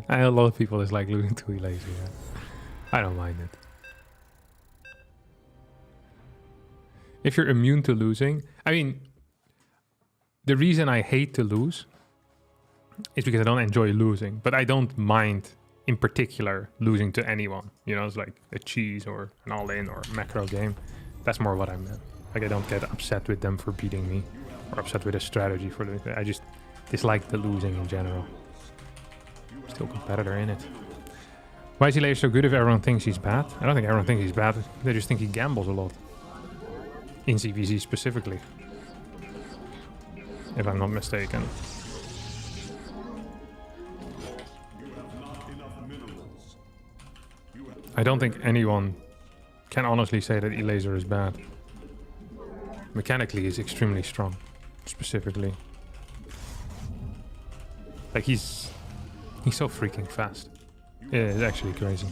I know a lot of people is like losing to lazy. Yeah. I don't mind it. If you're immune to losing, I mean, the reason I hate to lose is because I don't enjoy losing, but I don't mind in particular losing to anyone. You know, it's like a cheese or an all-in or a macro game. That's more what I meant. Like, I don't get upset with them for beating me or upset with a strategy for losing. I just dislike the losing in general. Still competitor in it. Why is he so good if everyone thinks he's bad? I don't think everyone thinks he's bad. They just think he gambles a lot. In CVZ specifically. If I'm not mistaken. I don't think anyone can honestly say that Elaser is bad. Mechanically, he's extremely strong. Specifically. Like, he's so freaking fast. Yeah, it's actually crazy.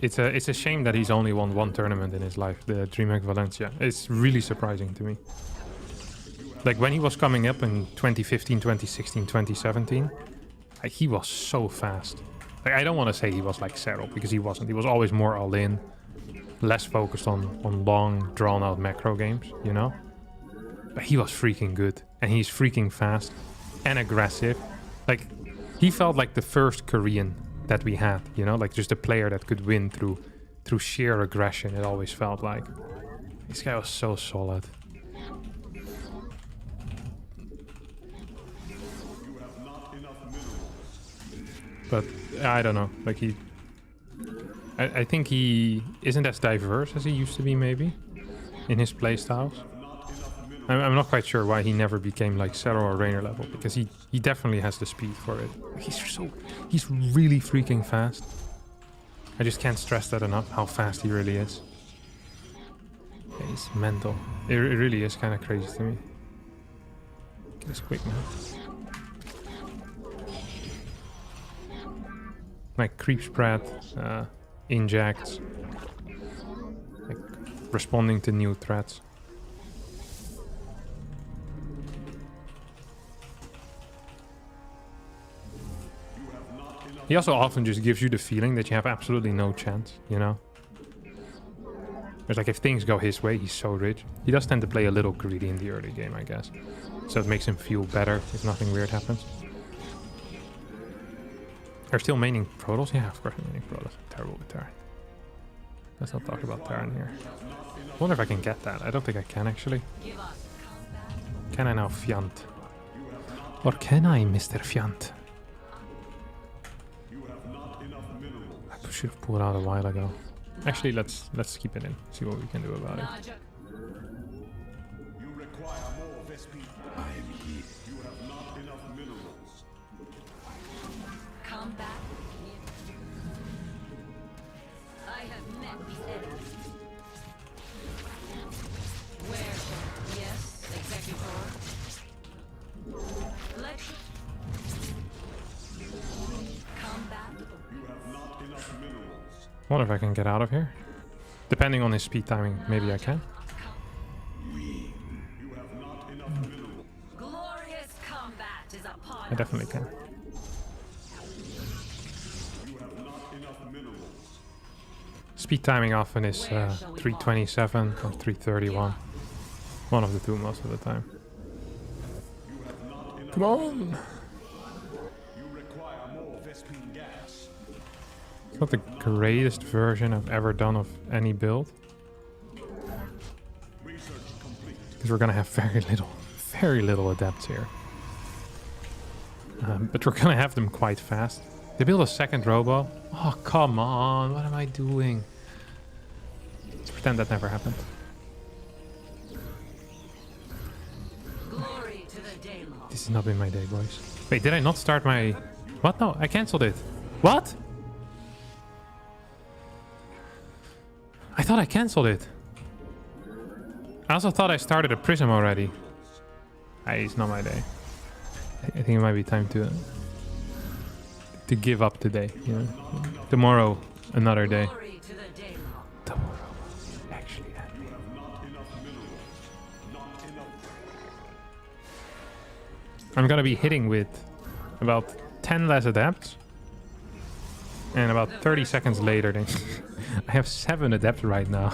It's a shame that he's only won one tournament in his life, the DreamHack Valencia. It's really surprising to me. Like, when he was coming up in 2015, 2016, 2017, like, he was so fast. Like, I don't want to say he was like Serral, because he wasn't. He was always more all-in, less focused on long, drawn-out macro games, you know? But he was freaking good, and he's freaking fast and aggressive. Like, he felt like the first Korean that we had, you know? Like, just a player that could win through sheer aggression, it always felt like. This guy was so solid. But I don't know, like I think he isn't as diverse as he used to be, maybe, in his playstyles. I'm not quite sure why he never became like Serral or Rainer level, because he definitely has the speed for it. He's really freaking fast. I just can't stress that enough, how fast he really is. Yeah, he's mental. It really is kind of crazy to me. Get this quick, man. Like creep spread, injects, like responding to new threats. He also often just gives you the feeling that you have absolutely no chance, you know? It's like if things go his way, he's so rich. He does tend to play a little greedy in the early game, I guess. So it makes him feel better if nothing weird happens. Are still maining Protoss? Yeah, of course I'm maining Protoss. Terrible with Terran. Let's not talk about Terran here. I wonder if I can get that. I don't think I can, actually. Can I now Fiant? Or can I, Mr. Fiant? I should have pulled out a while ago. Actually, let's keep it in. See what we can do about it. You require more Vespi. I am here. You have not enough minerals. Combat. I have met the enemy. Where? Yes, Executor. Lecture. Combat. You have not enough minerals. Wonder if I can get out of here. Depending on his speed timing, maybe I can. You have not enough minerals. Glorious combat is upon I definitely can. You have not enough minerals. Speed timing often is 327 or 331. One of the two most of the time. Come on! You require more Vespine gas. It's not the greatest version I've ever done of any build. Research complete. Because we're gonna have very little adepts here. But we're gonna have them quite fast. They build a second robo. Oh, come on, what am I doing? Let's pretend that never happened. glory to the Daylon. This has not been my day, boys. Wait, did I not start my... What? No, I cancelled it. What? I thought I cancelled it. I also thought I started a Prism already. It's not my day. I think it might be time to give up today, you know. Tomorrow, another day. Glory to the Daylon. Tomorrow, I'm gonna be hitting with about 10 less adepts. And about 30 seconds later, then I have 7 adepts right now.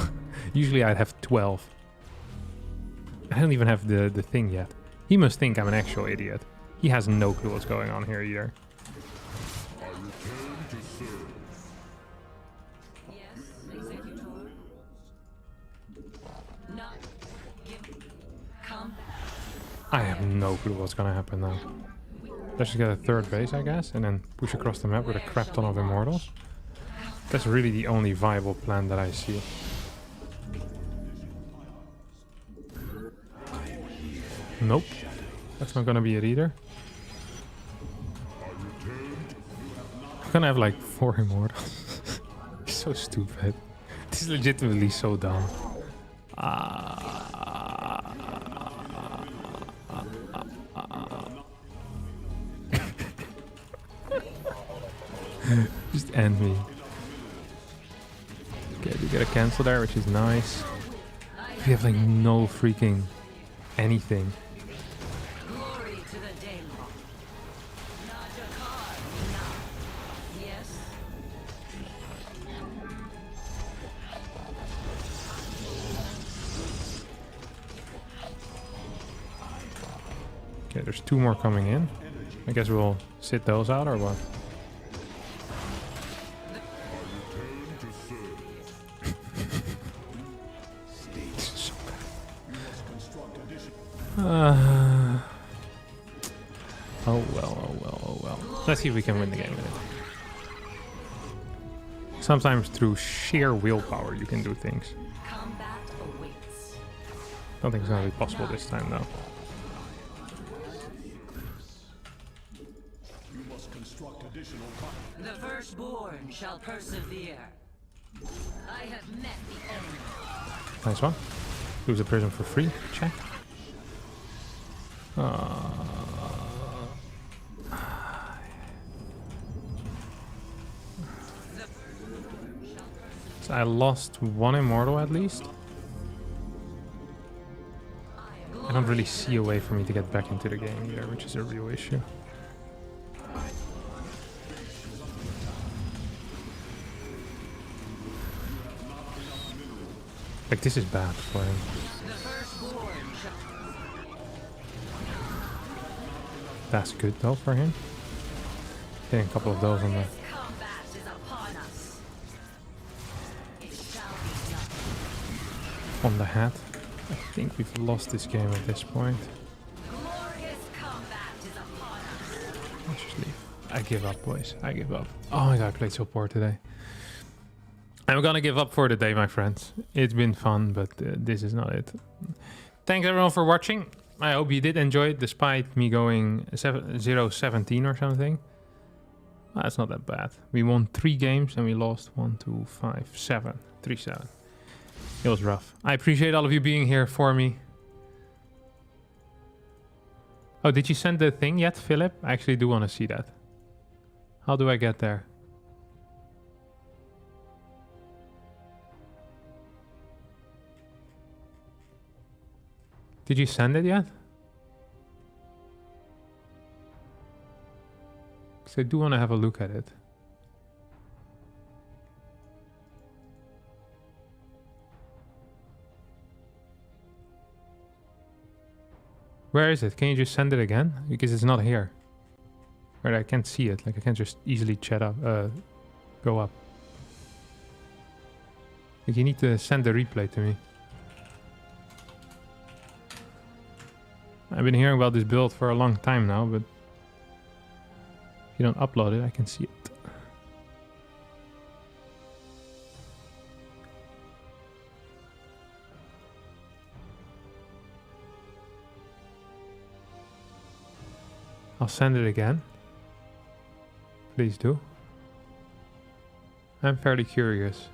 Usually I'd have 12. I don't even have the thing yet. He must think I'm an actual idiot. He has no clue what's going on here either. Yes, Executor. Not give. Come. I have no clue what's gonna happen now. Let's just get a third base, I guess, and then push across the map with a crap ton of immortals. That's really the only viable plan that I see. Nope. That's not gonna be it either. I'm gonna have like 4 immortals. It's so stupid. This is legitimately so dumb. Just end me. Okay, we get a cancel there, which is nice. We have like no freaking anything. Glory to the Daemon. Not a card. Now. Yes. Okay, there's 2 more coming in. I guess we'll sit those out or what? Oh well, oh well, oh well. Let's see if we can win the game with it. Sometimes through sheer willpower you can do things. Combat awaits. Don't think it's gonna be possible this time though. You must construct additional pilots. The firstborn shall persevere. I have met the enemy. Nice one. Lose a prism for free. Check. So I lost 1 immortal at least. I don't really see a way for me to get back into the game either, which is a real issue. Like, this is bad for him. That's good though for him. Getting a couple of those on the Combat is upon us. It shall be done. hat. I think we've lost this game at this point. Glorious combat is upon us. Let's just leave. I give up, boys. I give up. Oh my god, I played so poor today. I'm gonna give up for the day, my friends. It's been fun, but this is not it. Thanks everyone for watching. I hope you did enjoy it, despite me going 0-17 or something. That's not that bad. We won 3 games and we lost 1, 2, 5, 7. 3-7. It was rough. I appreciate all of you being here for me. Oh, did you send the thing yet, Philip? I actually do want to see that. How do I get there? Did you send it yet? Because I do want to have a look at it. Where is it? Can you just send it again? Because it's not here. Right, I can't see it. Like, I can't just easily chat up, go up. Like, you need to send the replay to me. I've been hearing about this build for a long time now, but if you don't upload it, I can see it. I'll send it again. Please do. I'm fairly curious.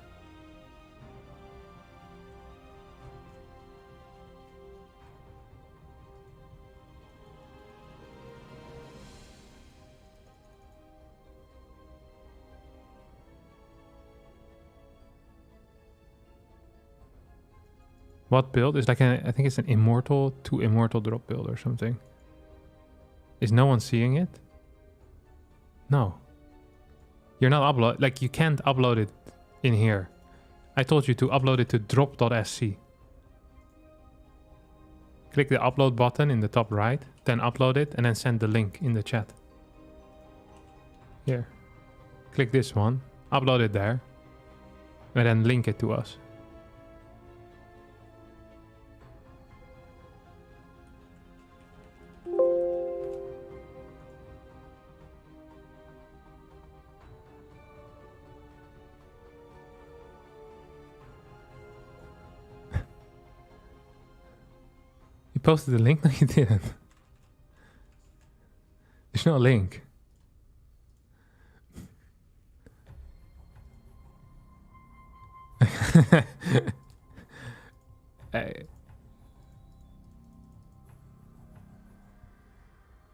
What build? It's like I think it's an immortal to immortal drop build or something. Is no one seeing it? No. You're not upload. Like, you can't upload it in here. I told you to upload it to drop.sc. Click the upload button in the top right, then upload it, and then send the link in the chat. Here. Click this one, upload it there, and then link it to us. You posted the link? No, you didn't. There's no link.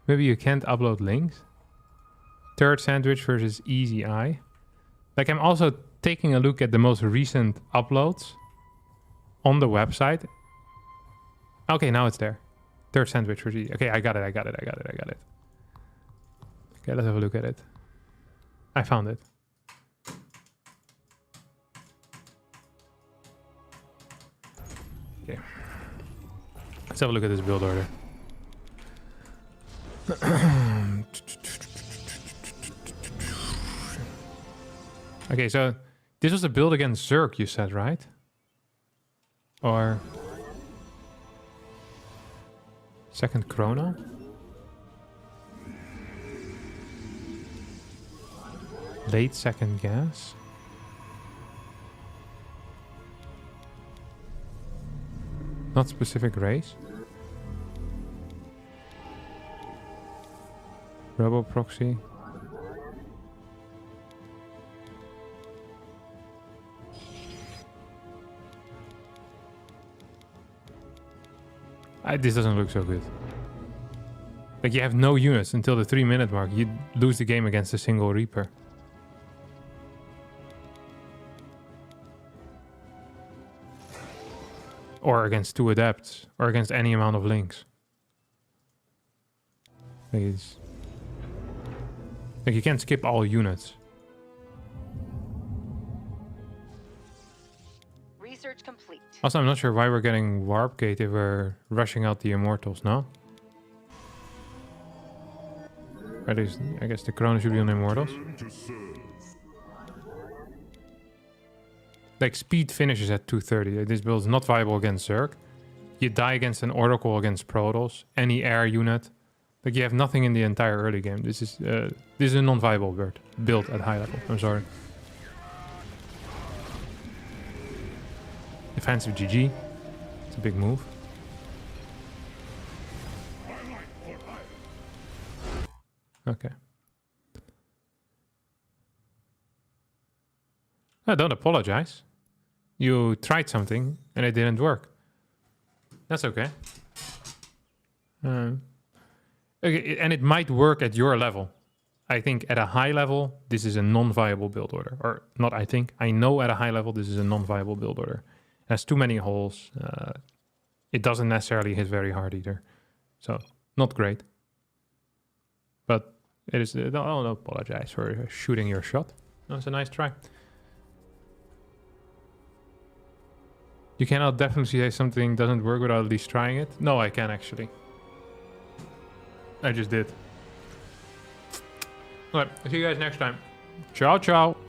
Maybe you can't upload links. Third sandwich versus easy eye. Like, I'm also taking a look at the most recent uploads on the website. Okay, now it's there. Third sandwich versus easy. Okay, I got it. Okay, let's have a look at it. I found it. Okay. Let's have a look at this build order. Okay, so this was a build against Zerg, you said, right? Or second Chrono? Late second gas? Not specific race? Robo proxy? This doesn't look so good. Like, you have no units until the 3-minute mark. You lose the game against a single Reaper. Or against 2 Adepts. Or against any amount of links. Like, you can't skip all units. Research complete. Also, I'm not sure why we're getting Warp Gate if we're rushing out the Immortals, no? At least, I guess the Chrono should be on Immortals. Like, speed finishes at 230. This build is not viable against Zerg. You die against an Oracle against Protoss, any air unit. Like, you have nothing in the entire early game. This is a non-viable build at high level. I'm sorry. Defensive GG. It's a big move. Okay. No, don't apologize. You tried something and it didn't work. That's okay. Okay, and it might work at your level. I think at a high level, this is a non-viable build order. Or not I think. I know at a high level, this is a non-viable build order. It has too many holes. It doesn't necessarily hit very hard either. So, not great. But it is... Don't apologize for shooting your shot. That was a nice try. You cannot definitely say something doesn't work without at least trying it. No, I can actually. I just did. Alright, I'll see you guys next time. Ciao, ciao.